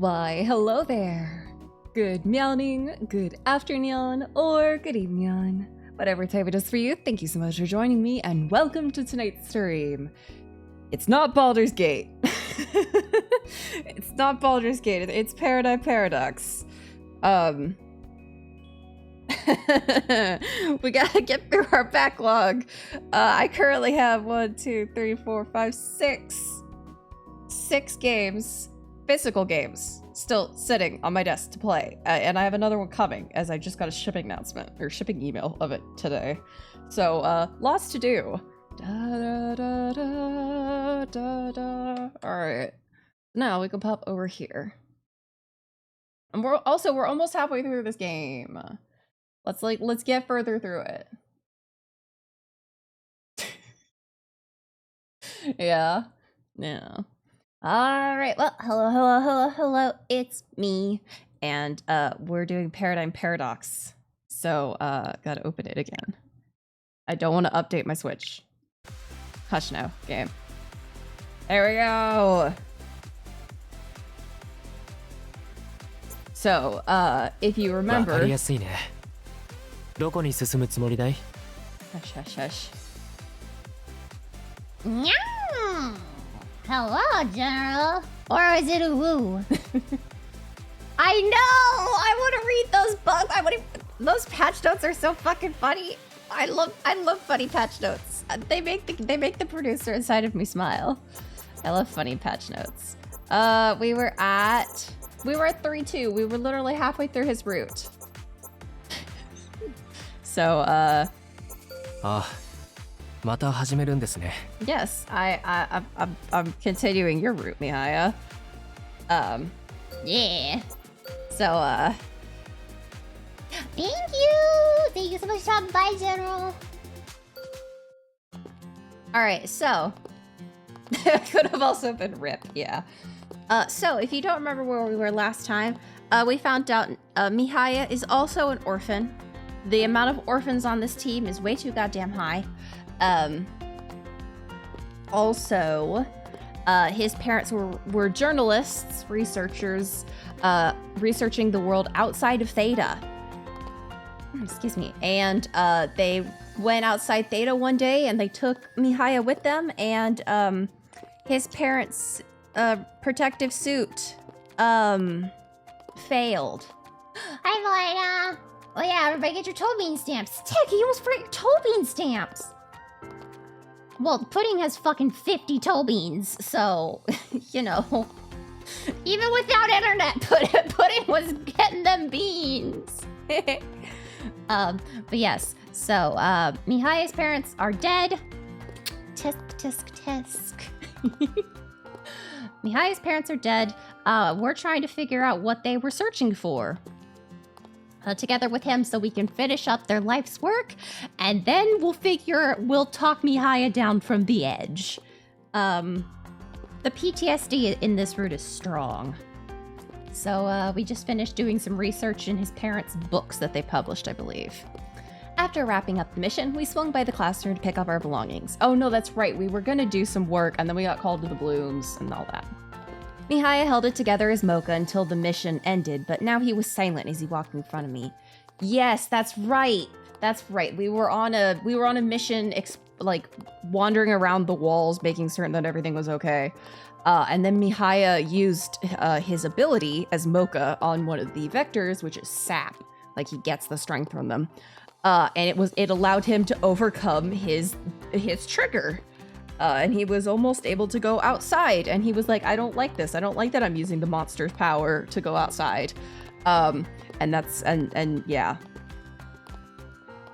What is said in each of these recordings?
Why, hello there. Good morning, good afternoon, or good evening. Whatever type it is for you, thank you so much for joining me, and welcome to tonight's stream. It's not Baldur's Gate. It's not Baldur's Gate, it's Paradigm Paradox. We gotta get through our backlog. I currently have 6 games, physical games, still sitting on my desk to play. And I have another one coming, as I just got a shipping announcement, or shipping email of it today. So, lots to do. Alright. Now we can pop over here. And we're almost halfway through this game. Let's get further through it. Yeah. Alright, well, hello, it's me. And we're doing Paradigm Paradox. So, gotta open it again. I don't want to update my Switch. Hush now, game. There we go! So, if you remember... Hush. Meow. Hello, General. Or is it a woo? I know! I want to read those books. Those patch notes are so fucking funny. I love funny patch notes. They make the producer inside of me smile. I love funny patch notes. We were at 3-2. We were literally halfway through his route. So, yes, I'm continuing your route, Mihaya. Yeah. So, Thank you so much for stopping by, General. Alright, so... could have also been Rip, yeah. So, if you don't remember where we were last time, we found out Mihaya is also an orphan. The amount of orphans on this team is way too goddamn high. Also, his parents were journalists, researchers, researching the world outside of Theta. Excuse me. And they went outside Theta one day and they took Mihaya with them, and his parents' protective suit failed. Hi, Melina. Oh yeah, everybody get your toe bean stamps. Tick, you almost forgot your toe bean stamps. Well, Pudding has fucking 50 toe beans, so, you know. Even without internet, Pudding was getting them beans. But yes, so, Mihaya's parents are dead. Tisk, tisk, tisk. Mihaya's parents are dead. We're trying to figure out what they were searching for. Together with him, so we can finish up their life's work, and then we'll talk Mihaya down from the edge. The PTSD in this route is strong. So we just finished doing some research in his parents' books that they published, I believe. After wrapping up the mission, we swung by the classroom to pick up our belongings. Oh no, that's right, we were gonna do some work, and then we got called to the Blooms and all that. Mihaya held it together as Mocha until the mission ended, but now he was silent as he walked in front of me. Yes, that's right. That's right. We were on a mission, like wandering around the walls, making certain that everything was okay. And then Mihaya used his ability as Mocha on one of the vectors, which is sap. Like he gets the strength from them, and it allowed him to overcome his trigger. And he was almost able to go outside, and he was like, I don't like this. I don't like that I'm using the monster's power to go outside. And yeah.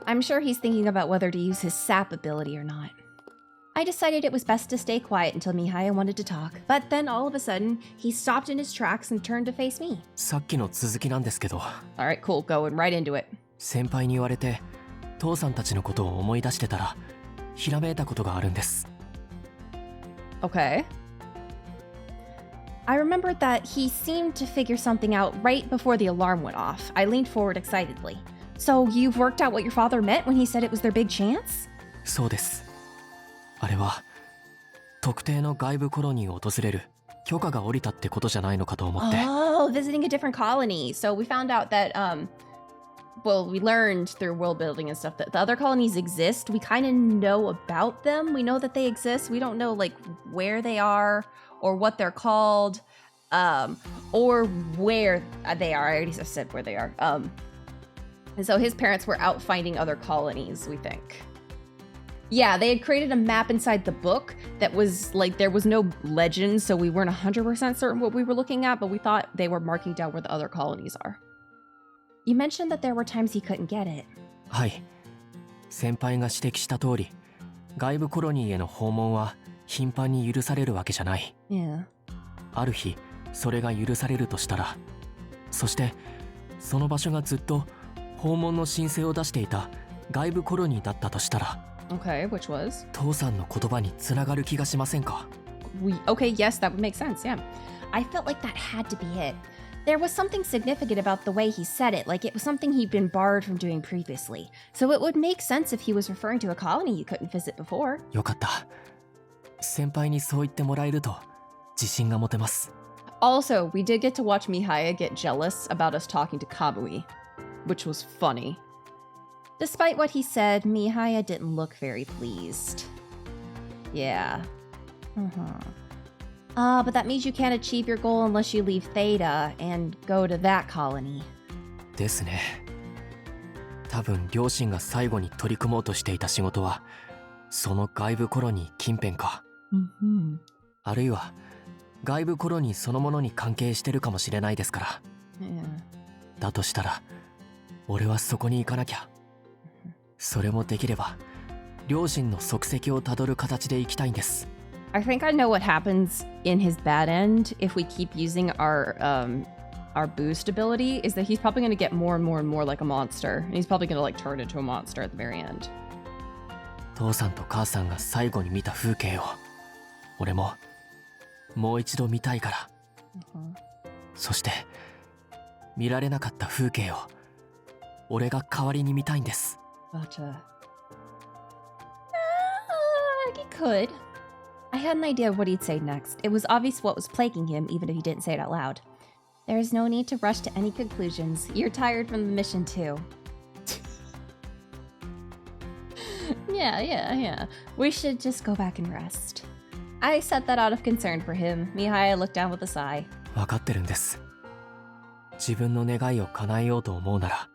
I'm sure he's thinking about whether to use his sap ability or not. I decided it was best to stay quiet until Mihaya wanted to talk, but then all of a sudden, he stopped in his tracks and turned to face me. Alright, cool, going right into it. 先輩に言われて、父さんたちのことを思い出してたら、ひらめいたことがあるんです。 Okay. I remembered that he seemed to figure something out right before the alarm went off. I leaned forward excitedly. So you've worked out what your father meant when he said it was their big chance? そうです。あれは特定の外部コロニーを訪れる許可が下りたってことじゃないのかと思って。Oh, visiting a different colony. So we found out that, well, we learned through world building and stuff that the other colonies exist. We kind of know about them. We know that they exist. We don't know, like, where they are or what they're called, or where they are. I already said where they are. And so his parents were out finding other colonies, we think. Yeah, they had created a map inside the book that was like, there was no legend, so we weren't 100% certain what we were looking at, but we thought they were marking down where the other colonies are. You mentioned that there were times he couldn't get it. はい。先輩が指摘した通り、外部コロニーへの訪問は頻繁に許されるわけじゃない。Yeah. ある日、それが許されるとしたら、そしてその場所がずっと訪問の申請を出していた外部コロニーだったとしたら、Okay, which was? 父さんの言葉につながる気がしませんか? Okay, yes, that would make sense, yeah. I felt like that had to be it. There was something significant about the way he said it, like it was something he'd been barred from doing previously. So it would make sense if he was referring to a colony you couldn't visit before. よかった。先輩にそう言ってもらえると自信が持てます。Also, we did get to watch Mihaya get jealous about us talking to Kamui, which was funny. Despite what he said, Mihaya didn't look very pleased. Yeah. But that means you can't achieve your goal unless you leave Theta and go to that colony. ですね。多分両親が最後に取り組もうとしていた仕事はその外部コロニー近辺か。あるいは外部コロニーそのものに関係してるかもしれないですから。だとしたら俺はそこに行かなきゃ。それもできれば両親の足跡をたどる形で行きたいんです。I think I know what happens in his bad end if we keep using our boost ability is that he's probably going to get more and more and more like a monster. And he's probably going to like turn into a monster at the very end. 父さんと母さんが最後に見た風景を俺ももう一度見たいから。そして見られなかった風景を俺が代わりに見たいんです。But, he could. I had an idea of what he'd say next. It was obvious what was plaguing him, even if he didn't say it out loud. There's no need to rush to any conclusions. You're tired from the mission, too. Yeah. We should just go back and rest. I said that out of concern for him. Mihaya looked down with a sigh. 分かってるんです。自分の願いを叶えようと思うなら、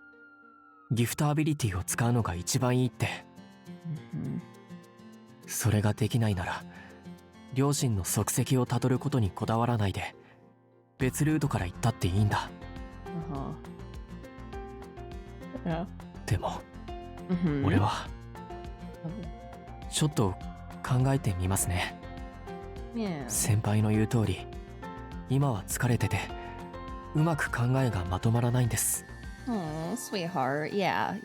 ギフトアビリティを使うのが一番いいって。それができないなら、両親の足跡をたどることにこだわらないで、別ルートから行ったっていいんだ。でも、俺はちょっと考えてみますね。先輩の言う通り、今は疲れてて、うまく考えがまとまらないんです。Oh, sweetheart. Yeah.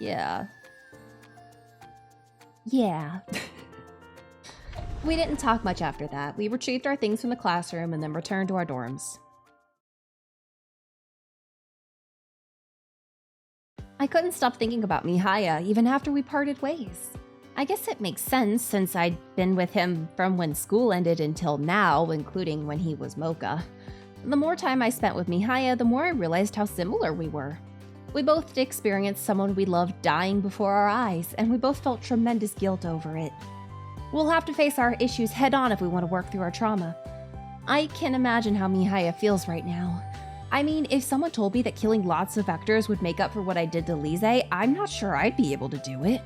We didn't talk much after that. We retrieved our things from the classroom and then returned to our dorms. I couldn't stop thinking about Mihaya even after we parted ways. I guess it makes sense since I'd been with him from when school ended until now, including when he was Mocha. The more time I spent with Mihaya, the more I realized how similar we were. We both experienced someone we loved dying before our eyes, and we both felt tremendous guilt over it. We'll have to face our issues head-on if we want to work through our trauma. I can imagine how Mihaya feels right now. I mean, if someone told me that killing lots of vectors would make up for what I did to Lise, I'm not sure I'd be able to do it.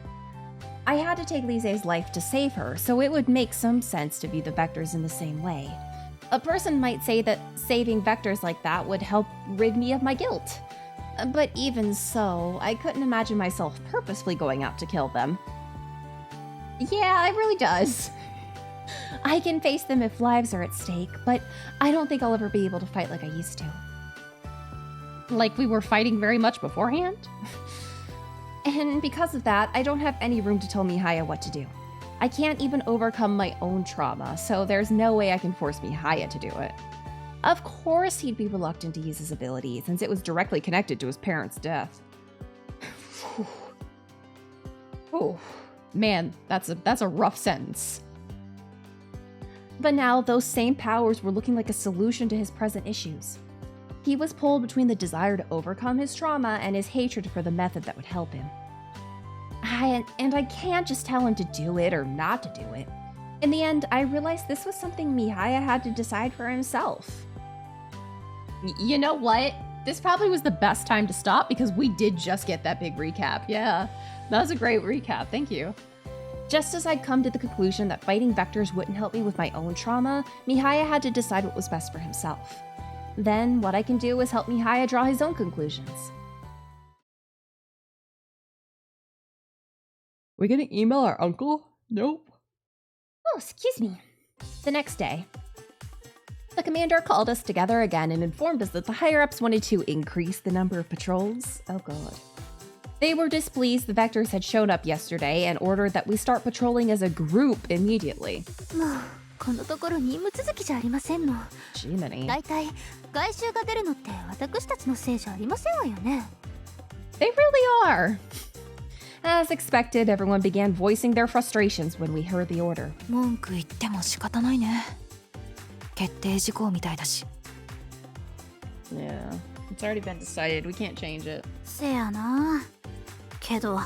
I had to take Lise's life to save her, so it would make some sense to view the vectors in the same way. A person might say that saving vectors like that would help rid me of my guilt. But even so, I couldn't imagine myself purposefully going out to kill them. Yeah, it really does. I can face them if lives are at stake, but I don't think I'll ever be able to fight like I used to. Like we were fighting very much beforehand? And because of that, I don't have any room to tell Mihaya what to do. I can't even overcome my own trauma, so there's no way I can force Mihaya to do it. Of course he'd be reluctant to use his ability, since it was directly connected to his parents' death. Oh, man, that's a rough sentence. But now those same powers were looking like a solution to his present issues. He was pulled between the desire to overcome his trauma and his hatred for the method that would help him. And I can't just tell him to do it or not to do it. In the end, I realized this was something Mihaya had to decide for himself. You know what? This probably was the best time to stop because we did just get that big recap. Yeah, that was a great recap. Thank you. Just as I'd come to the conclusion that fighting vectors wouldn't help me with my own trauma, Mihaya had to decide what was best for himself. Then, what I can do is help Mihaya draw his own conclusions. We gonna email our uncle? Nope. Oh, excuse me. The next day, the commander called us together again and informed us that the higher-ups wanted to increase the number of patrols. Oh god. They were displeased the vectors had shown up yesterday and ordered that we start patrolling as a group immediately. もうこのところ任務続きじゃありませんの。 Jiminy. だいたい外周が出るのって私たちのせいじゃありませんわよね。 They really are. As expected, everyone began voicing their frustrations when we heard the order. 文句言っても仕方ないね。決定事項みたいだし。 Yeah, it's already been decided. We can't change it. せやな。けど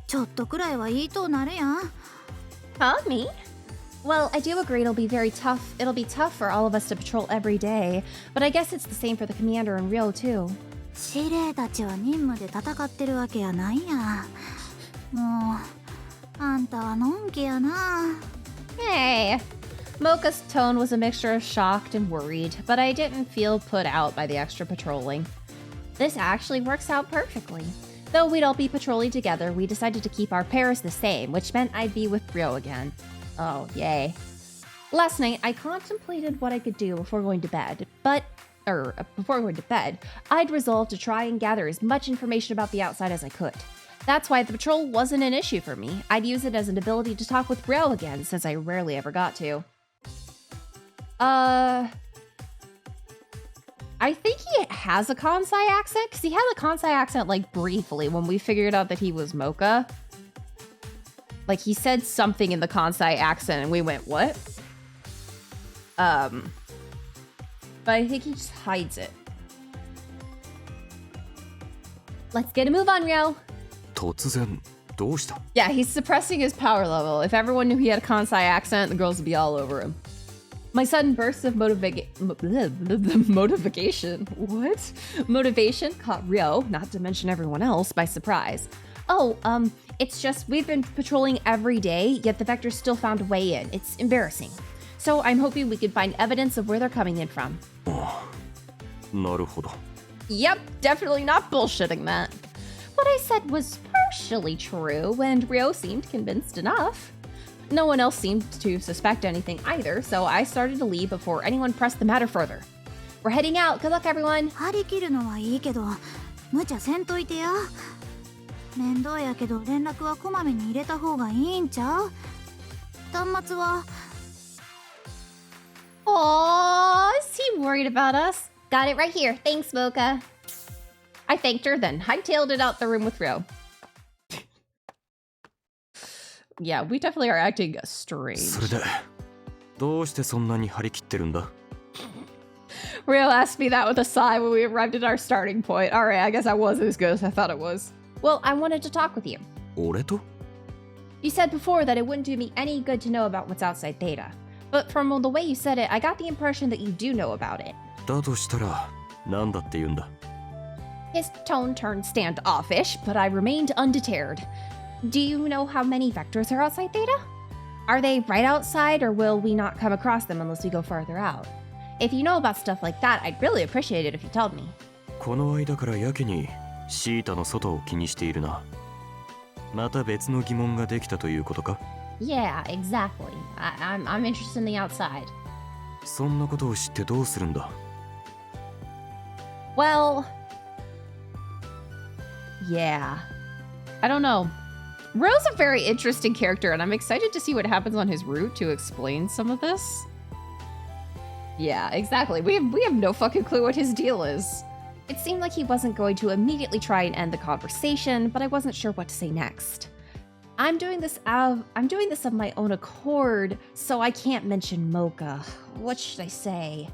ちょっとくらいはいいとなるやん。 Huh, me? Well, I do agree it'll be very tough. It'll be tough for all of us to patrol every day, but I guess it's the same for the commander and Rio too. 司令たちは任務で戦ってるわけやないや。もうあんたはのんきやな。 Hey. Mocha's tone was a mixture of shocked and worried, but I didn't feel put out by the extra patrolling. This actually works out perfectly. Though we'd all be patrolling together, we decided to keep our pairs the same, which meant I'd be with Rio again. Oh, yay. Last night, I contemplated what I could do before going to bed, before going to bed, I'd resolved to try and gather as much information about the outside as I could. That's why the patrol wasn't an issue for me. I'd use it as an ability to talk with Rio again, since I rarely ever got to. I think he has a Kansai accent, because he had a Kansai accent, like, briefly when we figured out that he was Mocha. Like, he said something in the Kansai accent, and we went, what? But I think he just hides it. Let's get a move on, Rio. 突然どうした？ Yeah, he's suppressing his power level. If everyone knew he had a Kansai accent, the girls would be all over him. My sudden burst of motivation. What? Motivation caught Rio, not to mention everyone else, by surprise. Oh, it's just we've been patrolling every day, yet the vectors still found a way in. It's embarrassing. So I'm hoping we can find evidence of where they're coming in from. なるほど。 Yep, definitely not bullshitting that. What I said was partially true, and Rio seemed convinced enough. No one else seemed to suspect anything either, so I started to leave before anyone pressed the matter further. We're heading out. Good luck, everyone. 張り切るのはいいけど無茶せんといてや。面倒やけど連絡はこまめに入れた方がいいんちゃう？端末は。 Aww, is he worried about us? Got it right here. Thanks, Mocha. I thanked her, then hightailed it out the room with Rio. Yeah, we definitely are acting strange. それでどうしてそんなに張り切ってるんだ？ Rio asked me that with a sigh when we arrived at our starting point. Alright, I guess I wasn't as good as I thought it was. Well, I wanted to talk with you. 俺と？ You said before that it wouldn't do me any good to know about what's outside Theta. But from the way you said it, I got the impression that you do know about it. だとしたらなんだって言うんだ？ His tone turned standoffish, but I remained undeterred. Do you know how many vectors are outside Theta? Are they right outside, or will we not come across them unless we go farther out? If you know about stuff like that, I'd really appreciate it if you told me. この間からやけにシータの外を気にしているな。また別の疑問ができたということか？ Yeah, exactly. I'm interested in the outside. そんなことを知ってどうするんだ？ Well, yeah. I don't know. Rio's a very interesting character, and I'm excited to see what happens on his route to explain some of this. Yeah, exactly. We have no fucking clue what his deal is. It seemed like he wasn't going to immediately try and end the conversation, but I wasn't sure what to say next. I'm doing this of my own accord, so I can't mention Mocha. What should I say?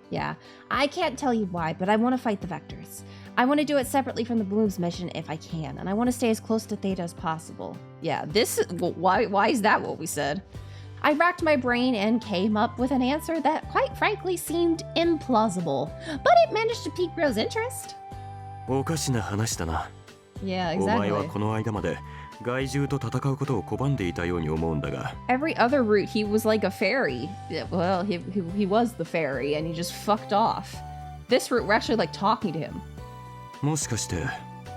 Yeah, I can't tell you why, but I want to fight the Vectors. I want to do it separately from the Bloom's mission if I can, and I want to stay as close to Theta as possible. Yeah, why is that what we said? I racked my brain and came up with an answer that, quite frankly, seemed implausible, but it managed to pique Rio's interest. おかしな話だな。 Yeah, お前 exactly. はこの間まで害獣と戦うことを拒んでいたように思うんだが。Every other route, he was like a fairy. Yeah, well, he was the fairy, and he just fucked off. This route, we're actually like talking to him. もしかして、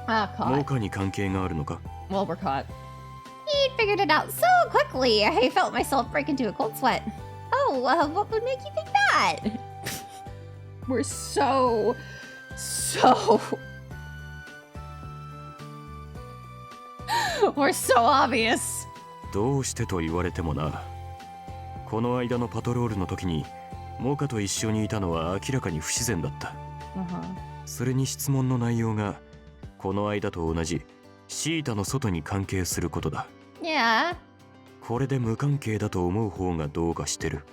caught. モカに関係があるのか? Well, we're caught. He figured it out so quickly, I felt myself break into a cold sweat. Oh, what would make you think that? We're so... We're so obvious. どうしてと言われてもな。この間のパトロールの時に、モカと一緒にいたのは明らかに不自然だった。それに質問の内容が、この間と同じシータの外に関係することだ。Yeah. これで無関係だと思う方がどうかしてる。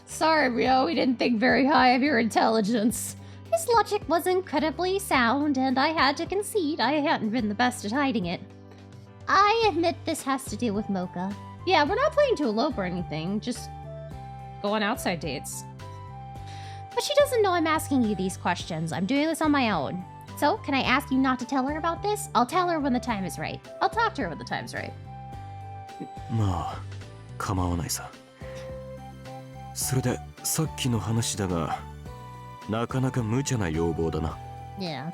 Sorry, Rio, we didn't think very high of your intelligence. His logic was incredibly sound, and I had to concede I hadn't been the best at hiding it. I admit this has to do with Mocha. Yeah, we're not playing to elope or anything, just go on outside dates. But she doesn't know I'm asking you these questions. I'm doing this on my own. So, can I ask you not to tell her about this? I'll tell her when the time is right. I'll talk to her when the time's right. まあ、構わないさ。それで、さっきの話だが、なかなか無茶な要望だな。Yeah.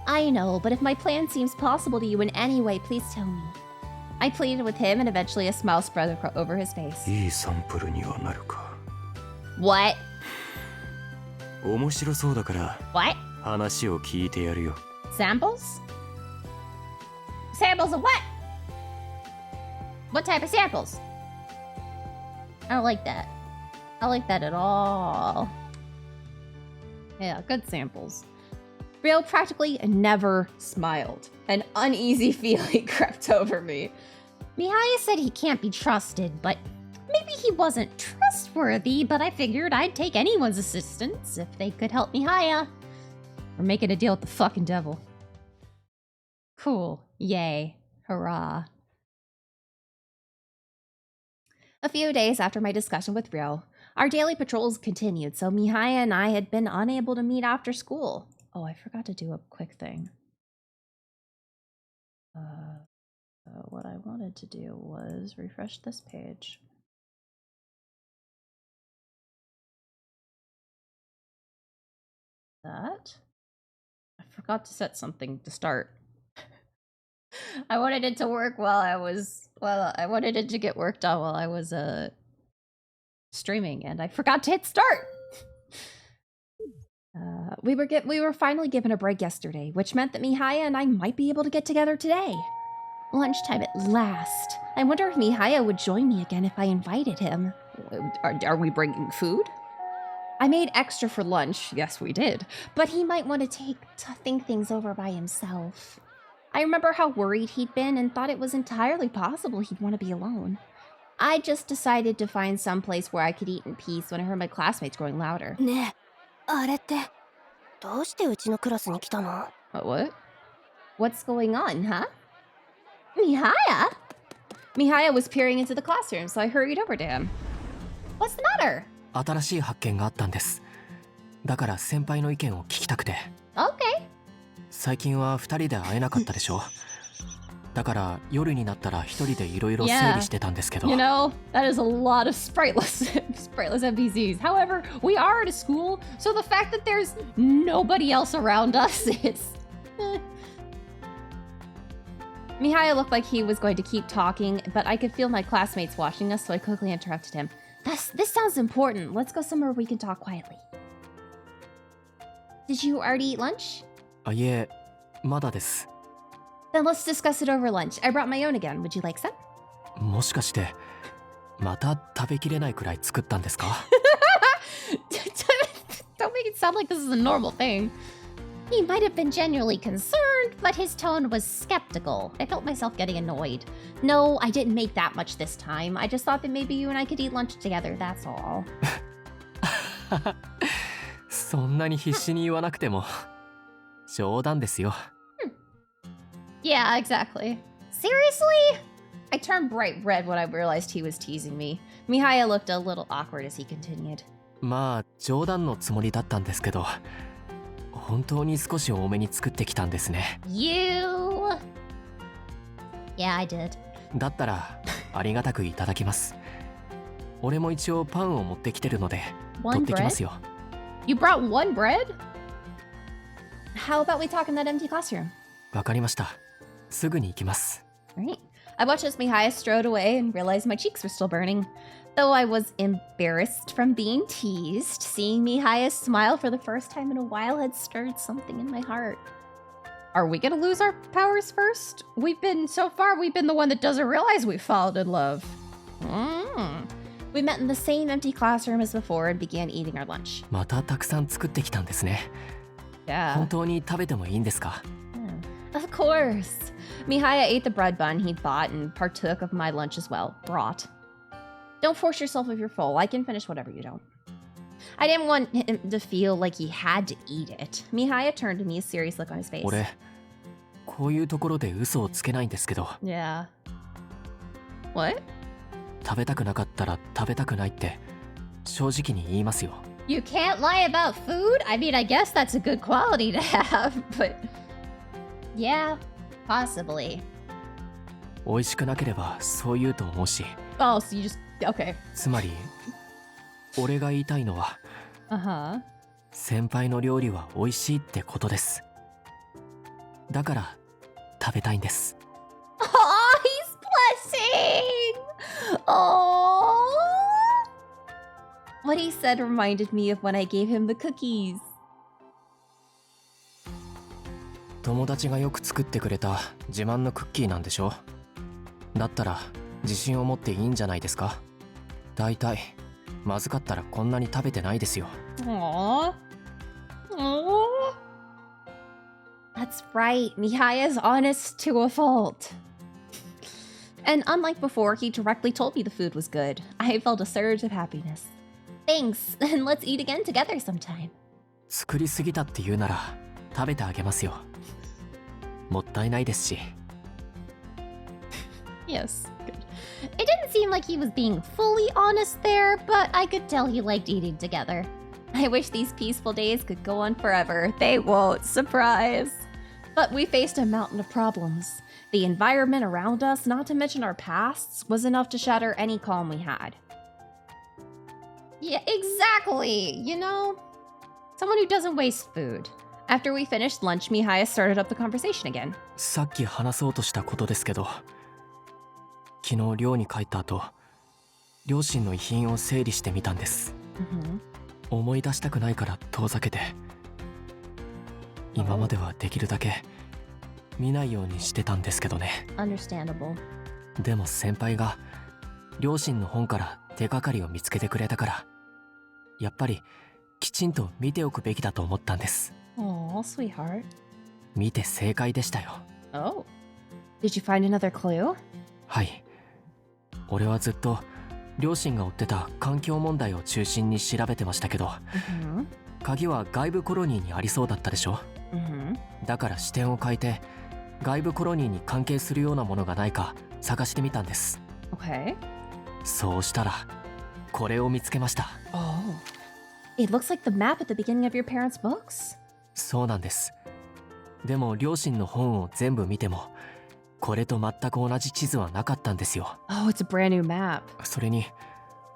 I know, but if my plan seems possible to you in any way, please tell me. I pleaded with him, and eventually a smile spread over his face. いいサンプルにはなるか。What? 面白そうだから、 What? 話を聞いてやるよ。Samples? Samples of what? What type of samples? I don't like that. I don't like that at all. Yeah, good samples. Rio practically never smiled. An uneasy feeling crept over me. Mihaya said he can't be trusted, but maybe he wasn't trustworthy, but I figured I'd take anyone's assistance if they could help Mihaya. We're making a deal with the fucking devil. Cool. Yay. Hurrah. A few days after my discussion with Rio, our daily patrols continued, so Mihaya and I had been unable to meet after school. Oh, I forgot to do a quick thing. What I wanted to do was refresh this page. That. I forgot to set something to start. I wanted it to work I wanted it to get worked on while I was streaming, and I forgot to hit start. We were finally given a break yesterday, which meant that Mihaya and I might be able to get together today. Lunchtime at last. I wonder if Mihaya would join me again if I invited him. Are we bringing food? I made extra for lunch. Yes, we did. But he might want to think things over by himself. I remember how worried he'd been and thought it was entirely possible he'd want to be alone. I just decided to find some place where I could eat in peace when I heard my classmates growing louder. ねえ、あれってどうしてうちのクラスに来たの？ What? What's going on, huh? Mihaya? Mihaya was peering into the classroom, so I hurried over to him. What's the matter? 新しい発見があったんです。だから先輩の意見を聞きたくて。Okay. 最近は2人で会えなかったでしょ。だから夜になったら一人でいろいろ整理してたんですけど。You know, that is a lot of spriteless NPCs. However, we are at a school, so the fact that there's nobody else around us is... Mihaya looked like he was going to keep talking, but I could feel my classmates watching us, so I quickly interrupted him. This sounds important. Let's go somewhere we can talk quietly. Did you already eat lunch? あ、いえ、まだです。Then let's discuss it over lunch. I brought my own again. Would you like some? もしかして、また食べきれないくらい作ったんですか？ Don't make it sound like this is a normal thing. He might have been genuinely concerned, but his tone was skeptical. I felt myself getting annoyed. No, I didn't make that much this time. I just thought that maybe you and I could eat lunch together, that's all. そんなに必死に言わなくても冗談ですよ。 Yeah, exactly. Seriously? I turned bright red when I realized he was teasing me. Mihaya looked a little awkward as he continued. まあ冗談のつもりだったんですけど、本当に少し多めに作ってきたんですね。 You... Yeah, I did. だったらありがたくいただきます。俺も一応パンを持ってきてるので取 One ってきますよ。 You brought one bread? How about we talk in that empty classroom? わかりました。すぐに行きます。 Right. I watched as Mihaya strode away and realized my cheeks were still burning. Though I was embarrassed from being teased, seeing Mihaya smile for the first time in a while had stirred something in my heart. Are we gonna lose our powers first? So far, we've been the one that doesn't realize we've fallen in love. We met in the same empty classroom as before and began eating our lunch. またたくさん作ってきたんですね。 Yeah. 本当に食べてもいいんですか？ Of course. Mihaya ate the bread bun he'd bought and partook of my lunch as well. Brought. Don't force yourself if you're full. I can finish whatever you don't. I didn't want him to feel like he had to eat it. Mihaya turned to me, a serious look on his face. 俺、こういうところで嘘をつけないんですけど、 Yeah. What? 食べたくなかったら食べたくないって正直に言いますよ。 You can't lie about food? I mean, I guess that's a good quality to have, but... Yeah, possibly. 美味しくなければそう言うと思うし、 Oh, so you just... Okay. つまり俺が言いたいのは Uh-huh. 先輩の料理は美味しいってことです。だから食べたいんです。 Oh, he's blushing! Oh! What he said reminded me of when I gave him the cookies. 友達がよく作ってくれた自慢のクッキーなんでしょ？だったら自信を持っていいんじゃないですか？だいたいまずかったらこんなに食べてないですよ。 Aww. Aww. That's right. Mihaya's honest to a fault. And unlike before, he directly told me the food was good. I felt a surge of happiness. Thanks, and let's eat again together sometime. 作りすぎたって言うなら食べてあげますよ。もったいないですし。 Yes. Good. It didn't seem like he was being fully honest there, but I could tell he liked eating together. I wish these peaceful days could go on forever. They won't. Surprise. But we faced a mountain of problems. The environment around us, not to mention our pasts, was enough to shatter any calm we had. Yeah, exactly. You know, someone who doesn't waste food. After we finished lunch, Mihaya started up the conversation again. さっき話そうとしたことですけど、昨日寮に帰った後、両親の遺品を整理してみたんです。 思い出したくないから遠ざけて、今まではできるだけ見ないようにしてたんですけどね。 Understandable. でも先輩が両親の本から手がかりを見つけてくれたから、やっぱりきちんと見ておくべきだと思ったんです。 Aw, sweetheart. 見て正解でしたよ。 Oh. Did you find another clue? はい。俺はずっと両親が追ってた環境問題を中心に調べてましたけど、 鍵は外部コロニーにありそうだったでしょ。 だから視点を変えて外部コロニーに関係するようなものがないか探してみたんです。 Okay. そうしたらこれを見つけました。 Oh. It looks like the map at the beginning of your parents' books. そうなんです。でも両親の本を全部見てもこれと全く同じ地図はなかったんですよ。 Oh, it's a brand new map. それに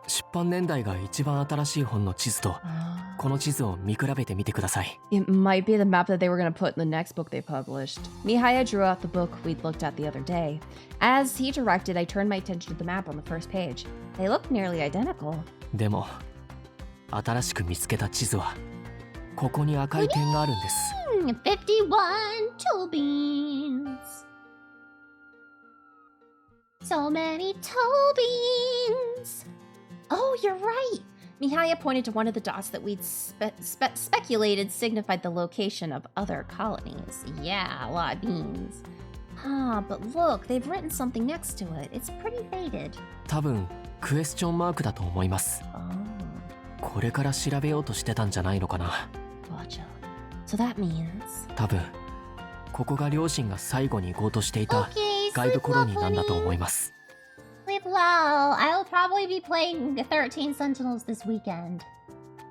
出版年代が一番新しい本の地図とこの地図を見比べてみてください。 It might be the map that they were going to put in the next book they published. Mihaya drew out the book we'd looked at the other day. As he directed, I turned my attention to the map on the first page. They look nearly identical. でも新しく見つけた地図はここに赤い点があるんです。 51 toe beans. So many toe beans. Oh, you're right. Mihaya pointed to one of the dots that we'd speculated signified the location of other colonies. Yeah, a lot of beans. Ah, but look, they've written something next to it. It's pretty faded. 多分クエスチョンマークだと思います。 Oh, これから調べようとしてたんじゃないのかな。 gotcha. So that means... 多分ここが両親が最後に行こうとしていた Okay, 外部 sleep コロニーなんだと well, 思います。 Sleep well. I'll probably be playing the 13 Sentinels this weekend.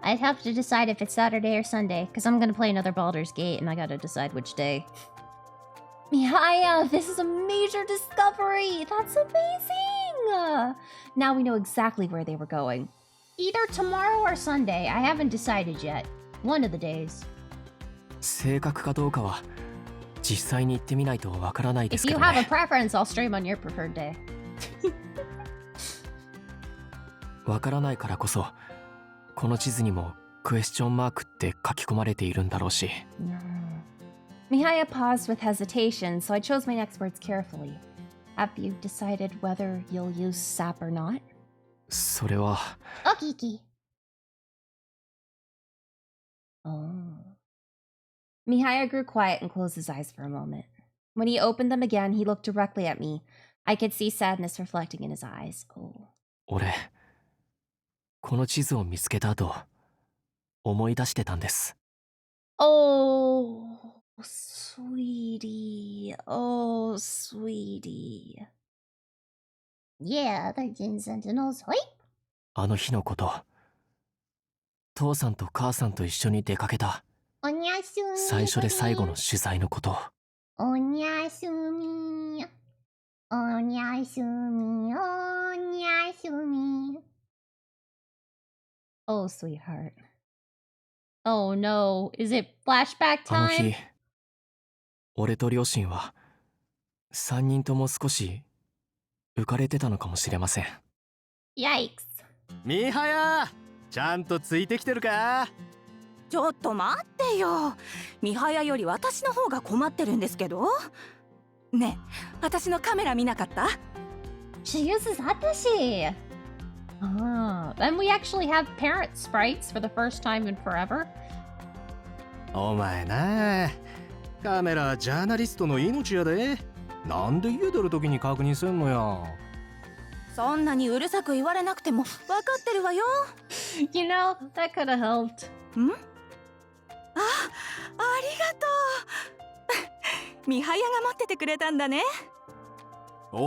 I'd have to decide if it's Saturday or Sunday, because I'm gonna play another Baldur's Gate, and I gotta decide which day. Mihaya, this is a major discovery! That's amazing! Now we know exactly where they were going. Either tomorrow or Sunday. I haven't decided yet. One of the days. 正確かどうかは実際に行ってみないとわからないです If け you ど have a ね。 preference, I'll stream on your preferred day. わからないからこそこの地図にもクエスチョンマークって書き込まれているんだろうし。 Mihaya paused with hesitation, so I chose my next words carefully. Have you decided whether you'll use sap or not? それは Okiki. Oh. Mihaya grew quiet and closed his eyes for a moment. When he opened them again, he looked directly at me. I could see sadness reflecting in his eyes. Oh. 俺この地図を見つけた後思い出してたんです。 Oh, sweetie. Oh, sweetie. Yeah, 13 Sentinels. Hoi! あの日のこと、父さんと母さんと一緒に出かけた Onyasumi. 最初で最後の取材のこと。 Onyasumi. Onyasumi. Onyasumi. Oh, sweetheart. Oh no, is it flashback あの time? 日俺と両親は3人とも少し浮かれてたのかもしれません。 Yikes. ミハヤ、ちゃんとついてきてるか？ちょっと待ってよ。ミハヤより私の方が困ってるんですけど。ねえ、私のカメラ見なかった？ She uses Hatashi. Ah, then we actually have parent sprites for the first time in forever. お前な、カメラジャーナリストの命やで。なんで家出る時に確認すんのよ。そんなにうるさく言われなくても分かってるわよ。You know, that could have helped. ん？ありがとう。ミハヤが持っててくれたんだね。おー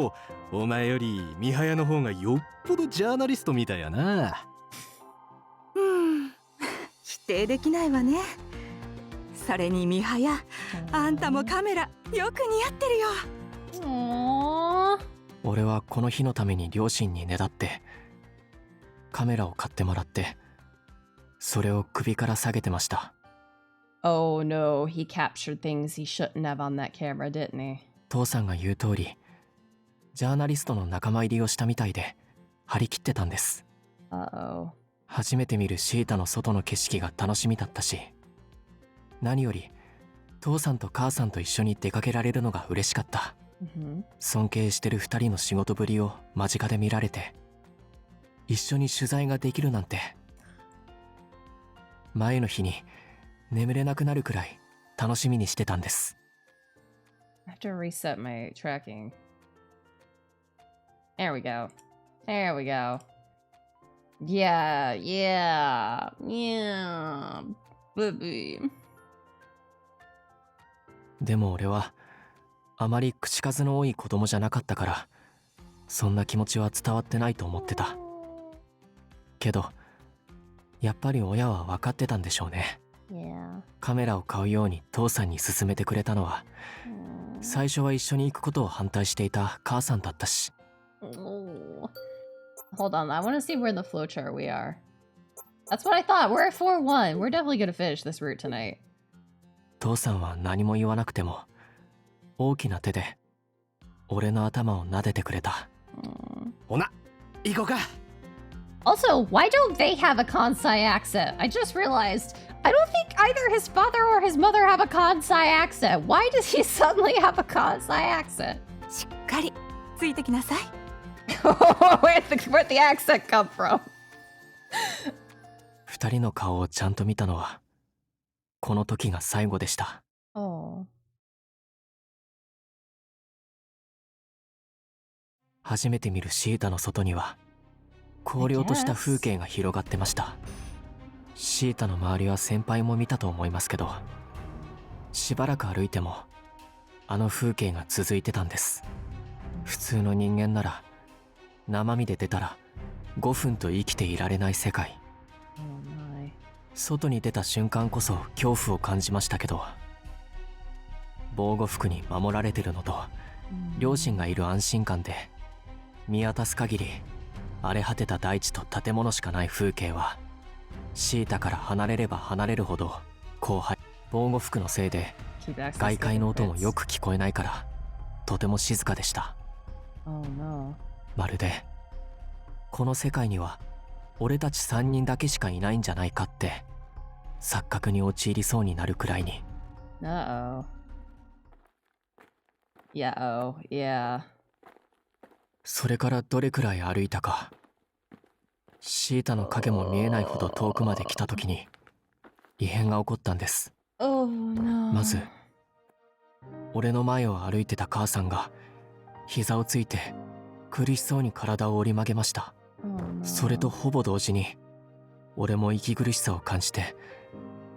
おー、お前よりミハヤの方がよっぽどジャーナリストみたいやな。否定できないわね。それにミハヤ、あんたもカメラよく似合ってるよ。 Aww. 俺はこの日のために両親にねだってカメラを買ってもらってそれを首から下げてました。 Oh no, he captured things he shouldn't have on that camera, didn't he? 父さんが言う通りジャーナリストの仲間入りをしたみたいで張り切ってたんです。 Uh-oh. 初めて見るシータの外の景色が楽しみだったし、何より父さんと母さんと一緒に出かけられるのが嬉しかった。 Mm-hmm. 尊敬してる2人の仕事ぶりを間近で見られて一緒に取材ができるなんて、前の日に眠れなくなるくらい楽しみにしてたんです。 I have to reset my tracking. There we go. There we go. Yeah, yeah, yeah, baby. でも俺はあまり口数の多い子供じゃなかったからそんな気持ちは伝わってないと思ってたけど、やっぱり親は分かってたんでしょうね。 Yeah. カメラを買うように父さんに勧めてくれたのは最初は一緒に行くことを反対していた母さんだったし。 Oh. Hold on, I want to see where in the flowchart we are. That's what I thought. We're at 4-1. We're definitely gonna finish this route tonight. 父さんは何も言わなくても大きな手で俺の頭を撫でてくれた。ほな、行こうか。 Also, why don't they have a Kansai accent? I just realized. I don't think either his father or his mother have a Kansai accent. Why does he suddenly have a Kansai accent? しっかりついてきなさい。 Where'd the accent come from? 二人の顔をちゃんと見たのはこの時が最後でした。Oh. 初めて見るシータの外には荒涼とした風景が広がってました。シータの周りは先輩も見たと思いますけど、しばらく歩いてもあの風景が続いてたんです。普通の人間なら生身で出たら5分と生きていられない世界。外に出た瞬間こそ恐怖を感じましたけど、防護服に守られてるのと両親がいる安心感で、見渡す限り荒れ果てた大地と建物しかない風景は、シータから離れれば離れるほど後輩。防護服のせいで外界の音もよく聞こえないから、とても静かでした。まるでこの世界には俺たち3人だけしかいないんじゃないかって錯覚に陥りそうになるくらいに。それからどれくらい歩いたか、シータの影も見えないほど遠くまで来た時に異変が起こったんです。まず俺の前を歩いてた母さんが膝をついて苦しそうに体を折り曲げました。それとほぼ同時に俺も息苦しさを感じて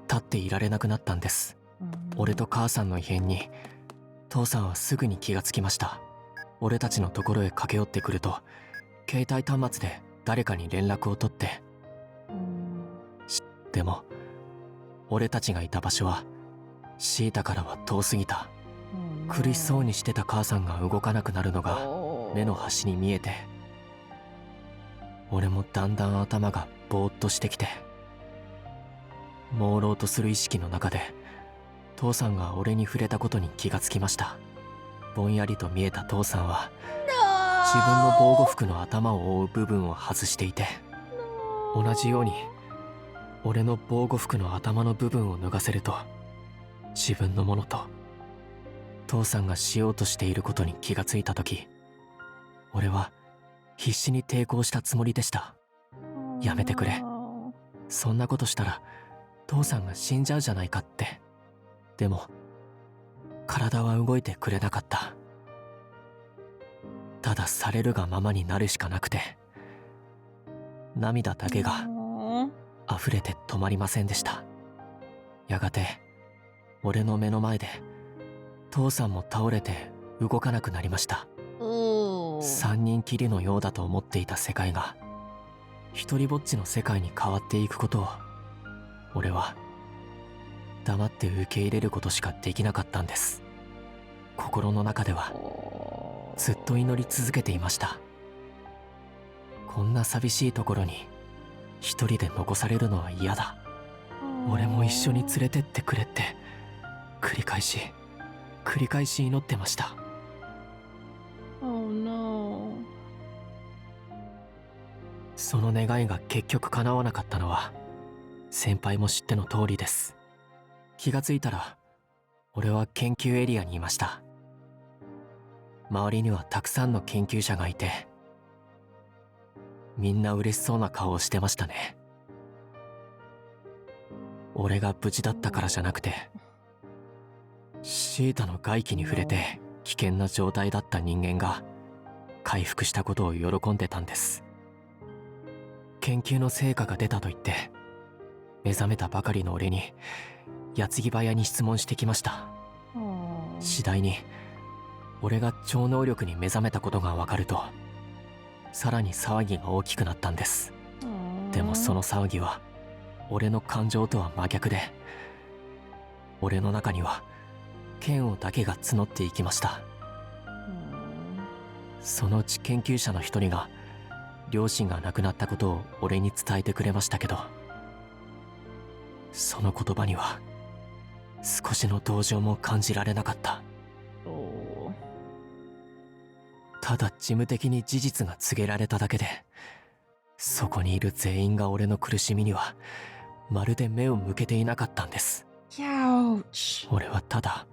立っていられなくなったんです。俺と母さんの異変に父さんはすぐに気がつきました。俺たちのところへ駆け寄ってくると、携帯端末で誰かに連絡を取って、でも俺たちがいた場所はシータからは遠すぎた。苦しそうにしてた母さんが動かなくなるのが目の端に見えて、俺もだんだん頭がぼーっとしてきて、朦朧とする意識の中で父さんが俺に触れたことに気がつきました。ぼんやりと見えた父さんは自分の防護服の頭を覆う部分を外していて、同じように俺の防護服の頭の部分を脱がせると、自分のものと父さんがしようとしていることに気がついた時、俺は必死に抵抗したつもりでした。やめてくれ、そんなことしたら父さんが死んじゃうじゃないかって。でも体は動いてくれなかった。ただされるがままになるしかなくて、涙だけが溢れて止まりませんでした。やがて俺の目の前で父さんも倒れて動かなくなりました。3人きりのようだと思っていた世界が一人ぼっちの世界に変わっていくことを、俺は黙って受け入れることしかできなかったんです。心の中ではずっと祈り続けていました。こんな寂しいところに一人で残されるのは嫌だ。俺も一緒に連れてってくれって繰り返し祈ってました。その願いが結局叶わなかったのは先輩も知っての通りです。気がついたら俺は研究エリアにいました。周りにはたくさんの研究者がいて、みんな嬉しそうな顔をしてましたね。俺が無事だったからじゃなくて、シータの外気に触れて危険な状態だった人間が回復したことを喜んでたんです。研究の成果が出たと言って目覚めたばかりの俺に矢継ぎ早に質問してきました。次第に俺が超能力に目覚めたことが分かると、さらに騒ぎが大きくなったんです。でもその騒ぎは俺の感情とは真逆で、俺の中には嫌悪だけが募っていきました。そのうち研究者の一人が両親が亡くなったことを俺に伝えてくれましたけど、その言葉には少しの同情も感じられなかった。ただ事務的に事実が告げられただけで、そこにいる全員が俺の苦しみにはまるで目を向けていなかったんです。俺はただ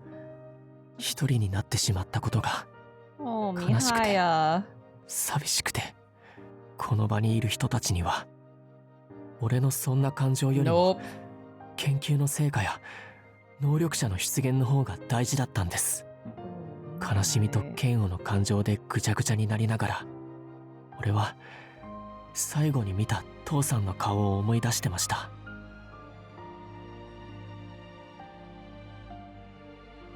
一人になってしまったことが悲しくて寂しくて、この場にいる人たちには俺のそんな感情よりも研究の成果や能力者の出現の方が大事だったんです。悲しみと嫌悪の感情でぐちゃぐちゃになりながら、俺は最後に見た父さんの顔を思い出してました。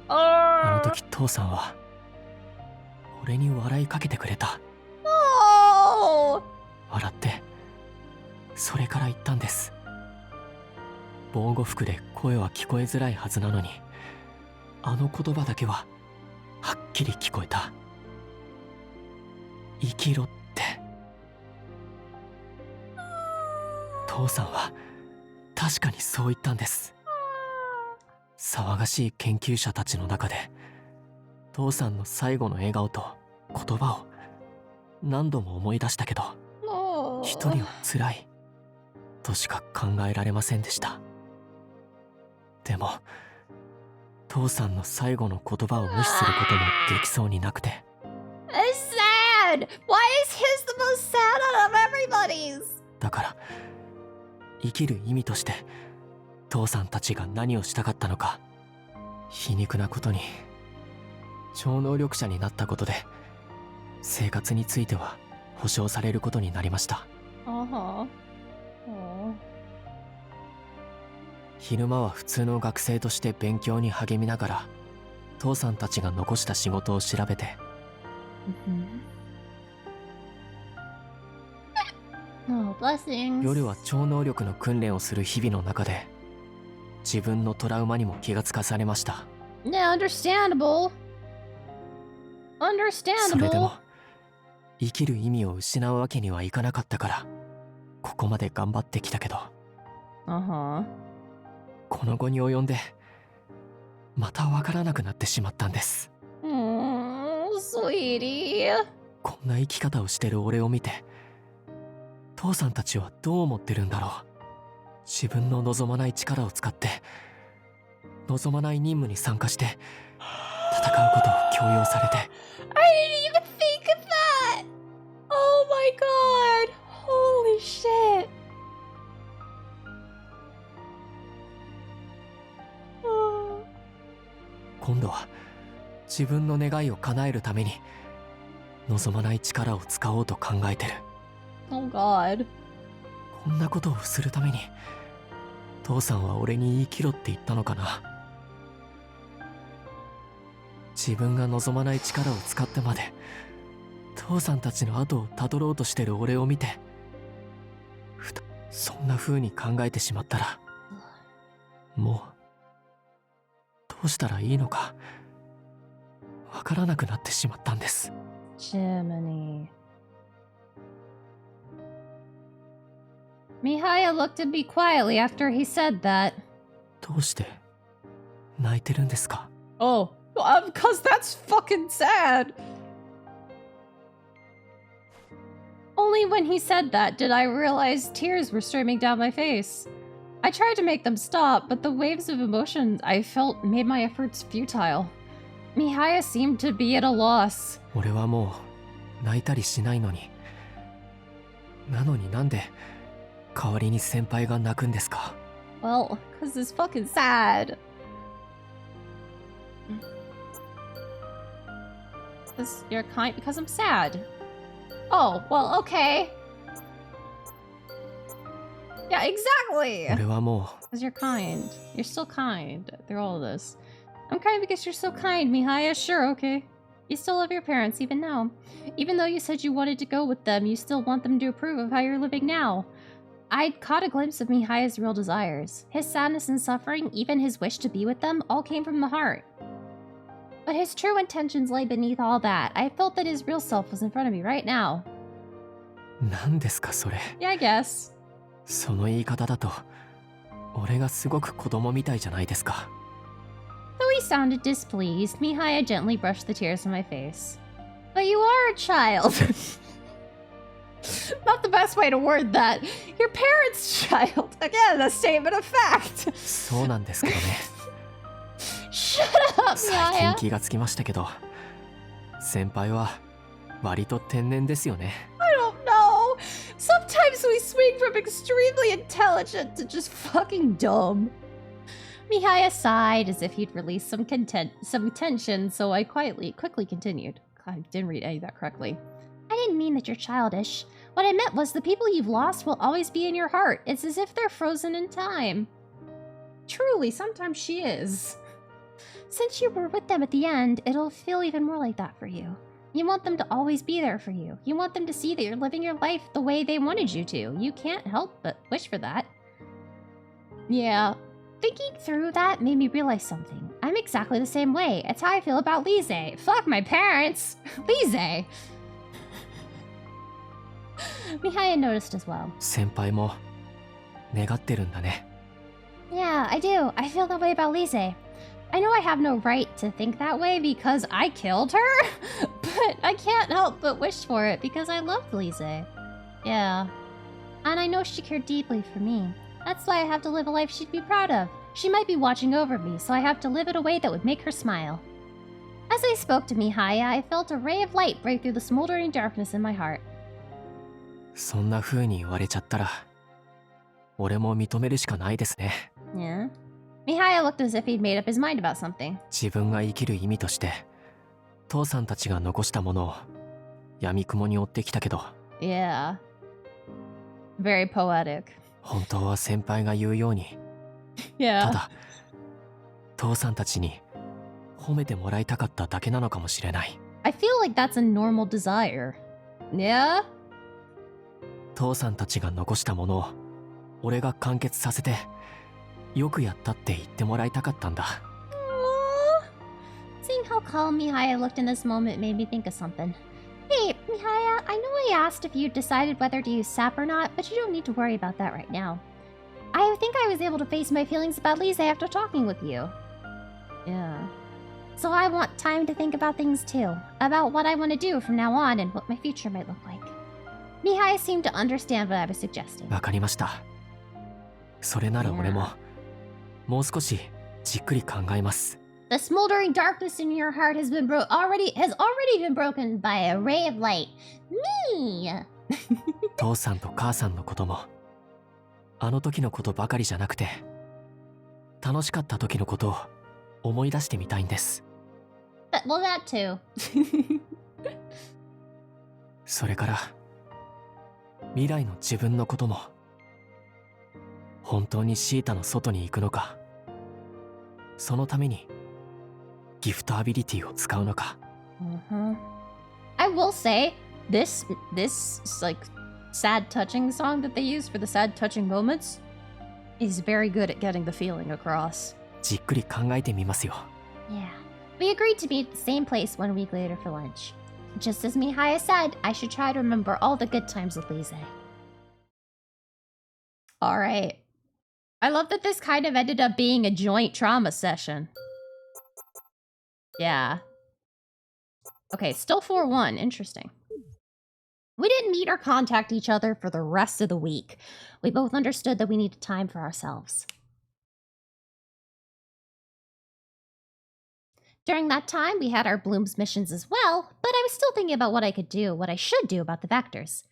あの時父さんは俺に笑いかけてくれた。笑ってそれから言ったんです。防護服で声は聞こえづらいはずなのに、あの言葉だけははっきり聞こえた。生きろって。父さんは確かにそう言ったんです。騒がしい研究者たちの中で父さんの最後の笑顔と言葉を何度も思い出したけど、一人は辛いとしか考えられませんでした。でも父さんの最後の言葉を無視することもできそうになくて。It's sad! Why is his the most sad out of everybody's? だから生きる意味として父さんたちが何をしたかったのか、皮肉なことに超能力者になったことで生活については保証されることになりました。昼間は普通の学生として勉強に励みながら父さんたちが残した仕事を調べて、夜は超能力の訓練をする日々の中で自分のトラウマにも気がつかされました。Understandable. それでも生きる意味を失うわけにはいかなかったからここまで頑張ってきたけど、この後に及んでまたわからなくなってしまったんです。Sweetie. こんな生き方をしてる俺を見て父さんたちはどう思ってるんだろう。自分の望まない力を使って望まない任務に参加して戦うことを強要されて。 I didn't even think of that. Oh my god. Holy shit. 今度は自分の願いを叶えるために望まない力を使おうと考えてる。 Oh god. こんなことをするために父さんは俺に生きろって言ったのかな。自分が望まない力を使ってまで父さんたちの後をたどろうとしてる俺を見て、そんな風に考えてしまったらもうどうしたらいいのかわからなくなってしまったんです。Germany. Mihaya looked at me quietly after he said that. どうして泣いてるんですか？ Oh, cause that's fucking sad. Only when he said that did I realize tears were streaming down my face. I tried to make them stop, but the waves of emotion I felt made my efforts futile. Mihaya seemed to be at a loss. 俺はもう泣いたりしないのに、なのになんで代わりに先輩が泣くんですか？ Well, cause it's fucking sad. Cause you're kind because I'm sad. Oh, well, okay. Yeah, exactly. 俺はも Because you're kind. You're still kind through all of this. I'm kind because you're so kind, Mihaya. Sure, okay. You still love your parents even now. Even though you said you wanted to go with them, you still want them to approve of how you're living now. I'd caught a glimpse of Mihaya's real desires. His sadness and suffering, even his wish to be with them, all came from the heart. But his true intentions lay beneath all that. I felt that his real self was in front of me right now. う何ですかそれ。 Yeah, I guess. その言い方だと俺がすごく子供みたいじゃないですか。 Though he sounded displeased, Mihaya gently brushed the tears from my face. But you are a child. Not the best way to word that. Your parents' child. Again, a statement of fact. そうなんですけどね。 Shut up, 最近 Mihaya. 気がつきましたけど、先輩は割と天然ですよね。 I don't know. Sometimes we swing from extremely intelligent to just fucking dumb. Mihaya sighed as if he'd released some tension, so I quickly continued. I didn't read any of that correctly. I didn't mean that you're childish. What I meant was the people you've lost will always be in your heart. It's as if they're frozen in time. Truly, sometimes she is. Since you were with them at the end, it'll feel even more like that for you. You want them to always be there for you. You want them to see that you're living your life the way they wanted you to. You can't help but wish for that. Yeah. Thinking through that made me realize something. I'm exactly the same way. It's how I feel about Lise. Fuck my parents. Lise. Mihaya noticed as well. 先輩も願ってるんだね。 Yeah, I do. I feel that way about Lise. I know I have no right to think that way because I killed her, but I can't help but wish for it because I loved Lise. Yeah. And I know she cared deeply for me. That's why I have to live a life she'd be proud of. She might be watching over me, so I have to live it a way that would make her smile. As I spoke to Mihaya, I felt a ray of light break through the smoldering darkness in my heart. そんな風に言われちゃったら、俺も認めるしかないですね。 Yeah? Mihaya looked as if he'd made up his mind about something. 自分が生きる意味として、父さんたちが残したものを闇雲に追ってきたけど、 Yeah. Very poetic. 本当は先輩が言うように、 Yeah. ただ父さんたちに褒めてもらいたかっただけなのかもしれない。 I feel like that's a normal desire. Yeah? 父さんたちが残したものを俺が完結させて、よくやったって言ってもらいたかったんだ。 Seeing how calm Mihaya looked in this moment made me think of something. Hey, Mihaya, I know I asked if you decided whether to use sap or not, but you don't need to worry about that right now. I think I was able to face my feelings about Lise after talking with you. Yeah. So I want time to think about things too, about what I want to do from now on and what my future might look like. Mihaya seemed to understand what I was suggesting. わかりました。それなら俺ももう少しじっくり考えます。 The smoldering darkness in your heart has already been broken by a ray of light. Me! 父さんと母さんのことも、あの時のことばかりじゃなくて、楽しかった時のことを思い出してみたいんです。Well, that too. それから未来の自分のことも、本当にシータの外に行くのか、そのためにギフトアビリティを使うのか。 I will say, this like sad touching song that they use for the sad touching moments is very good at getting the feeling across. じっくり考えてみますよ。 Yeah. We agreed to meet at the same place 1 week later for lunch. Just as Mihaya said, I should try to remember all the good times with Lise. All right. I love that this kind of ended up being a joint trauma session. Yeah. Okay, still 4-1. Interesting. We didn't meet or contact each other for the rest of the week. We both understood that we needed time for ourselves. During that time, we had our Bloom's missions as well, but I was still thinking about what I should do about the vectors.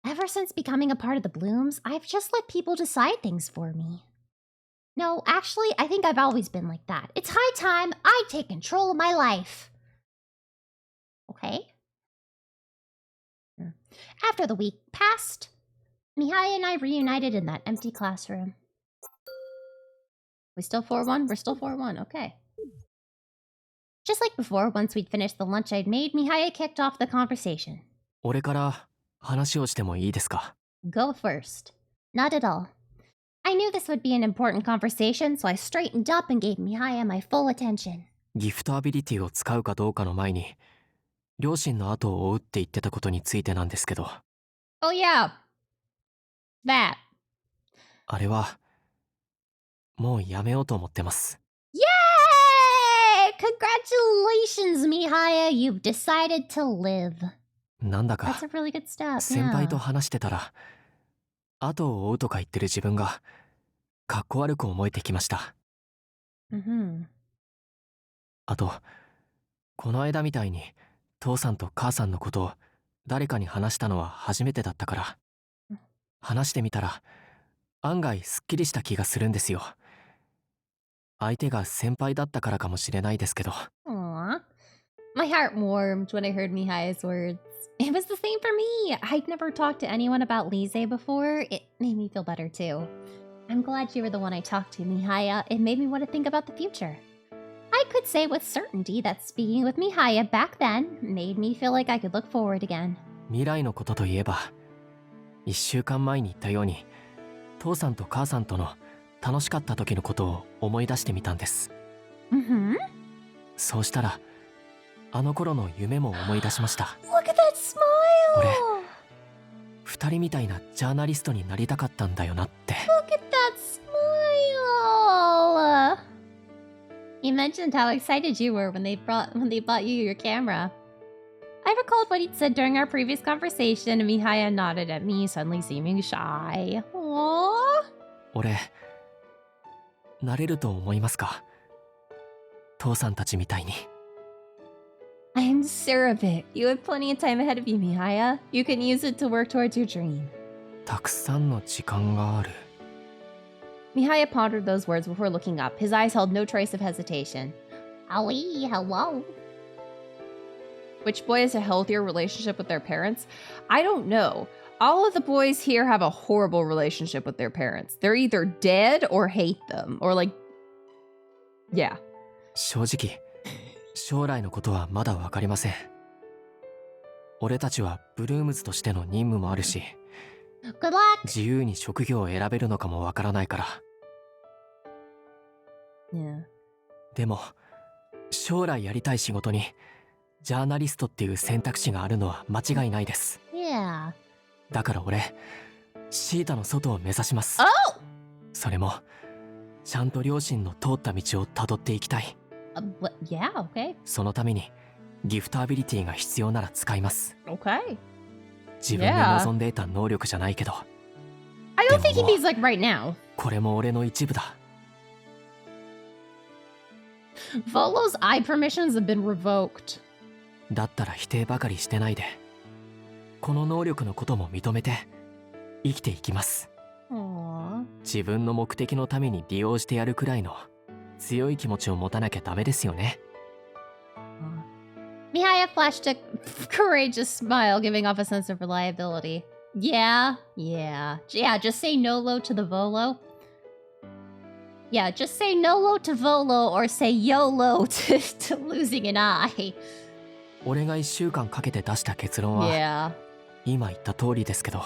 Ever since becoming a part of the Blooms, I've just let people decide things for me. No, actually, I think I've always been like that. It's high time I take control of my life. Okay? After the week passed, Mihaya and I reunited in that empty classroom. We still 4-1? We're still 4-1. Okay. Just like before, once we'd finished the lunch I'd made, Mihaya kicked off the conversation. 俺から話をしてもいいですか？ Go first. Not at all. I knew this would be an important conversation, so I straightened up and gave Mihaya my full attention. ギフトアビリティを使うかどうかの前に、両親の後を追うって言ってたことについてなんですけど。 Oh yeah. That. あれはもうやめようと思ってます。 Yay! Congratulations, Mihaya. You've decided to live. なんだか That's a really good step. 先輩と Yeah. 話してたら、後を追うとか言ってる自分がかっこ悪く思えてきました。 Mm-hmm. あとこの間みたいに父さんと母さんのことを誰かに話したのは初めてだったから、話してみたら案外すっきりした気がするんですよ。相手が先輩だったからかもしれないですけど。 Aw. My heart warmed when I heard Mihaya's words. It was the same for me. I'd never talked to anyone about Lise before. It made me feel better too. I'm glad you were the one I talked to, Mihaya. It made me want to think about the future. I could say with certainty that speaking with Mihaya back then made me feel like I could look forward again. 未来のことといえば、1週間前に言ったように父さんと母さんとの楽しかった時のことを思い出してみたんです。Mm-hmm. そうしたらあの頃の夢も思い出しました。 Look at that smile! 俺2人みたいなジャーナリストになりたかったんだよなって。 Look at that smile! You mentioned how excited you were when they bought you your camera. I recalled what he'd said during our previous conversation, and Mihaya nodded at me, suddenly seeming shy. Aww. 俺なれると思いますか？父さんたちみたいに。 I'm sure of it. You have plenty of time ahead of you, Mihaya. You can use it to work towards your dream. たくさんの時間がある。 Mihaya pondered those words before looking up. His eyes held no trace of hesitation. Owie, hello. Which boy has a healthier relationship with their parents? I don't know. All of the boys here have a horrible relationship with their parents. They're either dead or hate them. Or like... Yeah. 正直将来のことはまだ分かりません。俺たちはブルームズとしての任務もあるし、 Good luck. 自由に職業を選べるのかもわからないから。 Yeah. でも将来やりたい仕事にジャーナリストっていう選択肢があるのは間違いないです。 Yeah. だから俺シータの外を目指します。 Oh! それもちゃんと両親の通った道をたどっていきたい。 Yeah, okay. そのためにギフトアビリティが必要なら使います。 Okay. 自分で望んでいた能力じゃないけど、 I don't think he でももう means like right now. これも俺の一部だ。 Volo's eye permissions have been revoked. だったら否定ばかりしてないで、この能力のことも認めて生きていきます。 Aww. 自分の目的のために利用してやるくらいの強い気持ちを持たなきゃダメですよね。 Mihaya flashed a courageous smile, giving off a sense of reliability. Yeah. Just say NOLO to the Volo. Yeah, just say NOLO to Volo or say YOLO to losing an eye. 俺が1週間かけて出した結論は Yeah. 今言った通りですけど、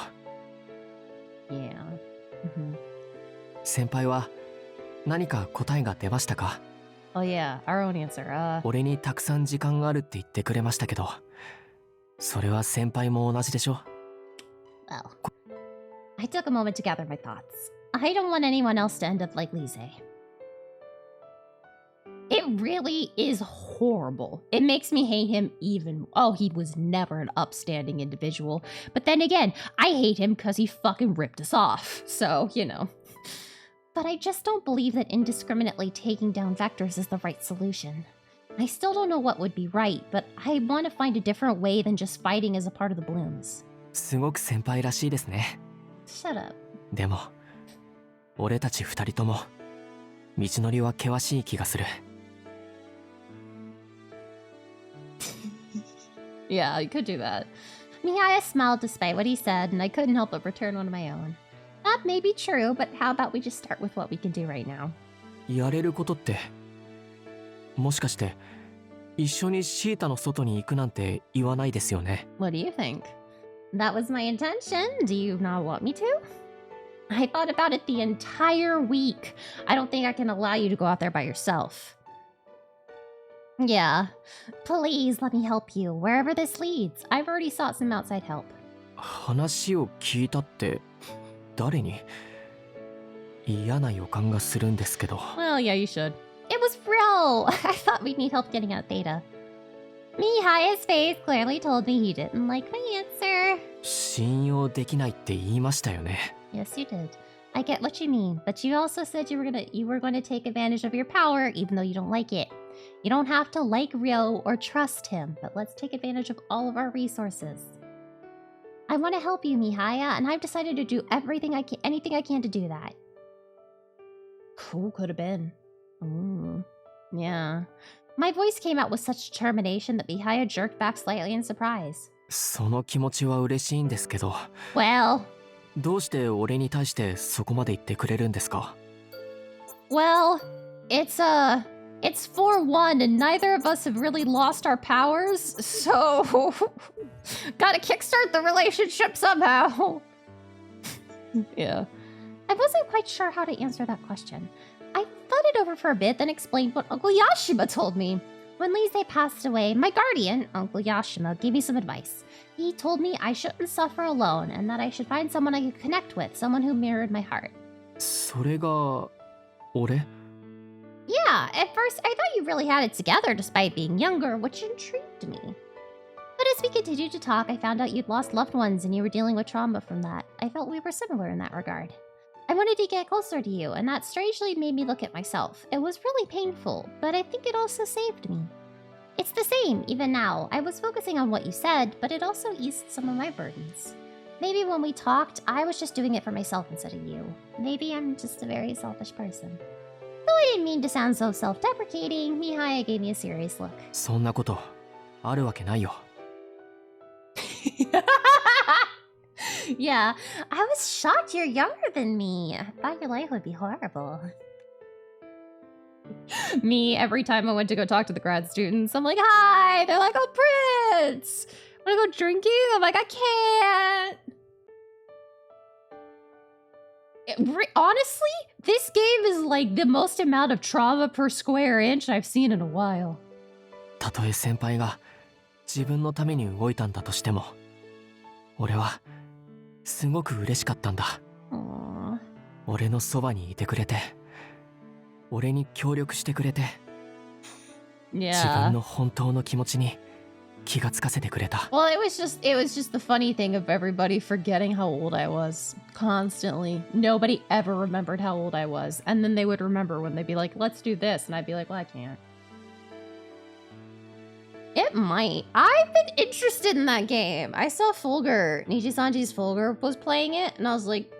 Yeah. Mhm. 先輩は何か答えが出ましたか？ Oh yeah, our own answer. 俺にたくさん時間があるって言ってくれましたけど、それは先輩も同じでしょ？ Well, I took a moment to gather my thoughts. I don't want anyone else to end up like Lise. It really is horrible. It makes me hate him even. Oh, he was never an upstanding individual. But then again, I hate him because he fucking ripped us off. So, you know. But I just don't believe that indiscriminately taking down vectors is the right solution. I still don't know what would be right, but I want to find a different way than just fighting as a part of the blooms. すごく先輩らしいですね。 Shut up. でも俺たち2人とも道のりは険しい気がする。 Yeah, you could do that. Mihaya smiled despite what he said, and I couldn't help but return one of my own. That may be true, but how about we just start with what we can do right now? やれることってもしかして一緒にシータの外に行くなんて言わないですよね？ What do you think? That was my intention. Do you not want me to? I thought about it the entire week. I don't think I can allow you to go out there by yourself. Yeah. Please let me help you, wherever this leads. I've already sought some outside help. 話を聞いたって誰に？嫌な予感がするんですけど。 Well, yeah, you should. It was Ro! I thought we'd need help getting out data. Mihaya's face clearly told me he didn't like my answer. 信用できないって言いましたよね。 Yes, you did. I get what you mean, but you also said you were going to take advantage of your power, even though you don't like it. You don't have to like Ryo or trust him, but let's take advantage of all of our resources. I want to help you, Mihaya, and I've decided to do anything I can to do that. Who could have been? Ooh. Yeah. My voice came out with such determination that Mihaya jerked back slightly in surprise. その気持ちは嬉しいんですけど、 Well, どうして俺に対してそこまで言ってくれるんですか？ well, it's 4-1 and neither of us have really lost our powers, so gotta kickstart the relationship somehow. Yeah. I wasn't quite sure how to answer that question. I thought it over for a bit, then explained what Uncle Yashima told me. When Lise passed away, my guardian, Uncle Yashima, gave me some advice. He told me I shouldn't suffer alone and that I should find someone I could connect with, someone who mirrored my heart. それが俺？ Yeah, at first I thought you really had it together despite being younger, which intrigued me. But as we continued to talk, I found out you'd lost loved ones and you were dealing with trauma from that. I felt we were similar in that regard. I wanted to get closer to you, and that strangely made me look at myself. It was really painful, but I think it also saved me. It's the same, even now. I was focusing on what you said, but it also eased some of my burdens. Maybe when we talked, I was just doing it for myself instead of you. Maybe I'm just a very selfish person. Though I didn't mean to sound so self-deprecating, Mihaya gave me a serious look. そんなことあるわけないよ。 Yeah, I was shocked you're younger than me. I thought your life would be horrible. Me, every time I went to go talk to the grad students, I'm like, hi! They're like, oh, Prince! Wanna go drinking? I'm like, I can't! Honestly, this game is like the most amount of trauma per square inch I've seen in a while. たとえ先輩が自分のために動いたんだとしても、俺はすごく嬉しかったんだ。 Aww. 俺のそばにいてくれて、俺に協力してくれて、 自 Yeah. 分の本当の気持ちに気がつかせてくれた。 Well, it was just the funny thing of everybody forgetting how old I was constantly. Nobody ever remembered how old I was, and then they would remember when they'd be like, "Let's do this," and I'd be like, "Well, I can't." It might. I've been interested in that game. I saw Fulgur, Niji-sanji's Fulgur was playing it, and I was like,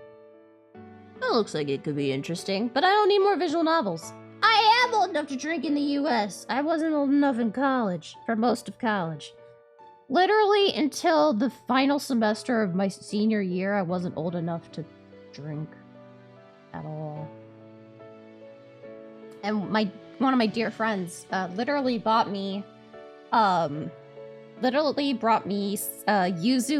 that looks like it could be interesting, but I don't need more visual novels. I am old enough to drink in the US. I wasn't old enough in college, for most of college. Literally until the final semester of my senior year, I wasn't old enough to drink at all. And one of my dear friends literally brought me yuzu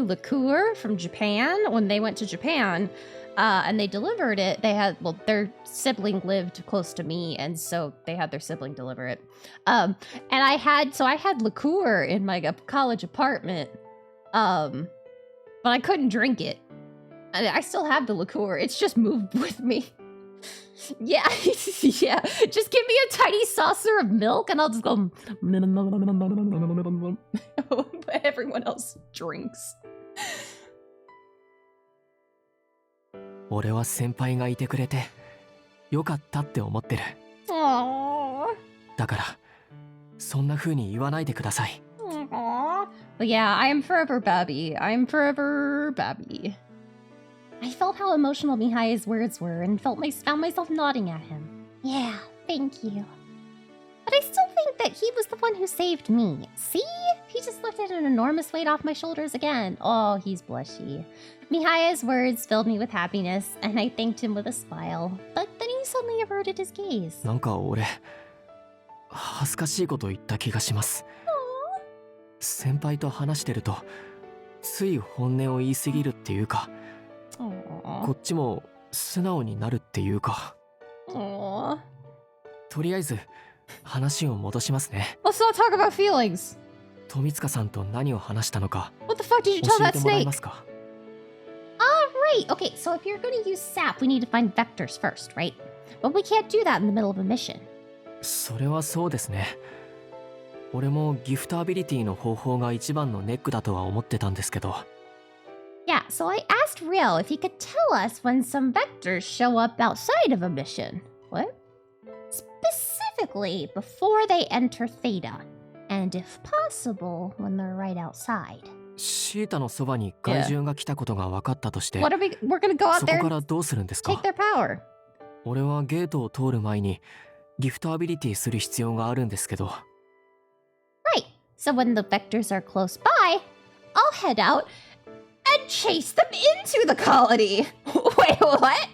liqueur from Japan when they went to Japan, and they delivered it. They had, well, their sibling lived close to me, and so they had their sibling deliver it. And I had liqueur in my college apartment, but I couldn't drink it. I still have the liqueur. It's just moved with me. Yeah, yeah. Just give me a tiny saucer of milk and I'll just go. Everyone else drinks. 俺は先輩がいてくれてよかったって思ってる。 Aww. だからそんな風に言わないでください。 Aww. But yeah, I am forever Babby. I am forever Babby. I felt how emotional Mihaya's words were and found myself nodding at him. Yeah, thank you. But I still think that he was the one who saved me. See? He just lifted an enormous weight off my shoulders again. Oh, he's blushy. Mihaya's words filled me with happiness, and I thanked him with a smile. But then he suddenly averted his gaze. なんか俺恥ずかしいこと言った気がします。先輩と話してるとつい本音を言い過ぎるっていうか、 こっちも素直になるっていうか。 Aww. とりあえず話を戻しますね。 Let's not talk about feelings. 富塚さんと何を話したのか What the fuck did you 教 tell え that てもらえ snake? ますか？ Right, okay, so if you're gonna use sap, we need to find vectors first, right? But we can't do that in the middle of a mission. それはそうですね。俺もギフトアビリティの方法が一番のネックだとは思ってたんですけど。 Yeah, so I asked Rio if he could tell us when some vectors show up outside of a mission. What? Specifically, before they enter Theta. And if possible, when they're right outside. シータのそばに怪獣が来たことが分かったとして、 What are we're gonna go out そこ there か and らどうするんです take か？ their power. 俺はゲートを通る前にギフトアビリティする必要があるんですけど。 Right. So when the vectors are close by, I'll head out and chase them into the colony. Wait, what?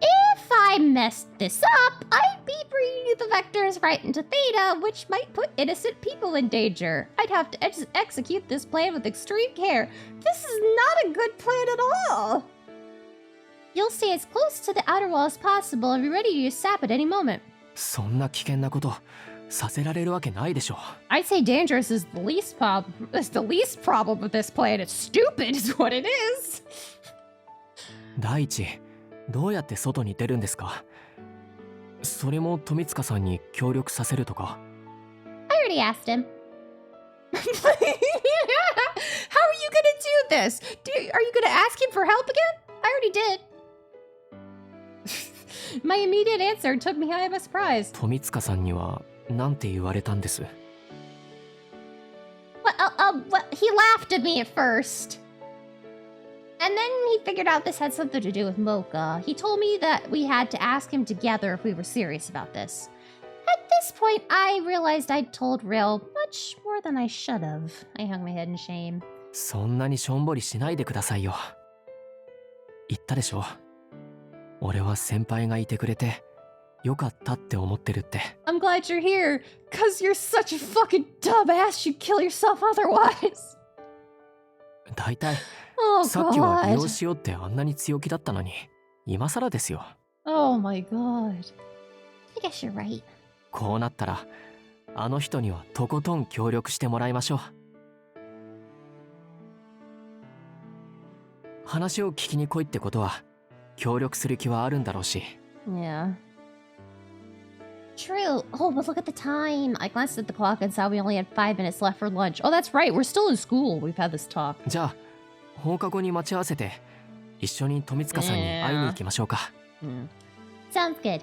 If I messed this up, I'd be bringing the vectors right into Theta, which might put innocent people in danger. I'd have to execute this plan with extreme care. This is not a good plan at all. You'll stay as close to the outer wall as possible and be ready to use sap at any moment. そんな危険なことさせられるわけないでしょ。 I'd say dangerous is the least problem with this plan. It's stupid is what it is. 第一、どうやって外に出るんですか？それも富塚さんに協力させるとか。 I already asked him. How are you gonna do this? Are you gonna ask him for help again? I already did. My immediate answer took Mihaya by surprise. 富塚さんにはなんて言われたんです？ Well, he laughed at me at first. And then he figured out this had something to do with Mocha. He told me that we had to ask him together if we were serious about this. At this point, I realized I'd told Real much more than I should have. I hung my head in shame. そんなにしょんぼりしないでくださいよ。言ったでしょ。俺は先輩がいてくれてよかったって思ってるって。 I'm glad you're here, cause you're such a fucking dumbass you'd kill yourself otherwise. だいたい Oh さっきは利用 god. しようってあんなに強気だったのに今更ですよ。 Oh my god. I guess you're right. こうなったらあの人にはとことん協力してもらいましょう。話を聞きに来いってことは協力する気はあるんだろうし。 Yeah. True. Oh, but look at the time. I glanced at the clock and saw we only had 5 minutes left for lunch. Oh, that's right. We're still in school. We've had this talk. じゃあ放課後に待ち合わせて一緒に富塚さんに会いに行きましょうか。 Sounds good.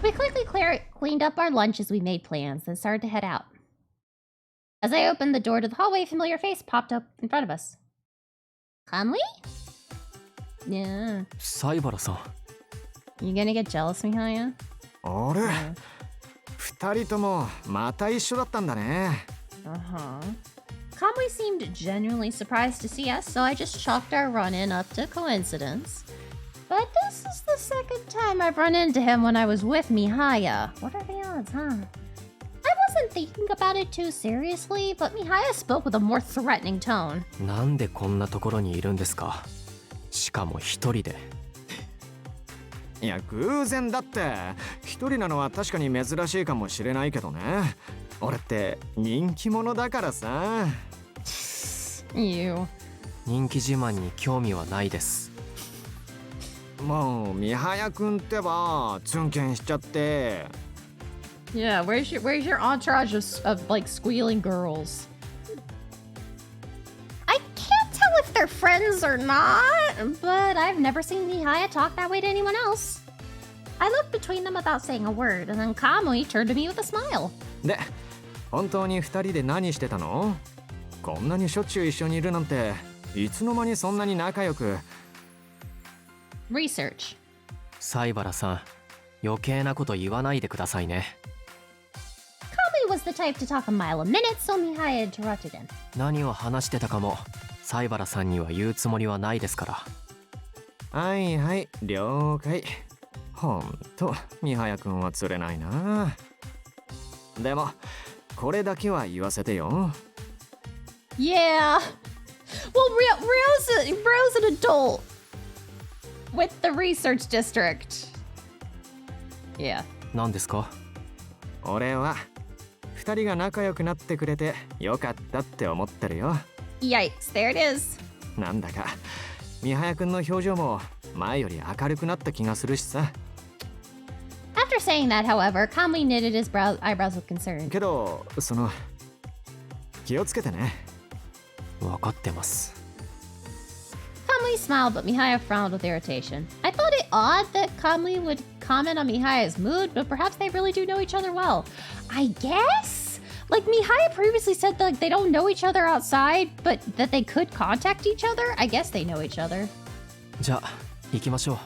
We quickly cleaned up our lunch as we made plans, then started to head out. As I opened the door to the hallway, a familiar face popped up in front of us. Conley? Yeah. 西原さん。 You gonna get jealous, Mihaya? あれ、二人ともまた一緒だったんだね。 Uh-huh. Kamui seemed genuinely surprised to see us, so I just chalked our run-in up to coincidence. But this is the second time I've run into him when I was with Mihaya. What are the odds, huh? I wasn't thinking about it too seriously, but Mihaya spoke with a more threatening tone. なんでこんなところにいるんですか？しかも一人で。いや偶然だって。一人なのは確かに珍しいかもしれないけどね。俺って人気者だからさ。You. 人気自慢に興味はないです。もうミハヤくんってばツンケンしちゃって。 Yeah, where's your entourage of like squealing girls? I can't tell if they're friends or not, but I've never seen Mihaya talk that way to anyone else. I looked between them without saying a word, and then Kamui turned to me with a smile. で、本当に二人で何してたの？こんなにしょっちゅう一緒にいるなんて、いつの間にそんなに仲良く。Research. 西原さん、余計なこと言わないでくださいね。 Conley was the type to talk a mile a minute, so Mihaya interrupted him. 何を話してたかも西原さんには言うつもりはないですから。はいはい、了解。ほんと、ミハヤくんは釣れないな。でも、これだけは言わせてよ。Yeah. Well, Rio's an adult with the research district. Yeah. 何ですか？俺は二人が仲良くなってくれてよかったって思ってるよ。 Yikes, there it is. なんだかミハヤくんの表情も前より明るくなった気がするしさ。 After saying that, however, Kamui knitted his eyebrows with concern. けどその気をつけてね。分かってます。 Kamui smiled, but Mihaya frowned with irritation. I thought it odd that Kamui would comment on Mihaya's mood, but perhaps they really do know each other well. I guess? Like, Mihaya previously said that like, they don't know each other outside, but that they could contact each other? I guess they know each other. じゃあ行きましょう。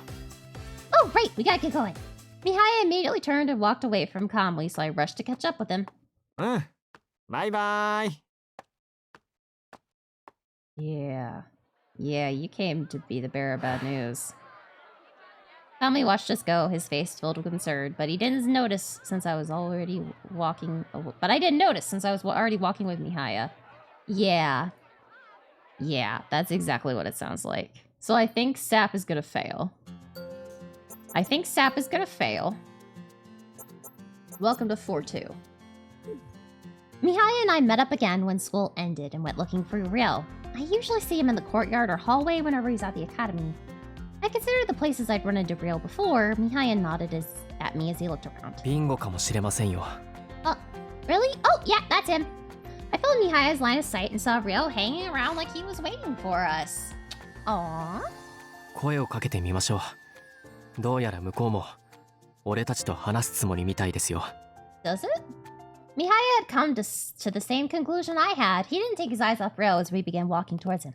Oh, right, we gotta get going. Mihaya immediately turned and walked away from calmly, so I rushed to catch up with him. うん。バイバイ。Yeah. Yeah, you came to be the bearer of bad news. Calmly watched us go, his face filled with concern, but he didn't notice since I was already walking. But I didn't notice since I was already walking with Mihaya. Yeah. Yeah, that's exactly what it sounds like. So I think Sap is gonna fail. Welcome to 4-2. Mihaya and I met up again when school ended and went looking for Ryo. I usually see him in the courtyard or hallway whenever he's at the academy. I considered the places I'd run into Ryo before. Mihaya nodded at me as he looked around. ビンゴかもしれませんよ。 Really? Oh, yeah, that's him. I followed Mihaya's line of sight and saw Ryo hanging around like he was waiting for us. Aww. 声をかけてみましょう。どうやら向こうも俺たちと話すつもりみたいですよ。 Does it? Mihaya had come to the same conclusion I had. He didn't take his eyes off Ryo as we began walking towards him.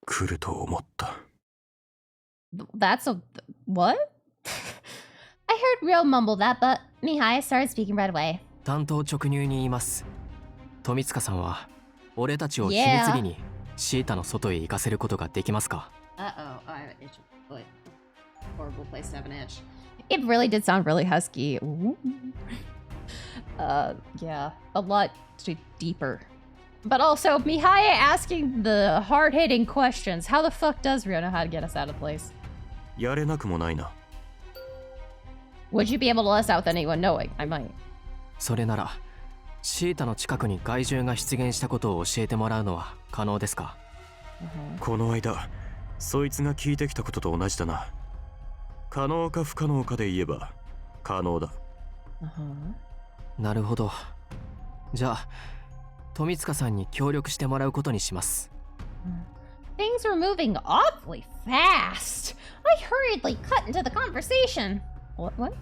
来ると思った。 That's a... what? I heard Ryo mumble that, but Mihaya started speaking right away. 単刀直入に言います。富塚さんは俺たちを秘密裏にシータの外へ行かせることができますか？ Uh-oh, I have an itch. But horrible place to have an itch. It really did sound really husky. Ooh. Yeah, a lot deeper. But also, Mihaya asking the hard-hitting questions. How the fuck does Ryo know how to get us out of the place? やれなくもないな。 Would you be able to let us out without anyone knowing? I might. それならシータの近くに害獣が出現したことを教えてもらうのは可能ですか？ この間、そいつが聞いてきたことと同じだな。可能か不可能かで言えば可能だ。なるほど。じゃあ富塚さんに協力してもらうことにします。 Things were moving awfully fast. I hurriedly cut into the conversation. What?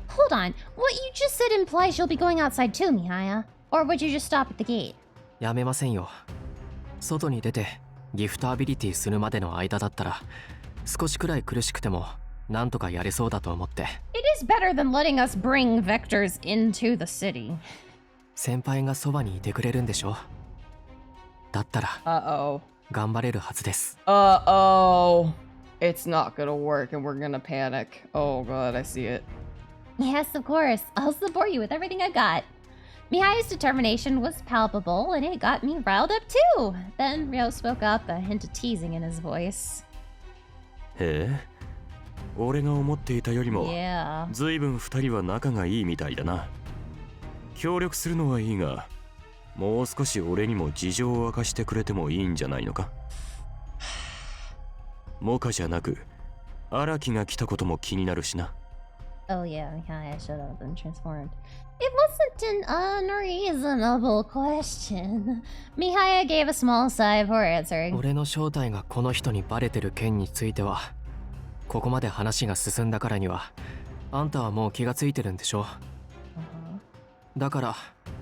Hold on. What you just said implies you'll be going outside too, Mihaya. Or would you just stop at the gate? やめませんよ。外に出てギフトアビリティするまでの間だったら少しくらい苦しくてもなんとかやれそうだと思って。 It is better than letting us bring vectors into the city. 先輩がそばにいてくれるんでしょ？だったら Uh-oh. 頑張れるはずです。 Uh-oh. It's not gonna work and we're gonna panic. Oh god, I see it. Yes, of course. I'll support you with everything I got. Mihaya's determination was palpable, and it got me riled up too. Then Ryo spoke up, a hint of teasing in his voice. へえ、俺が思っていたよりも Yeah. ずいぶん二人は仲がいいみたいだな。協力するのはいいが、もう少し俺にも事情を明かしてくれてもいいんじゃないのか。モカじゃなく、荒木が来たことも気になるしな。Oh yeah, Mihaya should have been transformed. It wasn't an unreasonable question. Mihaya gave a small sigh before answering. 俺の正体がこの人にバレてる件については、ここまで話が進んだからには、あんたはもう気がついてるんでしょ。だから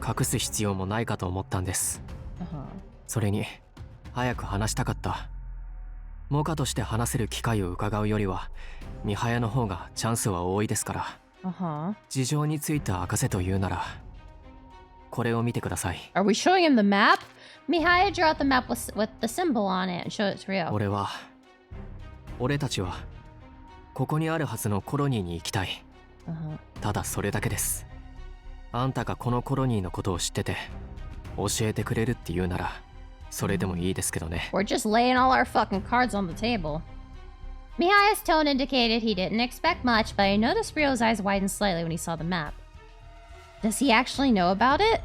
隠す必要もないかと思ったんです。それに早く話したかった。モカとして話せる機会を伺うよりはミハヤの方がチャンスは多いですから。事情について明かせというならこれを見てください。 Are we showing him the map? Mihaya drew out the map with the symbol on it and showed it to Ryo. 俺たちはここにあるはずのコロニーに行きたい。ただそれだけです。あんたがこのコロニーのことを知ってて教えてくれるって言うならそれでもいいですけどね。 We're just laying all our fucking cards on the table. Mihaya's tone indicated he didn't expect much, but I noticed Ryo's eyes widened slightly when he saw the map. Does he actually know about it?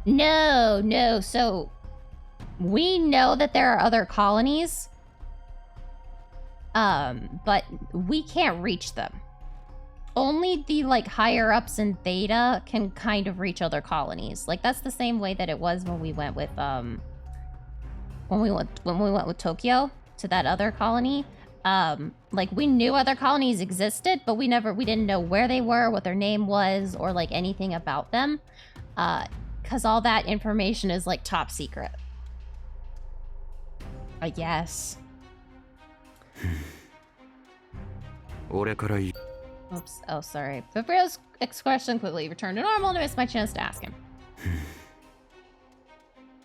No. So, We know that there are other colonies. But we can't reach them. Only the like higher ups in Theta can kind of reach other colonies. Like that's the same way that it was when we went with when we went with Tokyo to that other colony. Like we knew other colonies existed, but we didn't know where they were, what their name was, or like anything about them. Cause all that information is like top secret. I guess. 俺から言 Oops. Oh, sorry. But Rio's expression quickly returned to normal and I missed my chance to ask him.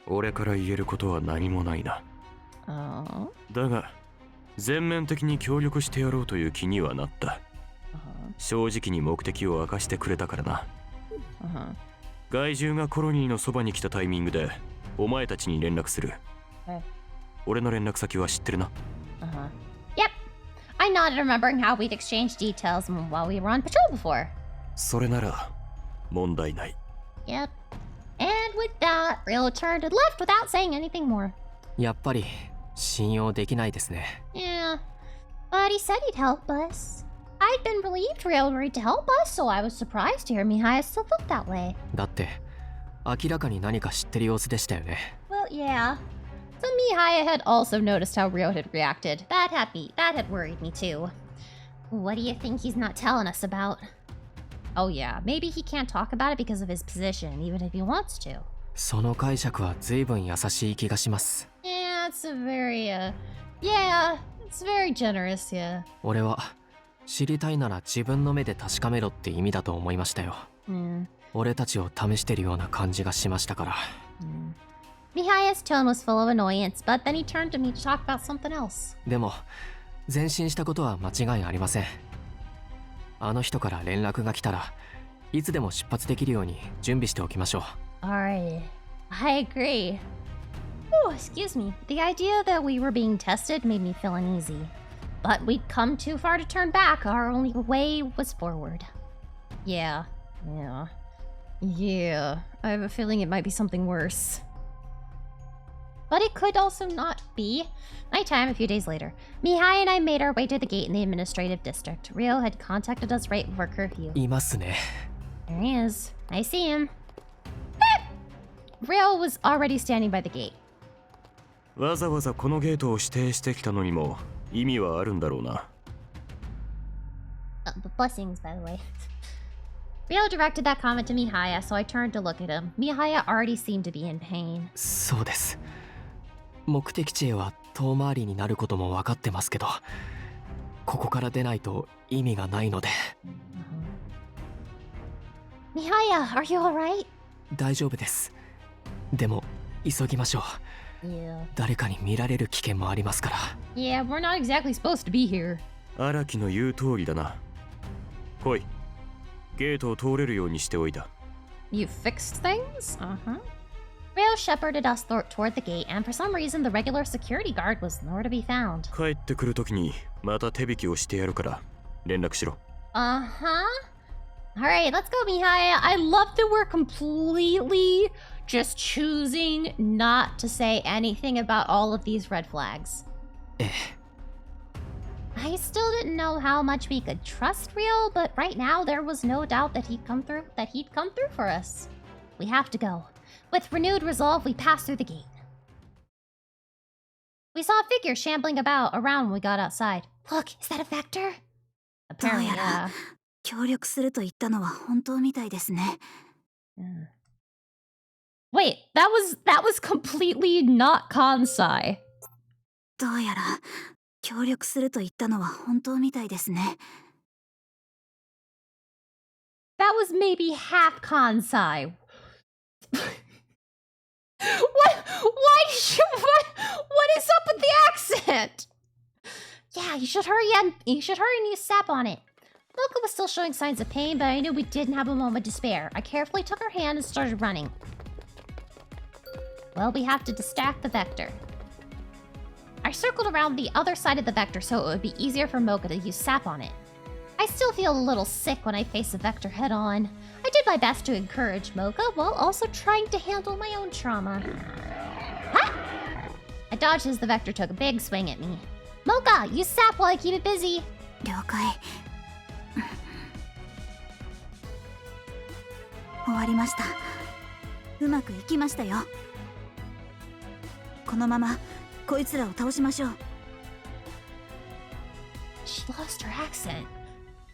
俺から言えることは何もないな。 Oh. だが全面的に協力してやろうという気にはなった。 正直に目的を明かしてくれたからな。 害獣がコロニーのそばに来たタイミングでお前たちに連絡する。 俺の連絡先は知ってるな。 Yep. I nodded, remembering how we'd exchanged details while we were on patrol before. それなら問題ない。 Yep. And with that, Rio turned and left without saying anything more. やっぱり信用できないですね。 Yeah. But he said he'd help us. I'd been relieved Rio agreed to help us, so I was surprised to hear Mihaya still felt that way. だって明らかに何か知ってる様子でしたよね。 Well, yeah. So Mihaya had also noticed how Rio had reacted. That had worried me too. What do you think he's not telling us about? Oh yeah, maybe he can't talk about it because of his position, even if he wants to. その解釈は随分優しい気がします。 Yeah, it's a very, yeah, it's very generous, yeah. 俺は知りたいなら自分の目で確かめろって意味だと思いましたよ。俺たちを試してるような感じがしましたから。Mihaya's tone was full of annoyance, but then he turned to me to talk about something else. でも前進したことは間違いありません。あの人から連絡が来たらいつでも出発できるように準備しておきましょう。 Alright. I agree. Oh, excuse me. The idea that we were being tested made me feel uneasy. But we'd come too far to turn back. Our only way was forward. Yeah. I have a feeling it might be something worse. But it could also not be. Nighttime a few days later. Mihai and I made our way to the gate in the administrative district. Rio had contacted us right before curfew. いますね。 There he is. I see him. Rio was already standing by the gate. わざわざこのゲートを指定してきたのにも意味はあるんだろうな。Blessings, by the way. Rio directed that comment to Mihaya, so I turned to look at him. Mihaya already seemed to be in pain. そうです。目的地へは遠回りになることも分かってますけど、ここから出ないと意味がないので。Mihaya, are you alright? 大丈夫です。でも急ぎましょう。Yeah. 誰かに見られる危険もありますから。 Yeah, we're not exactly supposed to be here. 荒木の言う通りだな。来い。ゲートを通れるようにしておいた。You fixed things? Rio shepherded us toward the gate, and for some reason the regular security guard was nowhere to be found. 帰ってくるときにまた手引きをしてやるから連絡しろ。Alright, let's go, Mihaya. I love that we're completely just choosing not to say anything about all of these red flags. ええ。 I still didn't know how much we could trust Rio, but right now there was no doubt that he'd come through for us. We have to go. With renewed resolve, we passed through the gate. We saw a figure shambling around when we got outside. Look, is that a Vector? Apparently, どうやら協力すると言ったのは本当みたいですね。 Wait, that was completely not Kansai. どうやら協力すると言ったのは本当みたいですね。 That was maybe half Kansai. What is up with the accent? Yeah, you should hurry and use sap on it. Mocha was still showing signs of pain, but I knew we didn't have a moment to spare. I carefully took her hand and started running. Well, we have to distract the Vector. I circled around the other side of the Vector so it would be easier for Mocha to use sap on it. I still feel a little sick when I face the Vector head on. I did my best to encourage Mocha while also trying to handle my own trauma. Ha! I dodged as the Vector took a big swing at me. Mocha, use sap while I keep it busy. 了解。終わりました。うまくいきましたよ。このままこいつらを倒しましょう。 She lost her accent.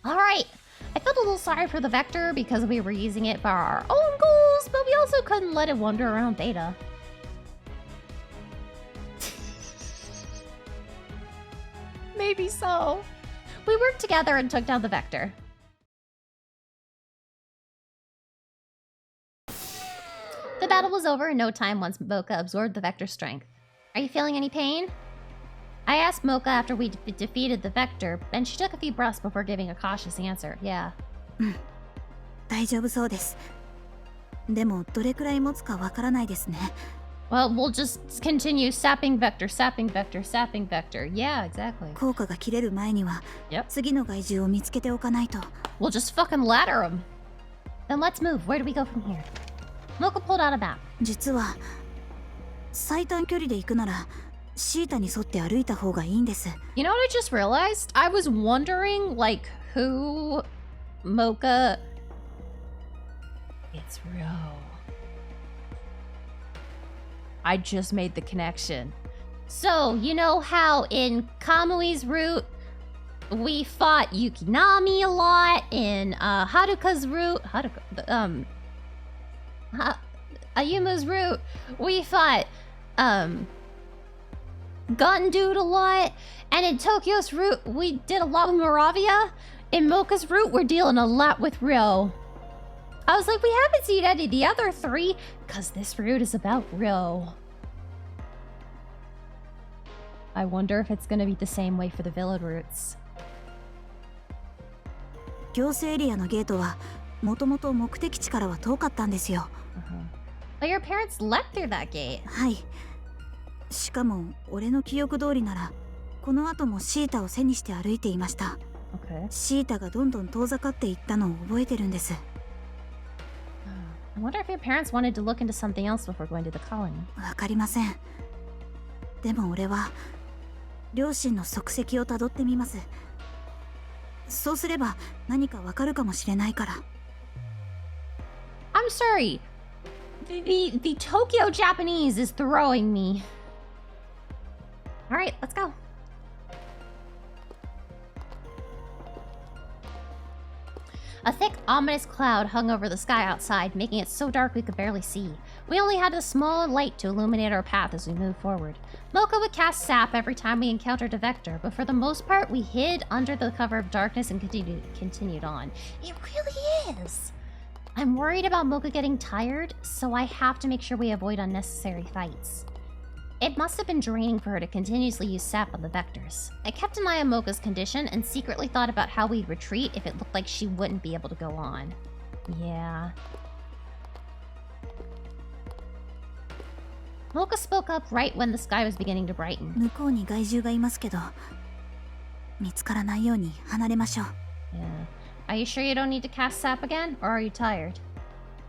Alright, I felt a little sorry for the Vector because we were using it for our own goals, but we also couldn't let it wander around Theta. Maybe so. We worked together and took down the Vector. The battle was over in no time once Mocha absorbed the Vector's strength. Are you feeling any pain? I asked Mocha after we defeated the Vector, and she took a few breaths before giving a cautious answer. Yeah. 大丈夫そうです。でもどれくらい持つかわからないですね。Well, we'll just continue sapping Vector, sapping Vector, sapping Vector. Yeah, exactly. 効果が切れる前には、次の害獣を見つけておかないと。We'll just fucking ladder him. Then let's move. Where do we go from here? Mocha pulled out a map. 実は最短距離で行くならシータに沿って歩いた方がいいんです。You know what I just realized? I was wondering, like, who Mocha... It's Rio. I just made the connection. So, you know how in Kamui's route, we fought Yukinami a lot, in Haruka's route, Ayuma's route, we fought, Gundude a lot, and in Tokyo's route, we did a lot with Moravia. In Mocha's route, we're dealing a lot with Ryo. I was like, we haven't seen any of the other three, because this route is about Ryo. I wonder if it's gonna be the same way for the village routes. 行政エリアのゲートはもともと目的地からは遠かったんですよ。But your parents left through that gate. はい。しかも俺の記憶通りならこの後もシータを背にして歩いていました。Okay. シータがどんどん遠ざかっていったのを覚えてるんです。I wonder if your parents wanted to look into something else before going to the colony. わかりません。でも俺は両親の足跡をたどってみます。そうすれば何かわかるかもしれないから。I'm sorry. The Tokyo Japanese is throwing me. All right, let's go. A thick, ominous cloud hung over the sky outside, making it so dark we could barely see. We only had a small light to illuminate our path as we moved forward. Mocha would cast sap every time we encountered a Vector, but for the most part, we hid under the cover of darkness and continued on. It really is! I'm worried about Mocha getting tired, so I have to make sure we avoid unnecessary fights. It must have been draining for her to continuously use sap on the Vectors. I kept an eye on Mocha's condition and secretly thought about how we'd retreat if it looked like she wouldn't be able to go on. Yeah. Mocha spoke up right when the sky was beginning to brighten. 向こうに害獣がいますけど、見つからないように離れましょう。Yeah. Are you sure you don't need to cast sap again, or are you tired?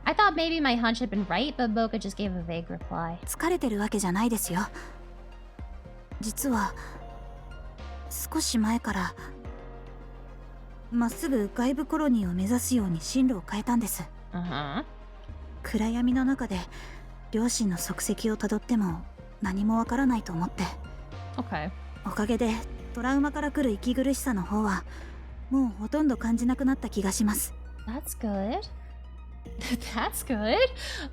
I thought maybe my hunch had been right, but Mocha just gave a vague reply. 疲れてるわけじゃないですよ。実は少し前からまっすぐ外部コロニーを目指すように進路を変えたんです。暗闇の中で両親の足跡をたどっても何もわからないと思って。Okay. おかげでトラウマから来る息苦しさの方はもうほとんど感じなくなった気がします。That's good. That's good.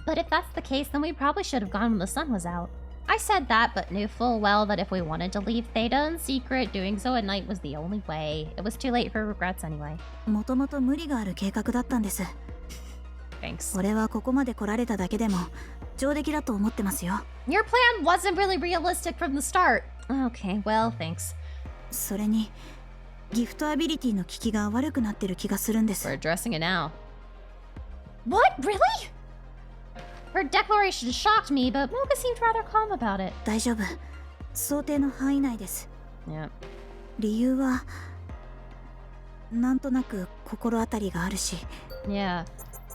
But if that's the case, then we probably should have gone when the sun was out. I said that, but knew full well that if we wanted to leave Theta in secret, doing so at night was the only way. It was too late for regrets anyway. もともと無理がある計画だったんです。Thanks. 俺はここまで来られただけでも上出来だと思ってますよ。Your plan wasn't really realistic from the start. Okay, well, thanks. それにギフトアビリティの効きが悪くなってる気がするんです。 We're addressing it now. What? Really? Her declaration shocked me, but Mocha seemed rather calm about it. 大丈夫。想定の範囲内です。Yeah. 理由はなんとなく心当たりがあるし。Yeah.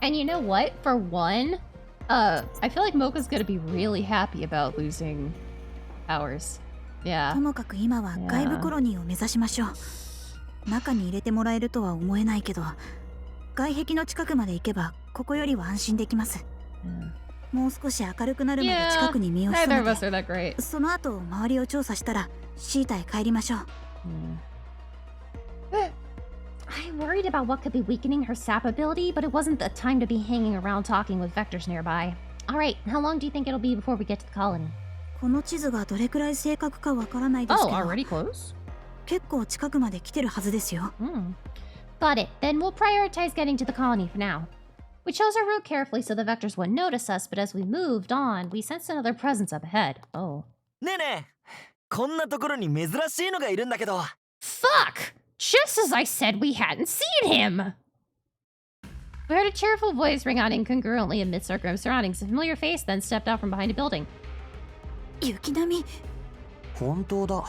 And you know what? For one, I feel like Mocha's gonna be really happy about losing powers. Yeah. ともかく今は外部コロニーを目指しましょう。中に入れてもらえるとは思えないけど、外壁の近くまで行けばここよりは安心できます。もう少し明るくなるまで近くに身を潜めて、その後周りを調査したらシータへ帰りましょう。I worried about what could be weakening her sap ability, but it wasn't the time to be hanging around talking with Vectors nearby. Alright, how long do you think it'll be before we get to the colony? この地図がどれくらい正確かわからないですけど、already close? 結構近くまで来てるはずですよ。Got it. Then we'll prioritize getting to the colony for now. We chose our route carefully so the vectors wouldn't notice us, but as we moved on, we sensed another presence up ahead. Oh. ねえねえ、こんなところに珍しいのがいるんだけど。Fuck! Just as I said we hadn't seen him! We heard a cheerful voice ring out incongruently amidst our grim surroundings. A familiar face then stepped out from behind a building. 雪並み。本当だ。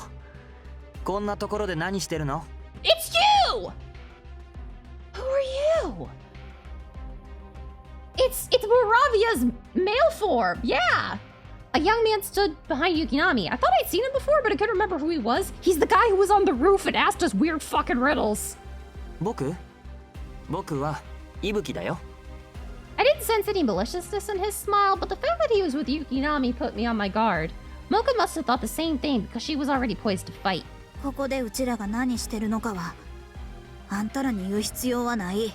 こんなところで何してるの？ It's you! Who are you? It's Moravia's male form, yeah! A young man stood behind Yukinami. I thought I'd seen him before, but I couldn't remember who he was. He's the guy who was on the roof and asked us weird fucking riddles. 僕は伊吹だよ。 I didn't sense any maliciousness in his smile, but the fact that he was with Yukinami put me on my guard. Mocha must have thought the same thing because she was already poised to fight. ここでうちらが何してるのかはあんたらに言う必要はない。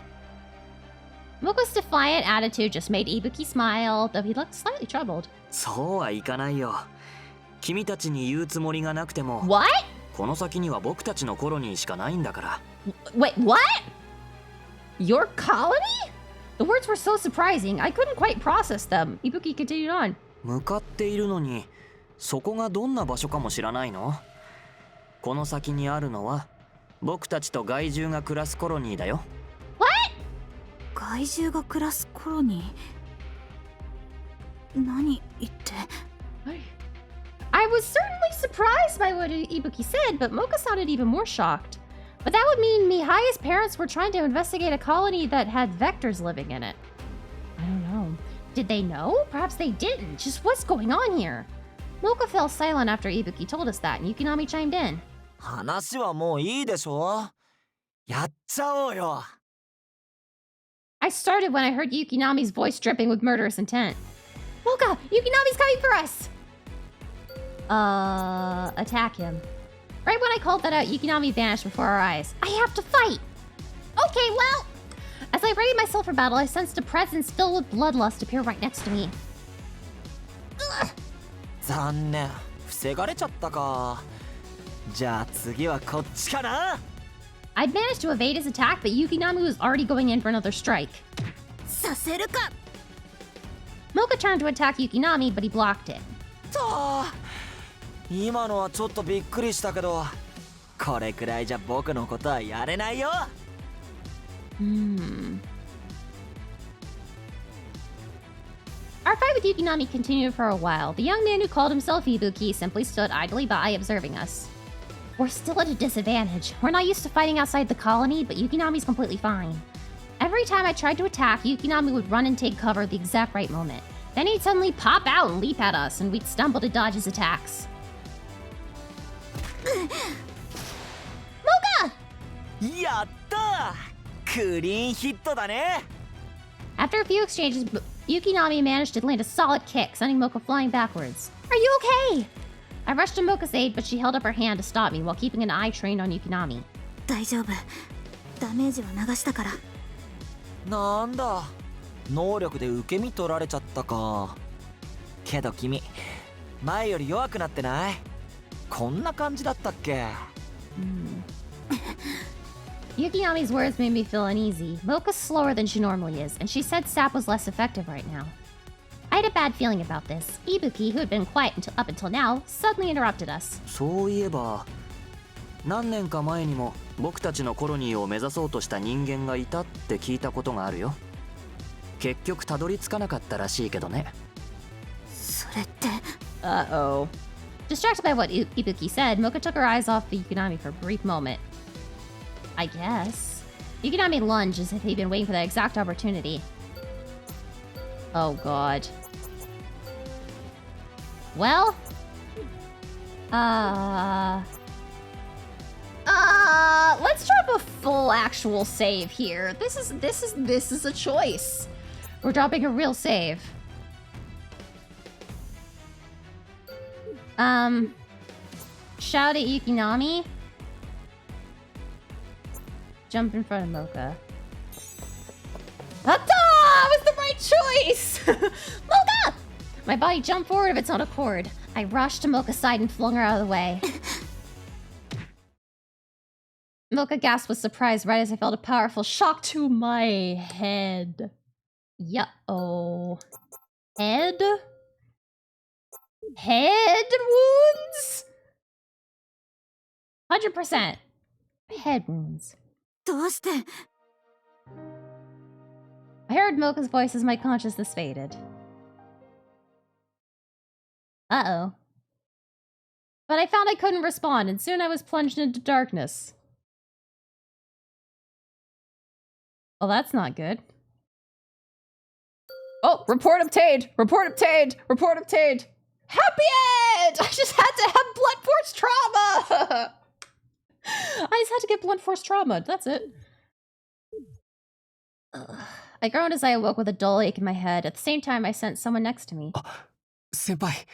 Mocha's defiant attitude just made Ibuki smile, though he looked slightly troubled. そうはいかないよ。君たちに言うつもりがなくても。 What? この先には僕たちのコロニーしかないんだから。 Wait, what? Your colony? The words were so surprising, I couldn't quite process them. Ibuki continued on. 向かっているのに、そこがどんな場所かも知らないの？この先にあるのは、僕たちと害獣が暮らすコロニーだよ。怪獣が暮らすコロニー。何言って。I was certainly surprised by what Ibuki said, but Mocha sounded even more shocked. But that would mean Mihaya's parents were trying to investigate a colony that had vectors living in it. I don't know. Did they know? Perhaps they didn't. Just what's going on here? Mocha fell silent after Ibuki told us that, and Yukinami chimed in. 話はもういいでしょ。やっちゃおうよ。I started when I heard Yukinami's voice dripping with murderous intent. Mocha, Yukinami's coming for us! Attack him. Right when I called that out, Yukinami vanished before our eyes. I have to fight! Okay, well... As I readied myself for battle, I sensed a presence filled with bloodlust appear right next to me. 残念。防がれちゃったか。じゃあ次はこっちかな。 I'd managed to evade his attack, but Yukinami was already going in for another strike. させるか。 Mocha turned to attack Yukinami, but he blocked it. 今のはちょっとびっくりしたけど、これくらいじゃ僕のことはやれないよ。Our fight with Yukinami continued for a while. The young man who called himself Ibuki simply stood idly by, observing us. We're still at a disadvantage. We're not used to fighting outside the colony, but Yukinami's completely fine. Every time I tried to attack, Yukinami would run and take cover at the exact right moment. Then he'd suddenly pop out and leap at us, and we'd stumble to dodge his attacks. Mocha! やった！クリーンヒットだね。 After a few exchanges, Yukinami managed to land a solid kick, sending Mocha flying backwards. Are you okay? I rushed to Mocha's aid, but she held up her hand to stop me while keeping an eye trained on Yukinami. 大丈夫。ダメージは流したから。なんだ、能力で受け身取られちゃったか。けど君、前より弱くなってない？こんな感じだったっけ？Yukinami's words made me feel uneasy. Mocha's slower than she normally is, and she said sap was less effective right now. I had a bad feeling about this. Ibuki, who had been quiet up until now, suddenly interrupted us. そういえば、何年か前にも僕たちのコロニーを目指そうとした人間がいたって聞いたことがあるよ。結局たどり着かなかったらしいけどね。それって。Uh-oh. Distracted by what Ibuki said, Mocha took her eyes off Yukinami for a brief moment. I guess. Yukinami lunged as if he'd been waiting for that exact opportunity. Oh god. Well, let's drop a full actual save here. This is a choice. We're dropping a real save. Shout at Yukinami. Jump in front of Mocha. Ta-da! It was the right choice! Mocha! My body jumped forward of its own accord. I rushed to Mocha's side and flung her out of the way. Mocha gasped with surprise right as I felt a powerful shock to my head. Yeah-oh. Head? Head wounds? 100%. Head wounds. どうして I heard Mocha's voice as my consciousness faded. Uh-oh. But I found I couldn't respond, and soon I was plunged into darkness. Well, that's not good. Oh, report obtained! Report obtained! Report obtained! Happy end! I just had to have blunt force trauma! I just had to get blunt force trauma. That's it. I groaned as I awoke with a dull ache in my head. At the same time, I sensed someone next to me. 先輩、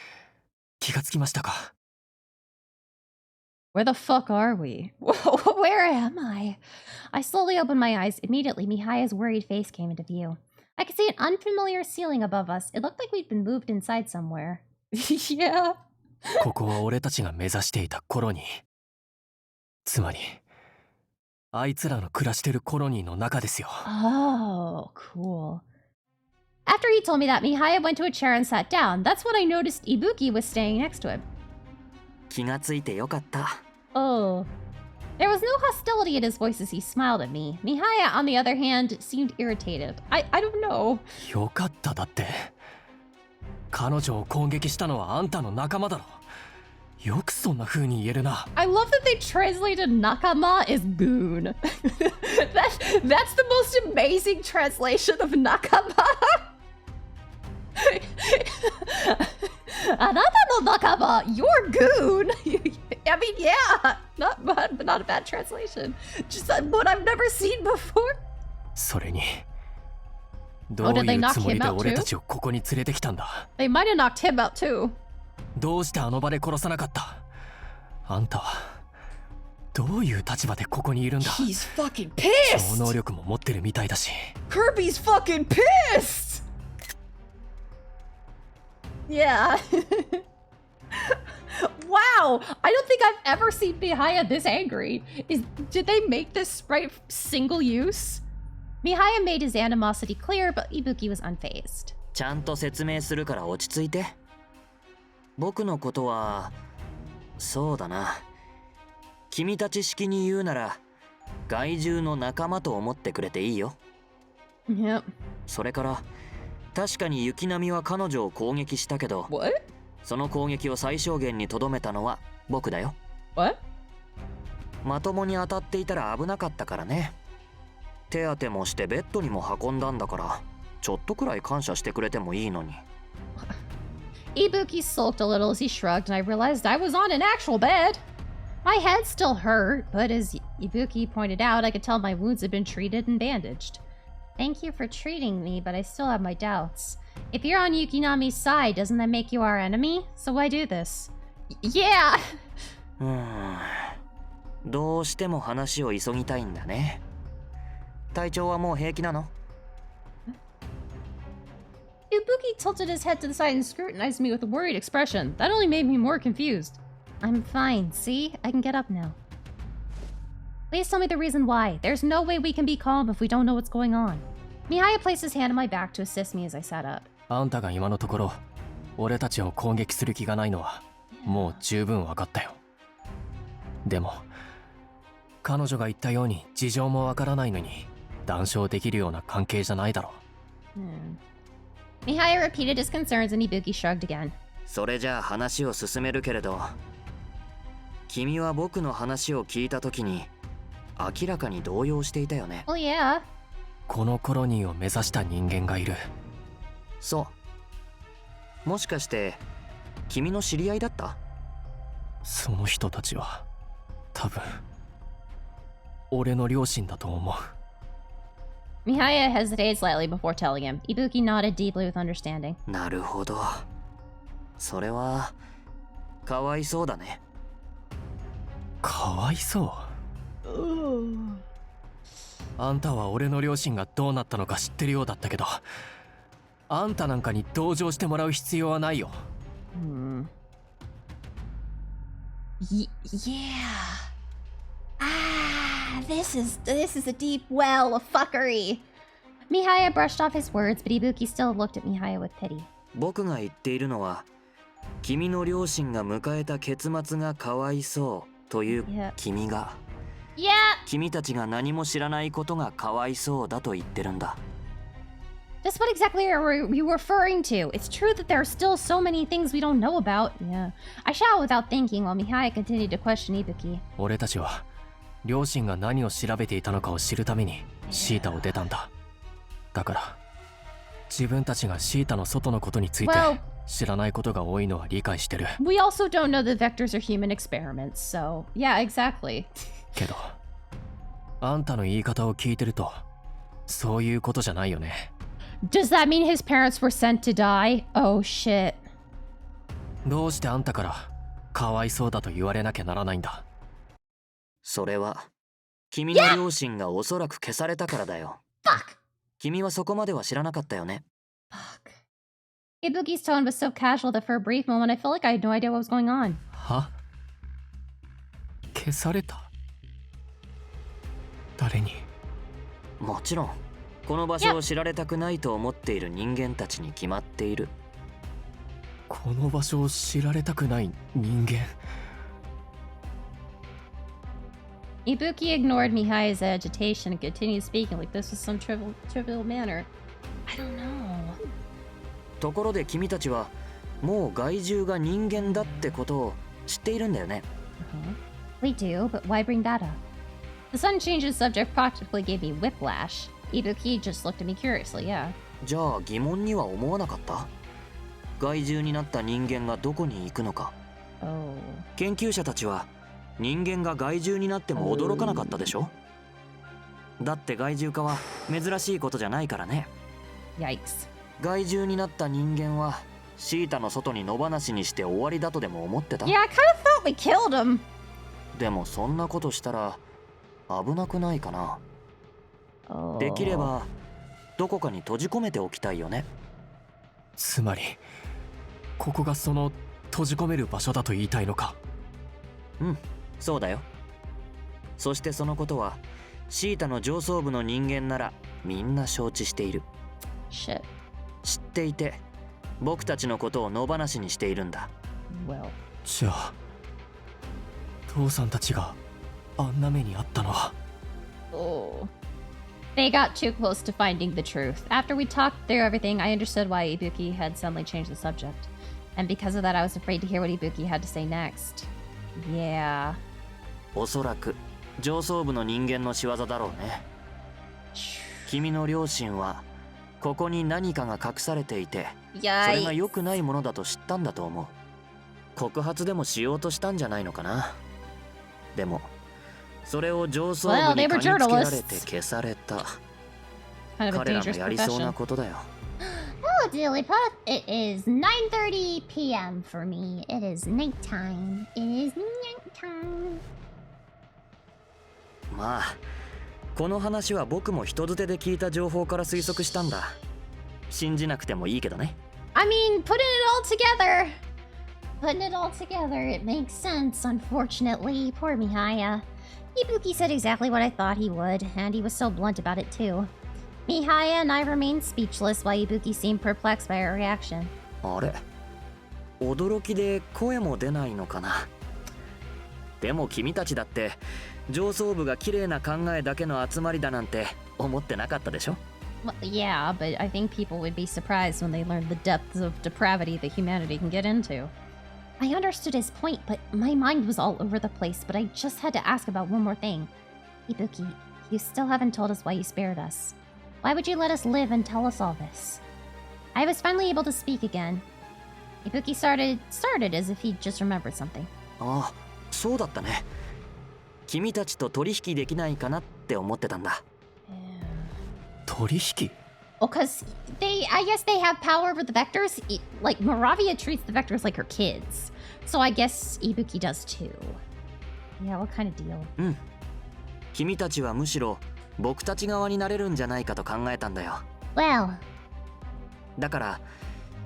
気がつきましたか？ Where the fuck are we? Where am I? I slowly opened my eyes. Immediately, Mihaya's worried face came into view. I could see an unfamiliar ceiling above us. It looked like we'd been moved inside somewhere. Yeah. ここは俺たちが目指していたコロニー。つまり、あいつらの暮らしてるコロニーの中ですよ。Oh, cool. After he told me that, Mihaya went to a chair and sat down. That's when I noticed Ibuki was staying next to him. 気がついてよかった。 Oh. There was no hostility in his voice as he smiled at me. Mihaya, on the other hand, seemed irritated. I don't know. よかっただって。彼女を攻撃したのはあんたの仲間だろ。よくそんな風に言えるな。I love that they translated nakama as goon. That's the most amazing translation of nakama. あなたの仲間 You're goon. I mean, yeah, not bad, but not a bad translation. Just what I've never seen before. それに、どういうつもりで俺たちをここに連れてきたんだ。They might have knocked him out too. どうしてあの場で殺さなかった？あんたはどういう立場でここにいるんだ？ He's fucking pissed. 超能力も持ってるみたいだし。Kirby's fucking pissed. Yeah. Wow, I don't think I've ever seen Mihaya this angry. Did they make this sprite single use? Mihaya made his animosity clear, but Ibuki was unfazed. ちゃんと説明するから落ち着いて。僕のことはそうだな。君たち式に言うなら害獣の仲間と思ってくれていいよ。Yep. それから確かに雪並みは彼女を攻撃したけど、 What? その攻撃を最小限にとどめたのは僕だよ。 What? まともに当たっていたら危なかったからね。手当てもしてベッドにも運んだんだから、ちょっとくらい感謝してくれてもいいのに。Ibuki sulked a little as he shrugged, and I realized I was on an actual bed. My head still hurt, but as Ibuki pointed out, I could tell my wounds had been treated and bandaged. Thank you for treating me, but I still have my doubts. If you're on Yukinami's side, doesn't that make you our enemy? So why do this? Yeah. どうしても話を急ぎたいんだね。体調はもう平気なの？ Ibuki tilted his head to the side and scrutinized me with a worried expression. That only made me more confused. I'm fine, see? I can get up now. Please tell me the reason why. There's no way we can be calm if we don't know what's going on. Mihaya placed his hand on my back to assist me as I sat up. あんたが今のところ俺たちを攻撃する気がないのはもう十分分かったよ。でも彼女が言ったように事情もわからないのに談笑できるような関係じゃないだろう。Mihaya repeated his concerns and Ibuki shrugged again. それじゃあ話を進めるけれど、君は僕の話を聞いた時に明らかに動揺していたよね。Well, yeah. このコロニーを目指した人間がいる。そう。もしかして君の知り合いだった？その人たちは多分俺の両親だと思う。Mihaya hesitated slightly before telling him. Ibuki nodded deeply with understanding. なるほど。それはかわいそうだね。かわいそう。あんたは俺の両親がどうなったのか知ってるようだったけど、あんたなんかに同情してもらう必要はないよ。Yeah. Ah. This is a deep well of fuckery. Mihaya brushed off his words, but Ibuki still looked at Mihaya with pity. 僕が言っているのは、君の両親が迎えた結末がかわいそうという君が、君たちが何も知らないことがかわいそうだと言ってるんだ。Just what exactly are you referring to? It's true that there are still so many things we don't know about. Yeah. I shouted without thinking while Mihaya continued to question Ibuki. 俺たちは両親が何を調べていたのかを知るためにシータを出たんだ。だから自分たちがシータの外のことについて知らないことが多いのは理解してる。We also don't know that vectors are human experiments, so yeah, exactly. けどあんたの言い方を聞いてるとそういうことじゃないよね。Does that mean his parents were sent to die? Oh shit. どうしてあんたからかわいそうだと言われなきゃならないんだ。それは君の両親がおそらく消されたからだよ。Fuck. 君はそこまでは知らなかったよね。Fuck. Ibuki's tone was so casual that for a brief moment I felt like I had no idea what was going on. は？消された？誰に？もちろんこの場所を知られたくないと思っている人間たちに決まっている。この場所を知られたくない人間。Ibuki ignored Mihaya's agitation and continued speaking like this was some trivial manner. I don't know. ところで君たちはもう害獣が人間だってことを知っているんだよね。We do, but why bring that up? The sudden change in subject practically gave me whiplash. Ibuki just looked at me curiously, yeah. じゃあ疑問には思わなかった？害獣になった人間がどこに行くのか。Oh. 研究者たちは人間が害獣になっても驚かなかったでしょ？だって害獣化は珍しいことじゃないからね。Yikes. 害獣になった人間はシータの外に野放しにして終わりだとでも思ってた？ Yeah, I kind of thought we killed him. でもそんなことしたら危なくないかな。できればどこかに閉じ込めておきたいよね。つまりここがその閉じ込める場所だと言いたいのか？うん、そうだよ。そしてそのことはシータの上層部の人間ならみんな承知している。Shit. 知っていて僕たちのことを野放しにしているんだ。Well. じゃあ父さんたちがあんな目にあったのは。Oh. They got too close to finding the truth. After we talked through everything, I understood why Ibuki had suddenly changed the subject. And because of that, I was afraid to hear what Ibuki had to say next. Yeah. おそらく上層部の人間の仕業だろうね。君の両親はここに何かが隠されていて、それが良くないものだと知ったんだと思う。告発でもしようとしたんじゃないのかな。でもそれを上層部に嗅ぎつけられて消された。彼らのやりそうなことだよ。Hello, Jigglypuff. It is 9:30 p.m. for me. It is nighttime. It is nighttime. まあこの話は僕も人づてで聞いた情報から推測したんだ。信じなくてもいいけどね。I mean, putting it all together. Putting it all together, it makes sense, unfortunately. Poor Mihaya. Ibuki said exactly what I thought he would, and he was so blunt about it too. Mihaya and I remained speechless while Ibuki seemed perplexed by our reaction. あれ、驚きで声も出ないのかな。でも君たちだって上層部が綺麗な考えだけの集まりだなんて思ってなかったでしょ？ Well, yeah, but I think people would be surprised when they learn the depths of depravity that humanity can get into. I understood his point, but my mind was all over the place, but I just had to ask about one more thing. Ibuki, you still haven't told us why you spared us. Why would you let us live and tell us all this? I was finally able to speak again. Ibuki started as if he just remembered something. ああ、そうだったね。君たちと取引できないかなって思ってたんだ。取引？ Well, because I guess they have power over the vectors. Like, Moravia treats the vectors like her kids. So I guess Ibuki does too. Yeah, what kind of deal? うん。君たちはむしろ僕たち側になれるんじゃないかと考えたんだよ。Well. だから、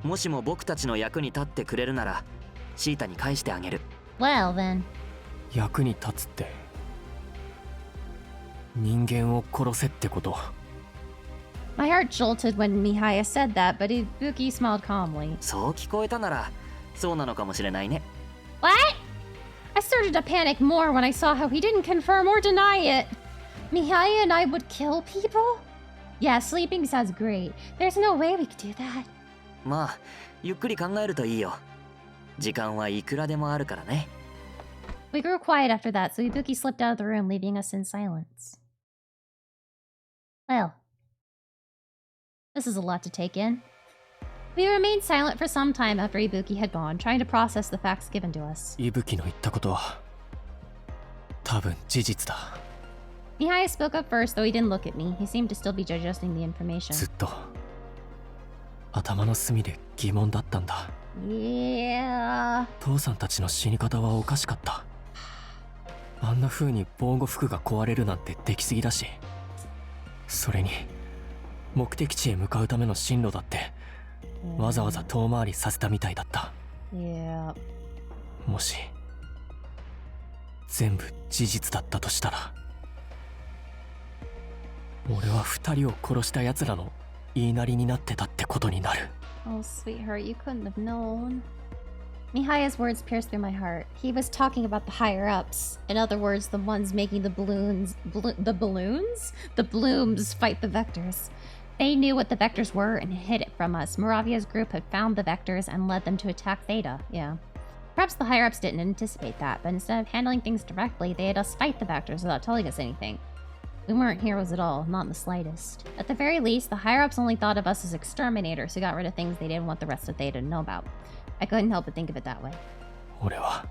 もしも僕たちの役に立ってくれるなら、シータに返してあげる。Well then. 役に立つって人間を殺せってこと。 My heart jolted when Mihaya said that, but Ibuki smiled calmly. そう聞こえたならそうなのかもしれないね。 What? I started to panic more when I saw how he didn't confirm or deny it. Mihaya and I would kill people? Yeah, sleeping sounds great. There's no way we could do that. まあゆっくり考えるといいよ。時間はいくらでもあるからね。 We grew quiet after that, so Ibuki slipped out of the room, leaving us in silence. Well, this is a lot to take in. We remained silent for some time after Ibuki had gone, trying to process the facts given to us. 伊吹の言ったことは多分事実だ。 Mihaya spoke up first, though he didn't look at me. He seemed to still be digesting the information. ずっと頭の隅で疑問だったんだ。 Yeah. 父さんたちの死に方はおかしかった。あんな風に防護服が壊れるなんてできすぎだし、それに目的地へ向かうための進路だってわざわざ遠回りさせたみたいだった。 Yeah. もし全部事実だったとしたら、俺は2人を殺した奴らの言いなりになってたってことになる。 Oh, sweetheart, you couldn't have known. Mihaya's words pierced through my heart. He was talking about the higher-ups. In other words, the ones making the balloons... the balloons? The blooms fight the Vectors. They knew what the Vectors were and hid it from us. Moravia's group had found the Vectors and led them to attack Theta, yeah. Perhaps the higher-ups didn't anticipate that, but instead of handling things directly, they had us fight the Vectors without telling us anything. We weren't heroes at all, not in the slightest. At the very least, the higher-ups only thought of us as exterminators who got rid of things they didn't want the rest of Theta to know about. I couldn't help but think of it that way. 俺は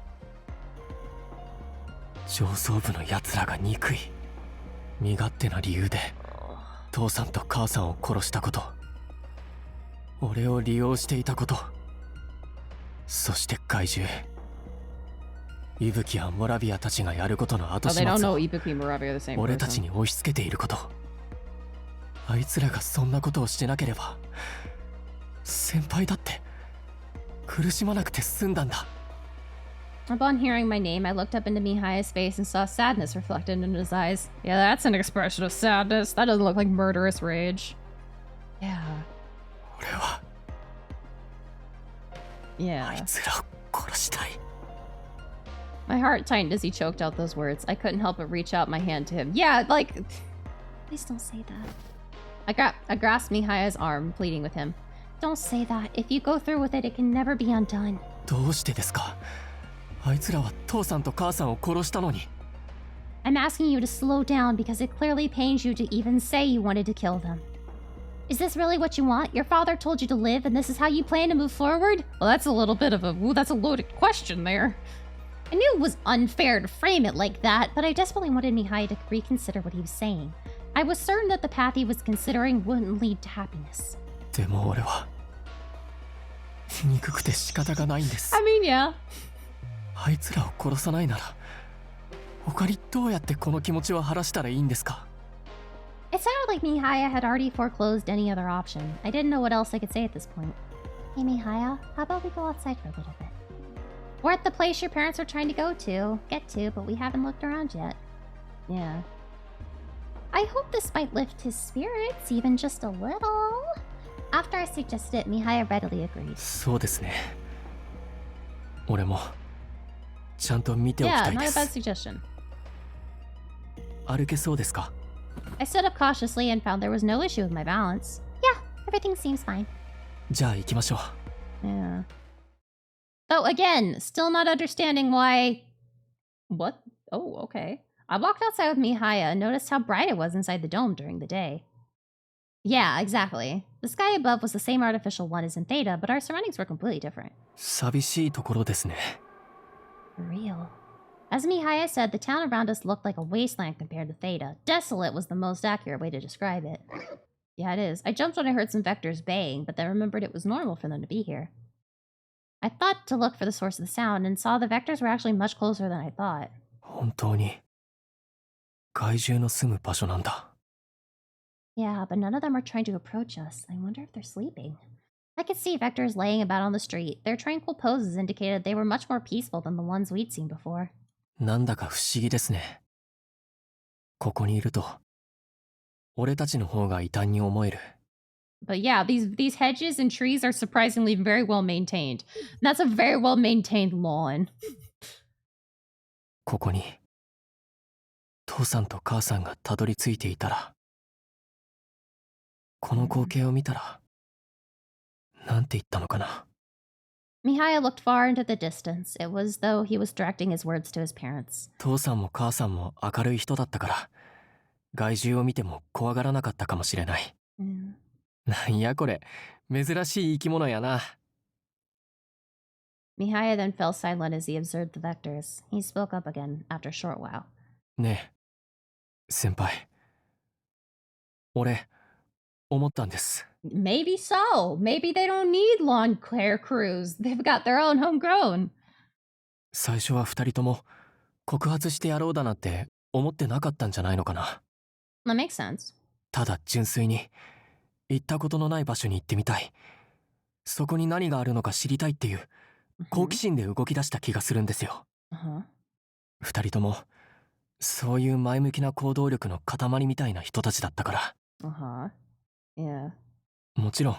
上層部の奴らが憎い身勝手な理由で父さんと母さんを殺したこと、俺を利用していたこと、そして怪獣伊吹やモラビアたちがやることの後始末を俺たちに押し付けていること、あいつらがそんなことをしてなければ先輩だって苦しまなくて済んだんだ。 Upon hearing my name, I looked up into Mihaya's face and saw sadness reflected in his eyes. Yeah, that's an expression of sadness. That doesn't look like murderous rage. Yeah. 俺は Yeah. あいつらを殺したい。 My heart tightened as he choked out those words. I couldn't help but reach out my hand to him. Yeah, like... Please don't say that. I grasped Mihaya's arm, pleading with him. Don't say that. If you go through with it, it can never be undone. どうしてですか？あいつらは父さんと母さんを殺したのに。 I'm asking you to slow down because it clearly pains you to even say you wanted to kill them. Is this really what you want? Your father told you to live and this is how you plan to move forward? Well, that's a little bit of a... Ooh, that's a loaded question there. I knew it was unfair to frame it like that, but I desperately wanted Mihaya to reconsider what he was saying. I was certain that the path he was considering wouldn't lead to happiness. でも俺は憎くて仕方がないんです。 I mean, yeah. あいつらを殺さないなら他にどうやってこの気持ちを晴らしたらいいんですか？ It sounded like Mihaya had already foreclosed any other option. I didn't know what else I could say at this point. Hey Mihaya, how about we go outside for a little bit? We're at the place your parents are trying to get to, but we haven't looked around yet. Yeah. I hope this might lift his spirits, even just a little. After I suggested it, Mihaya readily agreed. そうですね。俺もちゃんと見ておきた Yeah, いで not a す。 bad suggestion. 歩けそうですか？ I stood up cautiously and found there was no issue with my balance. Yeah, everything seems fine. じゃあ行きましょう。 Yeah. Though again, still not understanding why... What? Oh, okay. I walked outside with Mihaya and noticed how bright it was inside the dome during the day. Yeah, exactly. The sky above was the same artificial one as in Theta, but our surroundings were completely different. 寂しいところですね。 For real. As Mihaya said, the town around us looked like a wasteland compared to Theta. Desolate was the most accurate way to describe it. Yeah, it is. I jumped when I heard some Vectors baying, but then remembered it was normal for them to be here. I thought to look for the source of the sound and saw the Vectors were actually much closer than I thought. 本当に怪獣の住む場所なんだ。 Yeah, but none of them are trying to approach us. I wonder if they're sleeping. I could see Vectors laying about on the street. Their tranquil poses indicated they were much more peaceful than the ones we'd seen before. なんだか不思議ですね。ここにいると俺たちの方が異端に思える。 But yeah, these hedges and trees are surprisingly very well maintained. And that's a very well maintained lawn. ここに父さんと母さんがたどり着いていたら、この光景を見たらなんて言ったのかな。 Mihaya looked far into the distance. It was though he was directing his words to his parents. 父さんも母さんも明るい人だったから害獣を見ても怖がらなかったかもしれない。なんやこれ、珍しい生き物やな。 Mihaya then fell silent as he observed the vectors. He spoke up again after a short while. ねえ先輩、俺思ったんです。 Maybe so. Maybe they don't need lawn care crews. They've got their own homegrown. 最初は二人とも告発してやろうだなんて思ってなかったんじゃないのかな。 That makes sense. ただ純粋に行ったことのない場所に行ってみたい、そこに何があるのか知りたいっていう好奇心で動き出した気がするんですよ。二人ともそういう前向きな行動力の塊みたいな人たちだったから。Yeah. もちろん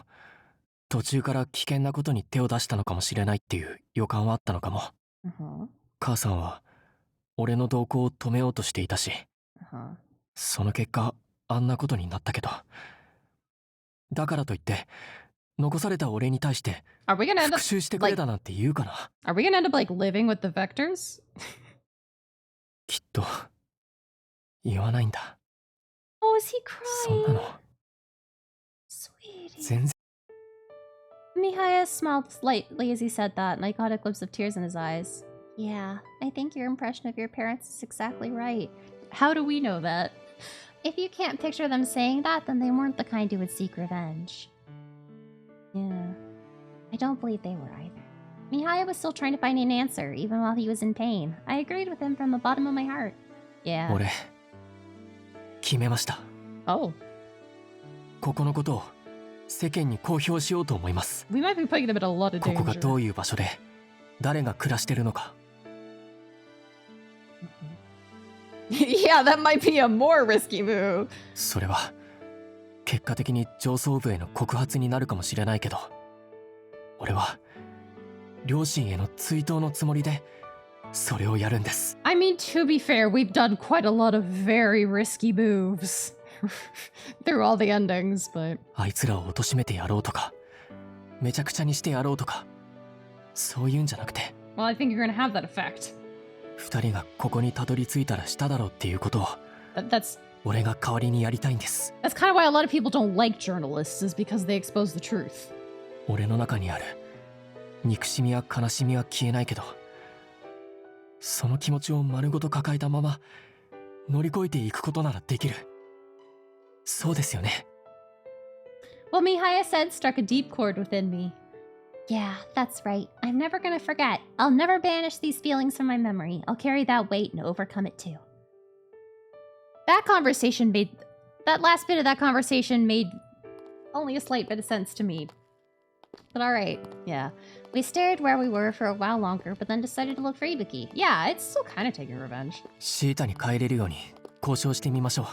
途中から危険なことに手を出したのかもしれないっていう予感はあったのかも。母さんは俺の動向を止めようとしていたし、その結果あんなことになったけど、だからといって残された俺に対して復讐してくれだなんて言うかな。 Are we gonna end up like living with the vectors? きっと言わないんだ。 Oh, is he そんな crying? の Sweetie. 全然。 Mihaya smiled slightly as he said that, and I caught a glimpse of tears in his eyes. Yeah, I think your impression of your parents is exactly right. How do we know that? If you can't picture them saying that, then they weren't the kind who would seek revenge. Yeah. I don't believe they were either. Mihaya was still trying to find an answer, even while he was in pain. I agreed with him from the bottom of my heart. Yeah. 俺決めました。 Oh. ここのことを世間に公表しようと思います。 We might be putting them in a lot of ここが danger. どういう場所で誰が暮らしてるのか。 Yeah, that might be a more risky move. それは結果的に上層部への告発になるかもしれないけど、俺は両親への追悼のつもりでそれをやるんです。 I mean, to be fair, we've done quite a lot of very risky moves through all the endings, but あいつらを貶めてやろうとかめちゃくちゃにしてやろうとかそういうんじゃなくて、 well, I think you're gonna have that effect. 二人がここにたどり着いたらしただろうっていうことを That's 俺が代わりにやりたいんです。 kind of why a lot of people don't like journalists, is because they expose the truth. 俺の中にある憎しみや悲しみは消えないけど、その気持ちを丸ごと抱えたまま乗り越えていくことならできる。そうですよね。 What Mihaya said struck a deep chord within me. Yeah, that's right. I'm never gonna forget. I'll never banish these feelings from my memory. I'll carry that weight and overcome it too. That last bit of that conversation made only a slight bit of sense to me. But alright, yeah. We stayed where we were for a while longer, but then decided to look for Ibuki. Yeah, it's still kind of taking revenge. シータに帰れるように交渉してみましょう。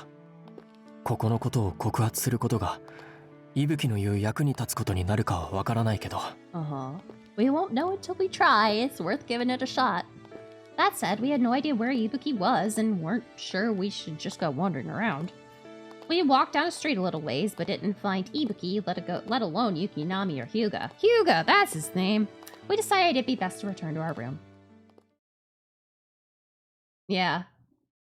ここのことを告発することが伊吹の言う役に立つことになるかはわからないけど。 We won't know until we try. It's worth giving it a shot. That said, we had no idea where Ibuki was and Weren't sure we should just go wandering around. we walked down a street a little ways, but didn't find Ibuki, let alone Yukinami or Hyuga. Hyuga, that's his name. We decided it'd be best to return to our room. Yeah.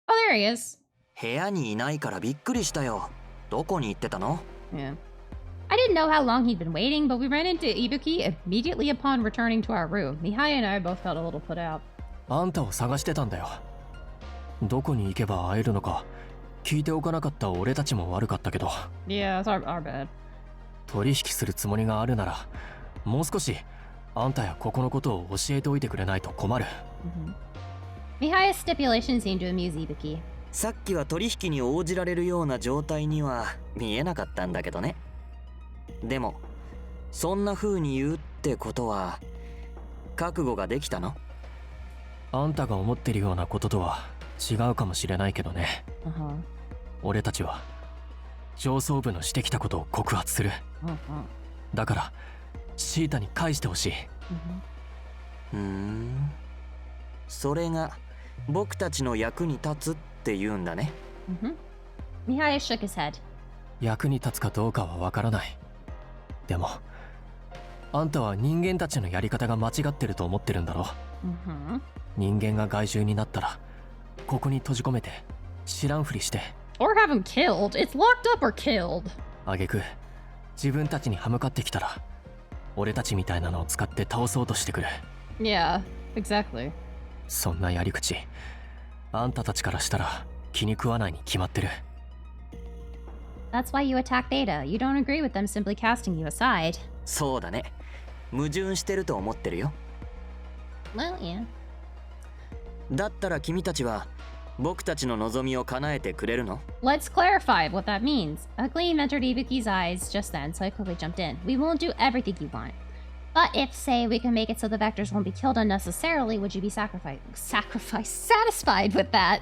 Oh, there he is. 部屋にいないからびっくりしたよ。どこに行ってたの？ Yeah. I didn't know how long he'd been waiting, but But we ran into Ibuki immediately upon returning to our room. Mihaya and I both felt a little put out. あんたを探してたんだよ。どこに行けば会えるのか聞いておかなかった俺たちも悪かったけど。 Yeah, it's our bad. 取引するつもりがあるならもう少しあんたやここのことを教えておいてくれないと困る。 Mihaya's stipulation seemed to amuse Ibuki. さっきは取引に応じられるような状態には見えなかったんだけどね。でもそんな風に言うってことは覚悟ができたの？あんたが思ってるようなこととは違うかもしれないけどね。俺たちは上層部のしてきたことを告発する。だからシータに返してほしい。それが僕たちの役に立つって言うんだね。Mihaya shook his head. 役に立つかどうかはわからない。でもあんたは人間たちのやり方が間違ってると思ってるんだろ。人間が害獣になったらここに閉じ込めて知らんふりして Or have him killed. It's locked up or killed. 挙句自分たちに歯向かってきたら俺たちみたいなのを使って倒そうとしてくる。 Yeah, exactly. そんなやり口あんたたちからしたら気に食わないに決まってる。 That's why you attack Theta. You don't agree with them simply casting you aside. そうだね。矛盾してると思ってるよ。 Well, yeah. だったら君たちは僕たちの望みを叶えてくれるの？ Let's clarify what that means. A gleam entered Ibuki's eyes just then, so I quickly jumped in. We won't do everything you want. But if, say, we can make it so the Vectors won't be killed unnecessarily, would you be satisfied with that?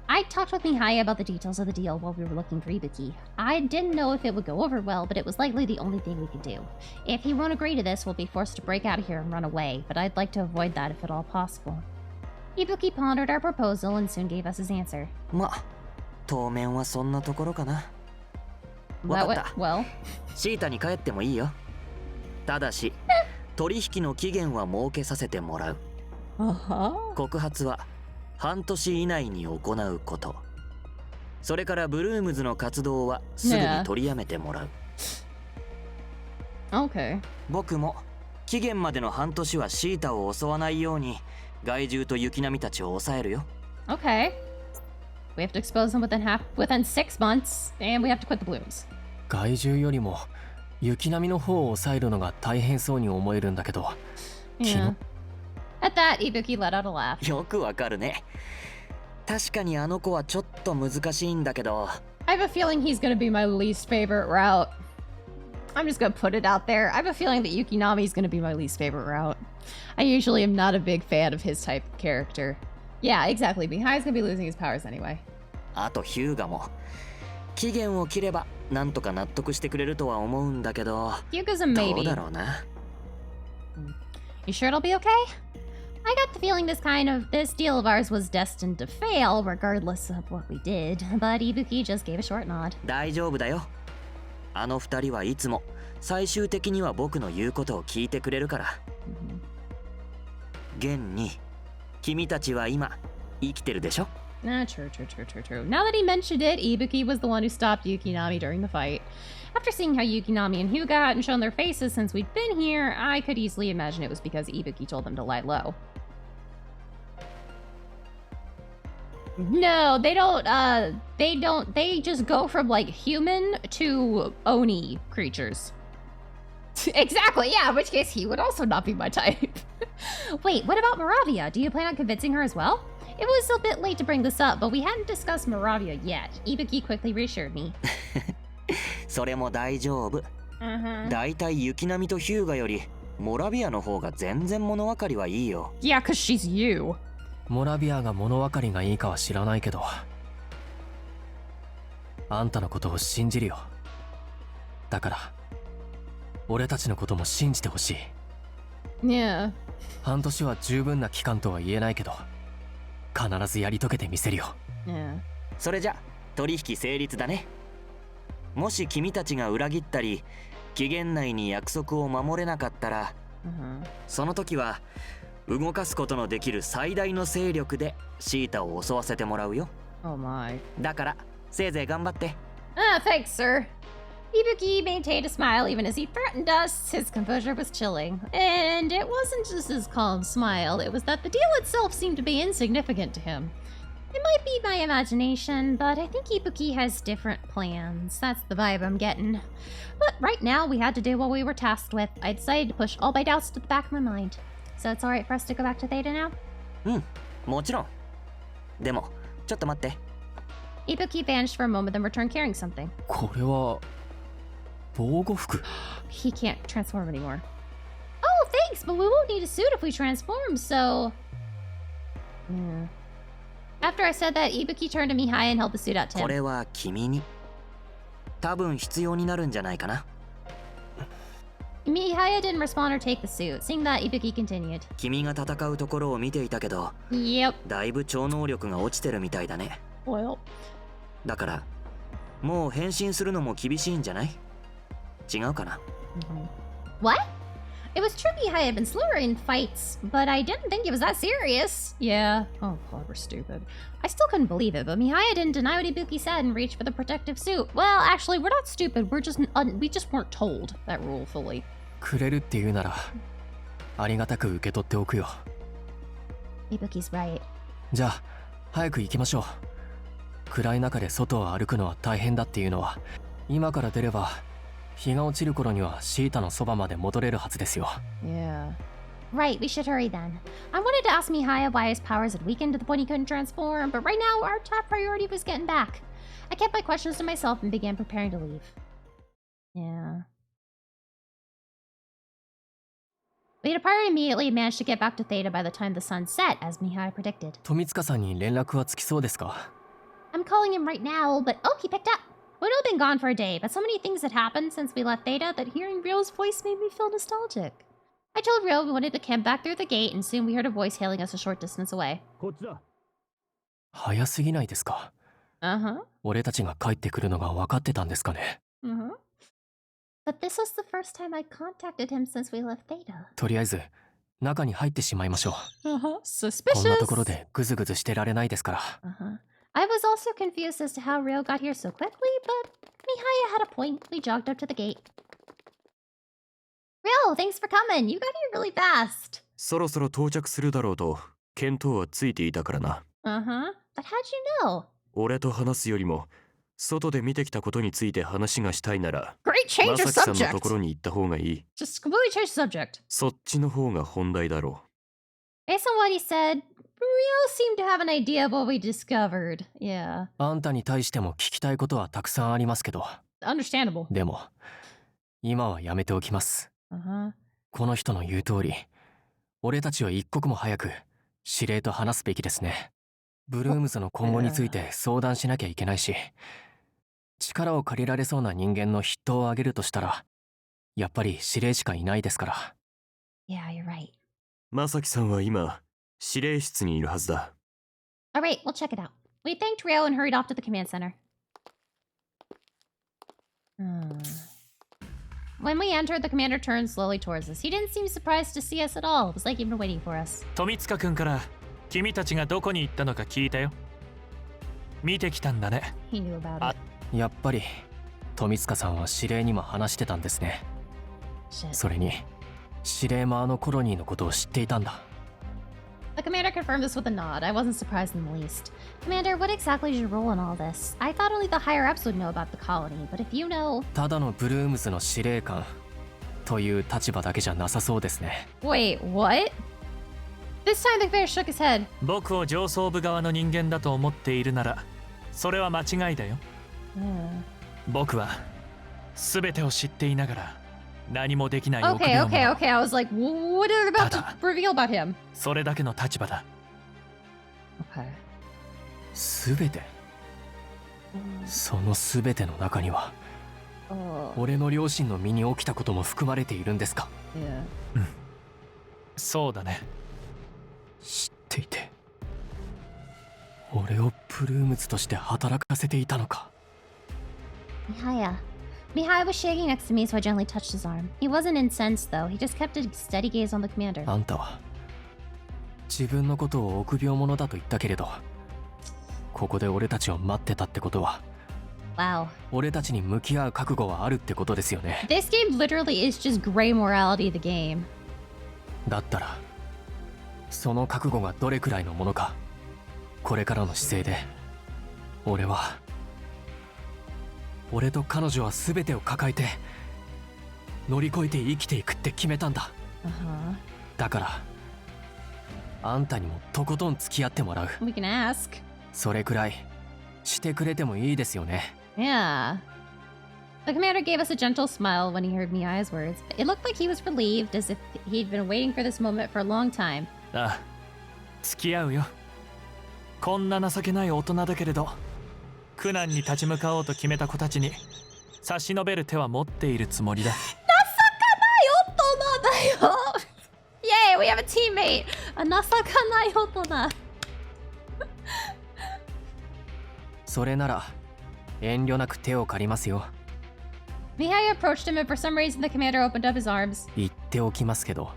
I talked with Mihaya about the details of the deal while we were looking for Ibuki. I didn't know if it would go over well, but it was likely the only thing we could do. If he won't agree to this, we'll be forced to break out of here and run away, but I'd like to avoid that if at all possible. Ibuki pondered our proposal and soon gave us his answer. ま、当面はそんなところかな。わかった。Well, シータに帰ってもいいよ。ただし、取引の期限は設けさせてもらう。告発は半年以内に行うこと。それからブルームズの活動はすぐに取りやめてもらう。Okay. 僕も期限までの半年はシータを襲わないように害獣と雪並みたちを抑えるよ。Okay. We have to expose them within 6 months, and we have to quit the blooms. 害獣よりも雪並みの方を抑えるのが大変そうに思えるんだけど。Yeah. At that, Ibuki let out a laugh. よくわかるね。確かにあの子はちょっと難しいんだけど。I have a feeling he's gonna be my least favorite route. I'm just gonna put it out there. I have a feeling that Yukinami is gonna be my least favorite route. I usually am not a big fan of his type of character. Yeah, exactly. Mihaya's gonna be losing his powers anyway. あとヒューガも期限を切ればなんとか納得してくれるとは思うんだけど。Hyuga's a maybe. どうだろうな。You sure it'll be okay? I got the feeling this deal of ours was destined to fail, regardless of what we did. But Ibuki just gave a short nod. 大丈夫だよ。あの二人はいつも最終的には僕の言うことを聞いてくれるから。現に君たちは今生きてるでしょ？ True. Now that he mentioned it, Ibuki was the one who stopped Yukinami during the fight. After seeing how Yukinami and Hyuga hadn't shown their faces since we'd been here, I could easily imagine it was because Ibuki told them to lie low. No, they don't. They just go from like human to Oni creatures. Exactly, yeah, in which case he would also not be my type. Wait, what about Moravia? Do you plan on convincing her as well? It was a bit late to bring this up, but we hadn't discussed Moravia yet. Ibuki quickly reassured me. それも大丈夫。だいたい雪並みとヒューガよりモラビアの方が全然物分かりはいいよ。Yeah, cause she's you. モラビアが物分かりがいいかは知らないけど、あんたのことを信じるよ。だから俺たちのことも信じてほしい。Yeah. 半年は十分な期間とは言えないけど、必ずやり遂げてみせるよ。Yeah. それじゃ取引成立だね。もし君たちが裏切ったり期限内に約束を守れなかったら、その時は動かすことのできる最大の勢力でシータを襲わせてもらうよ。Oh my. だからせいぜい頑張って。Thanks, sir. Ibuki maintained a smile even as he threatened us. His composure was chilling. And it wasn't just his calm smile, it was that the deal itself seemed to be insignificant to him. It might be my imagination, but I think Ibuki has different plans. That's the vibe I'm getting. But right now, we had to do what we were tasked with. I decided to push all my doubts to the back of my mind. So it's alright for us to go back to Theta now? もちろん。でも、ちょっと待って。Ibuki vanished for a moment, then returned carrying something. これは防護服。 He can't transform anymore. Oh, thanks, but we won't need a suit if we transform, so... Yeah. After I said that, Ibuki turned to Mihaya and held the suit out to こ him. れは君に多分必要になるんじゃないかな。 Mihaya didn't respond or take the suit. Seeing that, Ibuki continued. 君が戦うところを見ていたけど、 Yep. だいぶ超能力が落ちてるみたいだね。 Well. だからもう変身するのも厳しいんじゃない？違うかな？ What? It was true Mihaya had been slower in fights, but I didn't think it was that serious. Yeah. Oh god, we're stupid. I still couldn't believe it, but Mihaya didn't deny what Ibuki said and reached for the protective suit. Well, actually, we're not stupid. We just weren't told that rule fully. くれるって言うならありがたく受け取っておくよ。 Ibuki's right. じゃあ早く行きましょう。暗い中で外を歩くのは大変だっていうのは今から出れば日が落ちる頃にはシータのそばまで戻れるはずですよ。 Yeah. Right, we should hurry then. I wanted to ask Mihaya why his powers had weakened to the point he couldn't transform, but right now our top priority was getting back. I kept my questions to myself and began preparing to leave. Yeah. We departed immediately and managed to get back to Theta by the time the sun set, as Mihaya predicted. 富塚さんに連絡はつきそうですか？ I'm calling him right now, but oh, he picked up. We'd all been gone for a day, but so many things had happened since we left Theta that hearing Ryo's voice made me feel nostalgic. I told Ryo we wanted to camp back through the gate, and soon we heard a voice hailing us a short distance away. 早すぎないですか？ Uh-huh. 俺たちが帰ってくるのが分かってたんですかね？ Uh-huh. But this was the first time I contacted him since we left Theta. とりあえず中に入ってしまいましょう。 Uh-huh. こん Suspicious. なところでグズグズしてられないですから。 Uh-huh. I was also confused as to how Ryo got here so quickly, but Mihaya had a point. We jogged up to the gate. Ryo, thanks for coming. You got here really fast. そろそろ到着するだろうと見当はついていたからな。 Uh-huh. But how'd you know? 俺と話すよりも外で見てきたことについて話がしたいなら Great change ま of さきさんの subject. ところに行った方がいい。 Just completely change the subject. そっちの方が本題だろ Based on what he said, Ryo seemed to have an idea of what we discovered. Yeah. あんたに対しても聞きたいことはたくさんありますけど、 Understandable. でも今はやめておきます。 Uh-huh. この人の言う通り、俺たちは一刻も早く司令と話すべきですね。ブルームズの今後について相談しなきゃいけないし、力を借りられそうな人間の筆頭を挙げるとしたら、やっぱり司令しかいないですから。 Yeah, you're right. う。まさきさんは今司令室にいるはずだ。 Alright, we'll check it out. We thanked Ryo and hurried off to the command center. When we entered, the commander turned slowly towards us. He didn't seem surprised to see us at all. It was like he'd been waiting for us. 富塚くんから君たちがどこに行ったのか聞いたよ。見てきたんだね。 He knew about it. やっぱり富塚さんは司令にも話してたんですね。 Shit. それに司令もあのコロニーのことを知っていたんだ。 The commander confirmed this with a nod. I wasn't surprised in the least. Commander, what exactly is your role in all this? I thought only the higher ups would know about the colony, but if you know... ただのブルームズの司令官という立場だけじゃなさそうですね。 Wait, what? This time the commander shook his head. 僕を上層部側の人間だと思っているなら、それは間違いだよ。僕は全てを知っていながら何もできない臆 Okay, 病 okay, 者。 okay. I was like, what are they about to Tada. reveal about him? それだけの立場だ。 Okay. すべて、そのすべての中には Oh, 俺の両親の身に起きたことも含まれているんですか？ yeah. そうだね。知っていて俺をブルームズとして働かせていたのか。 Mihaya. Mihaya was shaking next to me, so I gently touched his arm. He wasn't incensed, though. He just kept a steady gaze on the commander. あんたは自分のことを臆病者だと言ったけれど、ここで俺たちを待ってたってことは Wow. 俺たちに向き合う覚悟はあるってことですよね。 This game literally is just gray morality of the game. だったらその覚悟がどれくらいのものか、これからの姿勢で俺と彼女は全てを抱えて乗り越えて生きていくって決めたんだ。 Uh-huh. だからあんたにもとことん付き合ってもらう。 We can ask. それくらいしてくれてもいいですよね。 Yeah. The commander gave us a gentle smile when he heard Miya's words. It looked like he was relieved, as if he'd been waiting for this moment for a long time. ああ、付き合うよ。こんな情けない大人だけれど苦難に立ち向かおうと決めた子たちに差し伸べる手は持っているつもりだ。大人だよYay, we have a teammate! あ、情かない大人。それなら遠慮なく手を借りますよ。 Mihaya approached him and for some reason the commander opened up his arms. 言っておきますけど、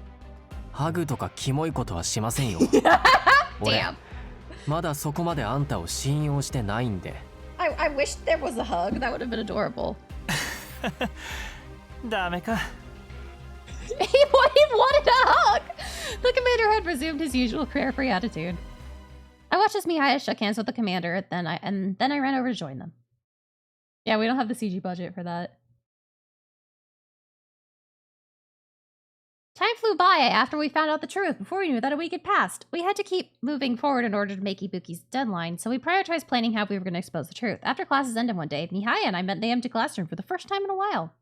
ハグとかキモいことはしませんよ。俺 Damn. まだそこまであんたを信用してないんで。 I wish there was a hug. That would have been adorable. ダメか。He wanted a hug! The commander had resumed his usual carefree attitude. I watched as Mihaya shook hands with the commander, then I ran over to join them. Yeah, we don't have the CG budget for that. Time flew by after we found out the truth. Before we knew that a week had passed. We had to keep moving forward in order to make Ibuki's deadline, so we prioritized planning how we were going to expose the truth. After classes ended one day, Mihaya and I met in the empty classroom for the first time in a while.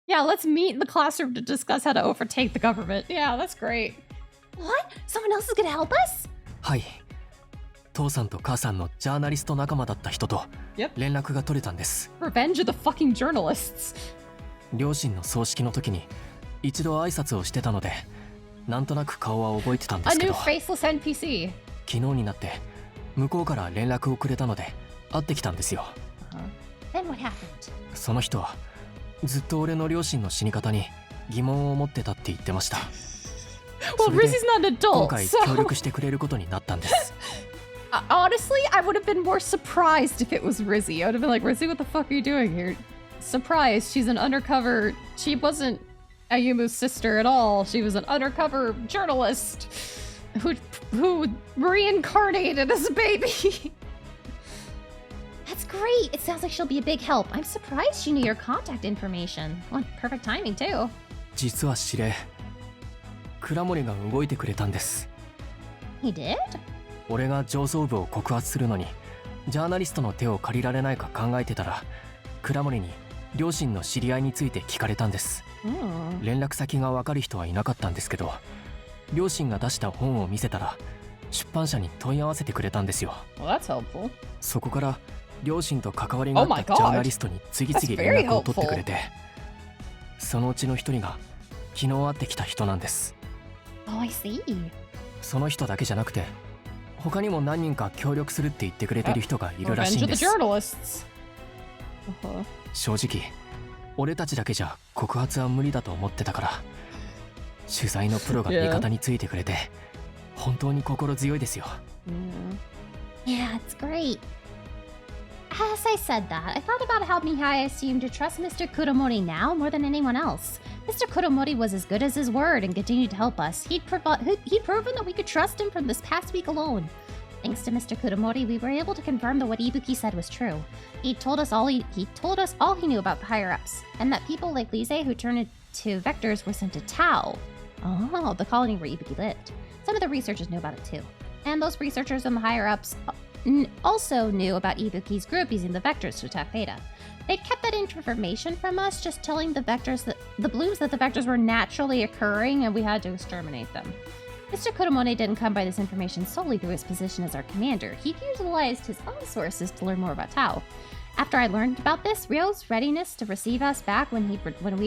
Yeah, let's meet in the classroom to discuss how to overtake the government. Yeah, that's great. What? Someone else is going to help us? はい。父さんと母さんのジャーナリスト仲間だった人と連絡が取れたんです。Revenge of the fucking journalists. 両親の葬式の時に一度挨拶をしてたので、なんとなく顔は覚えてたんですけど、 A new faceless NPC. 昨日になって向こうから連絡をくれたので会ってきたんですよ。Then what happened? その人はずっと俺の両親の死に方に疑問を持ってたって言ってました。 Well, Rizzy's not an 今 adult, 回 so 協力してくれることになったんです。honestly, I would have been more surprised if it was Rizzy. I would have been like, Rizzy, what the fuck are you doing here? Surprised, she's an undercover. She wasn't Ayumu's sister at all. She was an undercover journalist who reincarnated as a baby. That's great. It sounds like she'll be a big help. I'm surprised she knew your contact information. Well, perfect timing too. 実は司令、倉森が動いてくれたんです。 He did? 俺が上層部を告発するのにジャーナリストの手を借りられないか考えてたら、倉森に両親の知り合いについて聞かれたんです。連絡先が分かる人はいなかったんですけど、両親が出した本を見せたら出版社に問い合わせてくれたんですよ。 Well, that's helpful. そこから両親と関わりがあったジャーナリストに次々連絡を取ってくれて、そのうちの一人が昨日会ってきた人なんです。 Oh, I see. その人だけじゃなくて他にも何人か協力するって言ってくれてる人がいるらしいん Revenge of で the す。 journalists. 正直俺たちだけじゃ告発は無理だと思ってたから、取材のプロが味方についてくれて本当に心強いですよ。 Yeah, it's great. As I said that, I thought about how Mihaya seemed to trust Mr. Kuromori now more than anyone else. Mr. Kuromori was as good as his word and continued to help us. He'd proven that we could trust him from this past week alone. Thanks to Mr. Kuromori, we were able to confirm that what Ibuki said was true. He told us all he knew about the higher-ups, and that people like Lise who turned into vectors were sent to Tau. Oh, the colony where Ibuki lived. Some of the researchers knew about it too. And those researchers and the higher-ups also knew about Ibuki's group using the vectors to attack Theta. They'd kept that information from us, just telling the vectors that the blooms that the vectors were naturally occurring and we had to exterminate them. Mr. Kuromori didn't come by this information solely through his position as our commander. He utilized his own sources to learn more about Tau. After I learned about this, Ryo's readiness to receive us back when we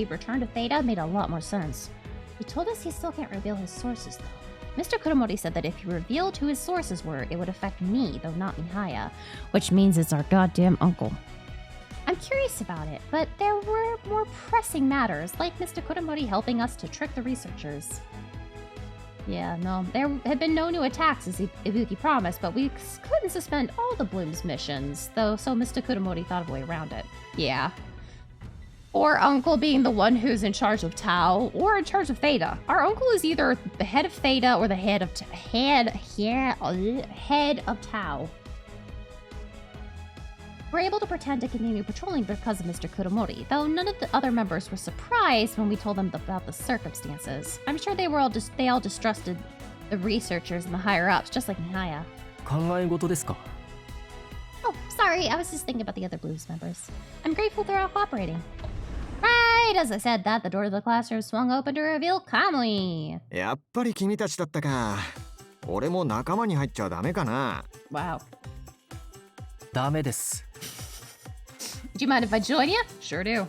returned to Theta made a lot more sense. He told us he still can't reveal his sources, though. Mr. Kuromori said that if he revealed who his sources were, it would affect me, though not Mihaya, which means it's our goddamn uncle. I'm curious about it, but there were more pressing matters, like Mr. Kuromori helping us to trick the researchers. Yeah, no, there had been no new attacks as Ibuki promised, but we couldn't suspend all the Bloom's missions, though, so Mr. Kuromori thought of a way around it. Yeah. Or Uncle being the one who's in charge of Tau, or in charge of Theta. Our uncle is either the head of Theta or the head of Tau. We're able to pretend to continue patrolling because of Mr. Kuromori, though none of the other members were surprised when we told them about the circumstances. I'm sure they all distrusted the researchers and the higher-ups, just like Mihaya. 考え事ですか? Oh, sorry, I was just thinking about the other Blues members. I'm grateful they're all cooperating. Right, as I said that, the door to the classroom swung open to reveal Kamui. やっぱり君たちだったか。俺も仲間に入っちゃダメかな。Wow. ダメです。 Do you mind if I join you? Sure do.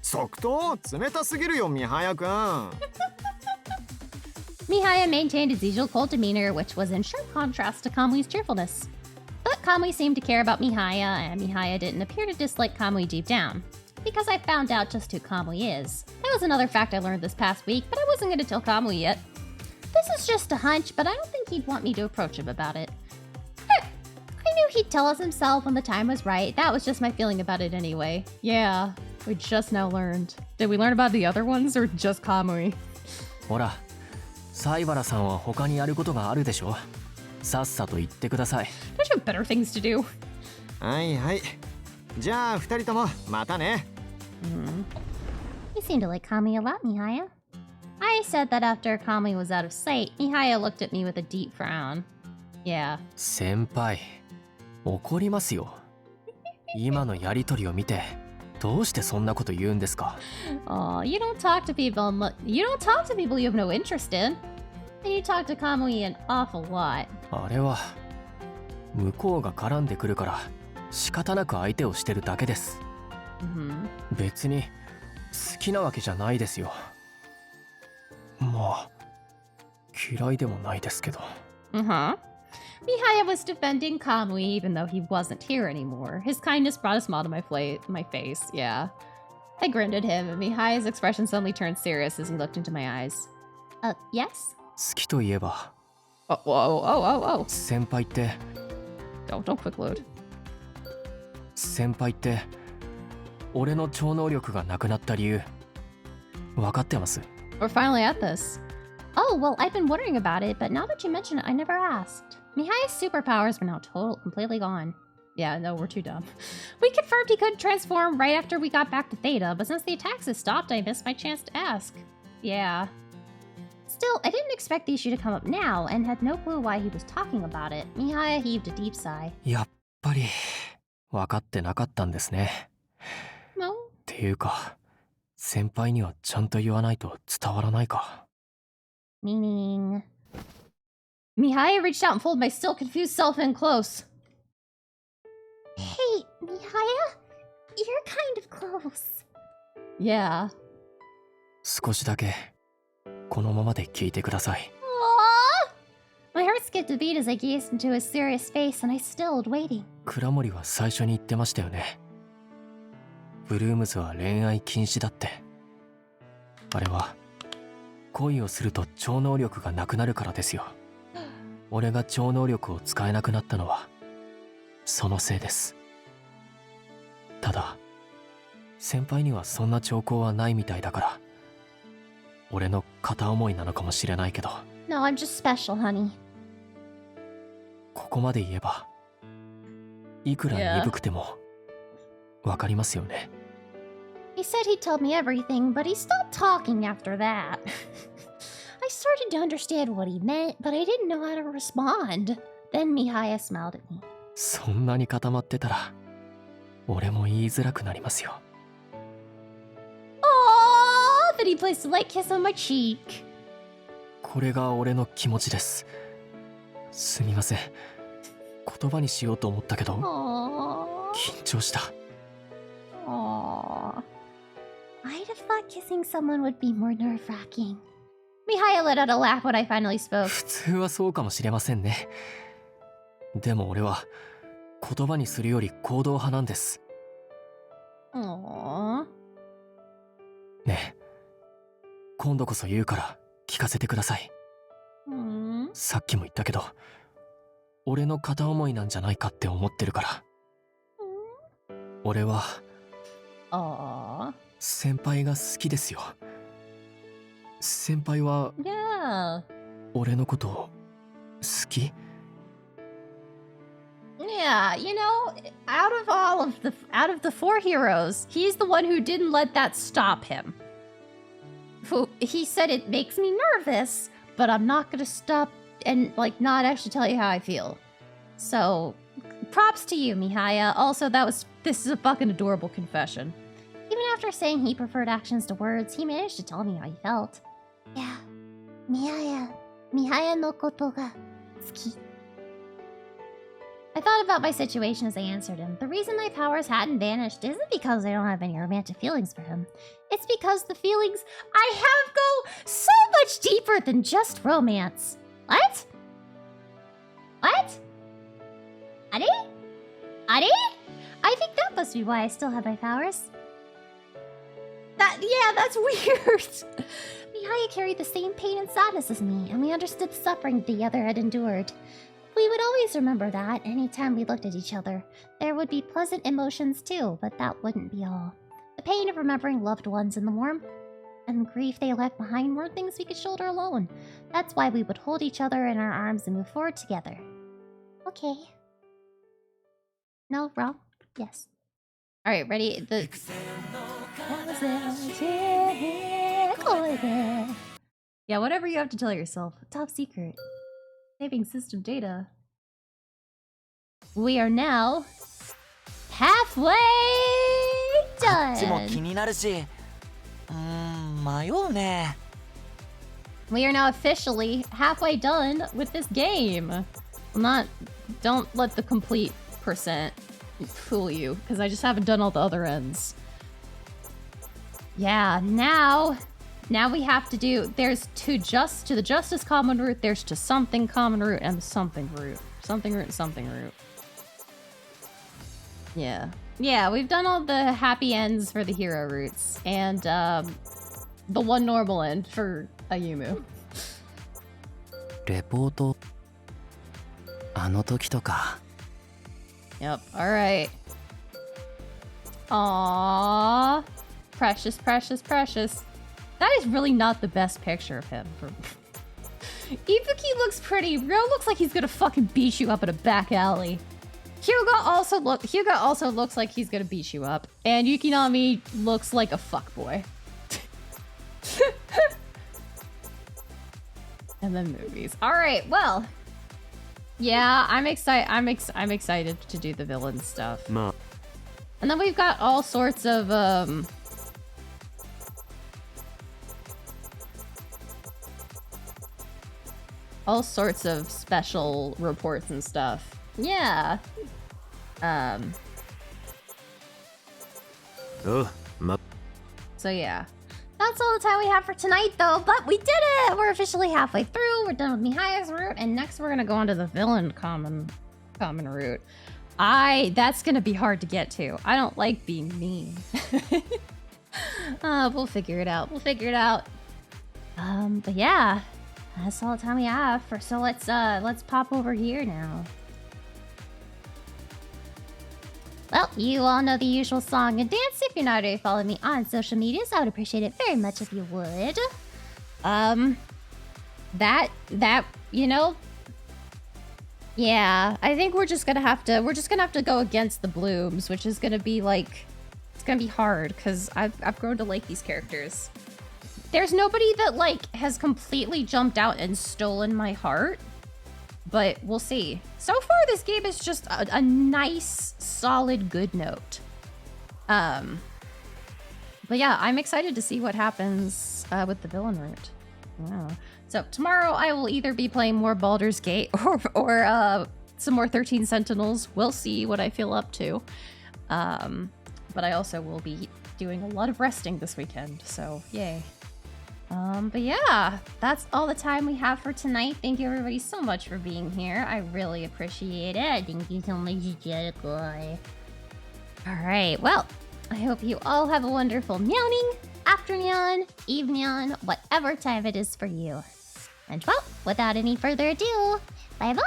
即答冷たすぎるよミハヤくん。 Mihaya maintained his usual cold demeanor, which was in sharp contrast to Kamui's cheerfulness. But Kamui seemed to care about Mihaya, and Mihaya didn't appear to dislike Kamui deep down. Because I found out just who Kamui is. That was another fact I learned this past week, but I wasn't going to tell Kamui yet. This is just a hunch, but I don't think he'd want me to approach him about it. I knew he'd tell us himself when the time was right. That was just my feeling about it anyway. Yeah, we just now learned. Did we learn about the other ones or just Kamui? ほら、サイバラさんは他にやることがあるでしょ。さっさと言ってください。Don't you have better things to do? はいはい。じゃあ2人ともまたね。You seem to like Kamui a lot, Mihaya. I said that after Kamui was out of sight, Mihaya looked at me with a deep frown. Yeah. 先輩、怒りますよ。今のやりとりを見て、どうしてそんなこと言うんですか。Oh, you don't talk to people you have no interest in. And you talk to Kamui an awful lot. あれは向こうが絡んでくるから仕方なく相手をしてるだけです。別に好きなわけじゃないですよ。まあ嫌いでもないですけど。Mihaya was defending Kamui even though he wasn't here anymore. His kindness brought a smile to my face, yeah. I grinned at him, and Mihaya's expression suddenly turned serious as he looked into my eyes. Yes? 好きといえば。Oh. 先輩って。Don't quick load. 先輩って、俺の超能力がなくなった理由、分かってます？ We're finally at this. Oh, well, I've been wondering about it, but now that you mention it, I never asked. Mihaya's superpowers were now completely gone. Yeah, no, we're too dumb. We confirmed he couldn't transform right after we got back to Theta, but since the attacks had stopped, I missed my chance to ask. Yeah. Still, I didn't expect the issue to come up now, and had no clue why he was talking about it. Mihaya heaved a deep sigh. やっぱり分かってなかったんですね。No. っていうか、先輩にはちゃんと言わないと伝わらないか。Meaning... Mihaya reached out and pulled my still confused self in close. Hey, Mihaya? You're kind of close. Yeah. 少しだけこのままで聞いてください。My heart skipped a beat as I gazed into his serious face, and I stilled, waiting. 倉森は最初に言ってましたよね。ブルームズは恋愛禁止だって。あれは恋をすると超能力がなくなるからですよ。俺が超能力を使えなくなったのはそのせいです。ただ先輩にはそんな兆候はないみたいだから、俺の片思いなのかもしれないけど。 No, I'm just special, honey. ここまで言えばいくら鈍くてもわかりますよね。 He said he'd tell me everything, but he stopped talking after that. I started to understand what he meant, but I didn't know how to respond. Then Mihaya smiled at me. そんなに固まってたら俺も言いづらくなりますよ。 Aww! Then he placed a light kiss on my cheek. これが俺の気持ちです。すみません。言葉にしようと思ったけど、緊張した。Aww. I'd have thought kissing someone would be more nerve-wracking. Mihaya let out a laugh when I finally spoke. 普通はそうかもしれませんね。でも俺は言葉にするより行動派なんです。Aww. ねえ、今度こそ言うから聞かせてください。さっきも言ったけど、俺の片思いなんじゃないかって思ってるから。俺は先輩が好きですよ。先輩は俺のこと好き？ Yeah, you know, out of the four heroes, he's the one who didn't let that stop him. He said it makes me nervous, but I'm not gonna stop and not actually tell you how I feel. So, props to you, Mihaya. Also, this is a fucking adorable confession. Even after saying he preferred actions to words, he managed to tell me how he felt. Yeah, Mihaya no koto ga tsuki. I thought about my situation as I answered him. The reason my powers hadn't vanished isn't because I don't have any romantic feelings for him. It's because the feelings I have go so much deeper than just romance. What? What? Ari? Ari? I think that must be why I still have my powers. Yeah, that's weird. Mihaya carried the same pain and sadness as me, and we understood the suffering the other had endured. We would always remember that anytime we looked at each other. There would be pleasant emotions too, but that wouldn't be all. The pain of remembering loved ones and the warmth and the grief they left behind weren't things we could shoulder alone. That's why we would hold each other in our arms and move forward together. Okay. No, wrong? Yes. Alright, ready? Yeah, whatever you have to tell yourself. Top secret. Saving system data. We are now halfway こっちも done. 気になるし、迷うね。We are now officially halfway done with this game. Don't let the complete percent fool you, because I just haven't done all the other ends. Yeah, now we have to do, there's to the justice common route, there's to something common route, and the something route. Something route and something route. Yeah. Yeah, we've done all the happy ends for the hero routes, and the one normal end for Ayumu. レポートあの時とか Yep, alright. Aww. Precious, precious, precious. That is really not the best picture of him. Ibuki looks pretty. Ryo looks like he's gonna fucking beat you up in a back alley. Hyuga also looks like he's gonna beat you up. And Yukinami looks like a fuckboy. And then movies. Alright, well. Yeah, I'm excited to do the villain stuff. Ma. And then we've got all sorts of special reports and stuff. Yeah. So yeah. That's all the time we have for tonight, though, but we did it! We're officially halfway through. We're done with Mihaya's route, and next we're gonna go on to the villain common route. That's gonna be hard to get to. I don't like being mean. We'll figure it out. But yeah, that's all the time we have. So let's pop over here now. Well, you all know the usual song and dance. If you're not already following me on social medias, I would appreciate it very much if you would. That you know. Yeah, I think we're just gonna have to go against the blooms, which is gonna be like, it's gonna be hard because I've grown to like these characters. There's nobody that like has completely jumped out and stolen my heart, but we'll see. So far, this game is just a nice, solid, good note. But yeah, I'm excited to see what happens with the villain route. Wow. So tomorrow I will either be playing more Baldur's Gate or some more 13 Sentinels. We'll see what I feel up to. But I also will be doing a lot of resting this weekend, so yay. But yeah, that's all the time we have for tonight. Thank you everybody so much for being here. I really appreciate it. Thank you so much, Jericho. Alright, well, I hope you all have a wonderful morning, afternoon, evening, whatever time it is for you. And well, without any further ado, bye-bye!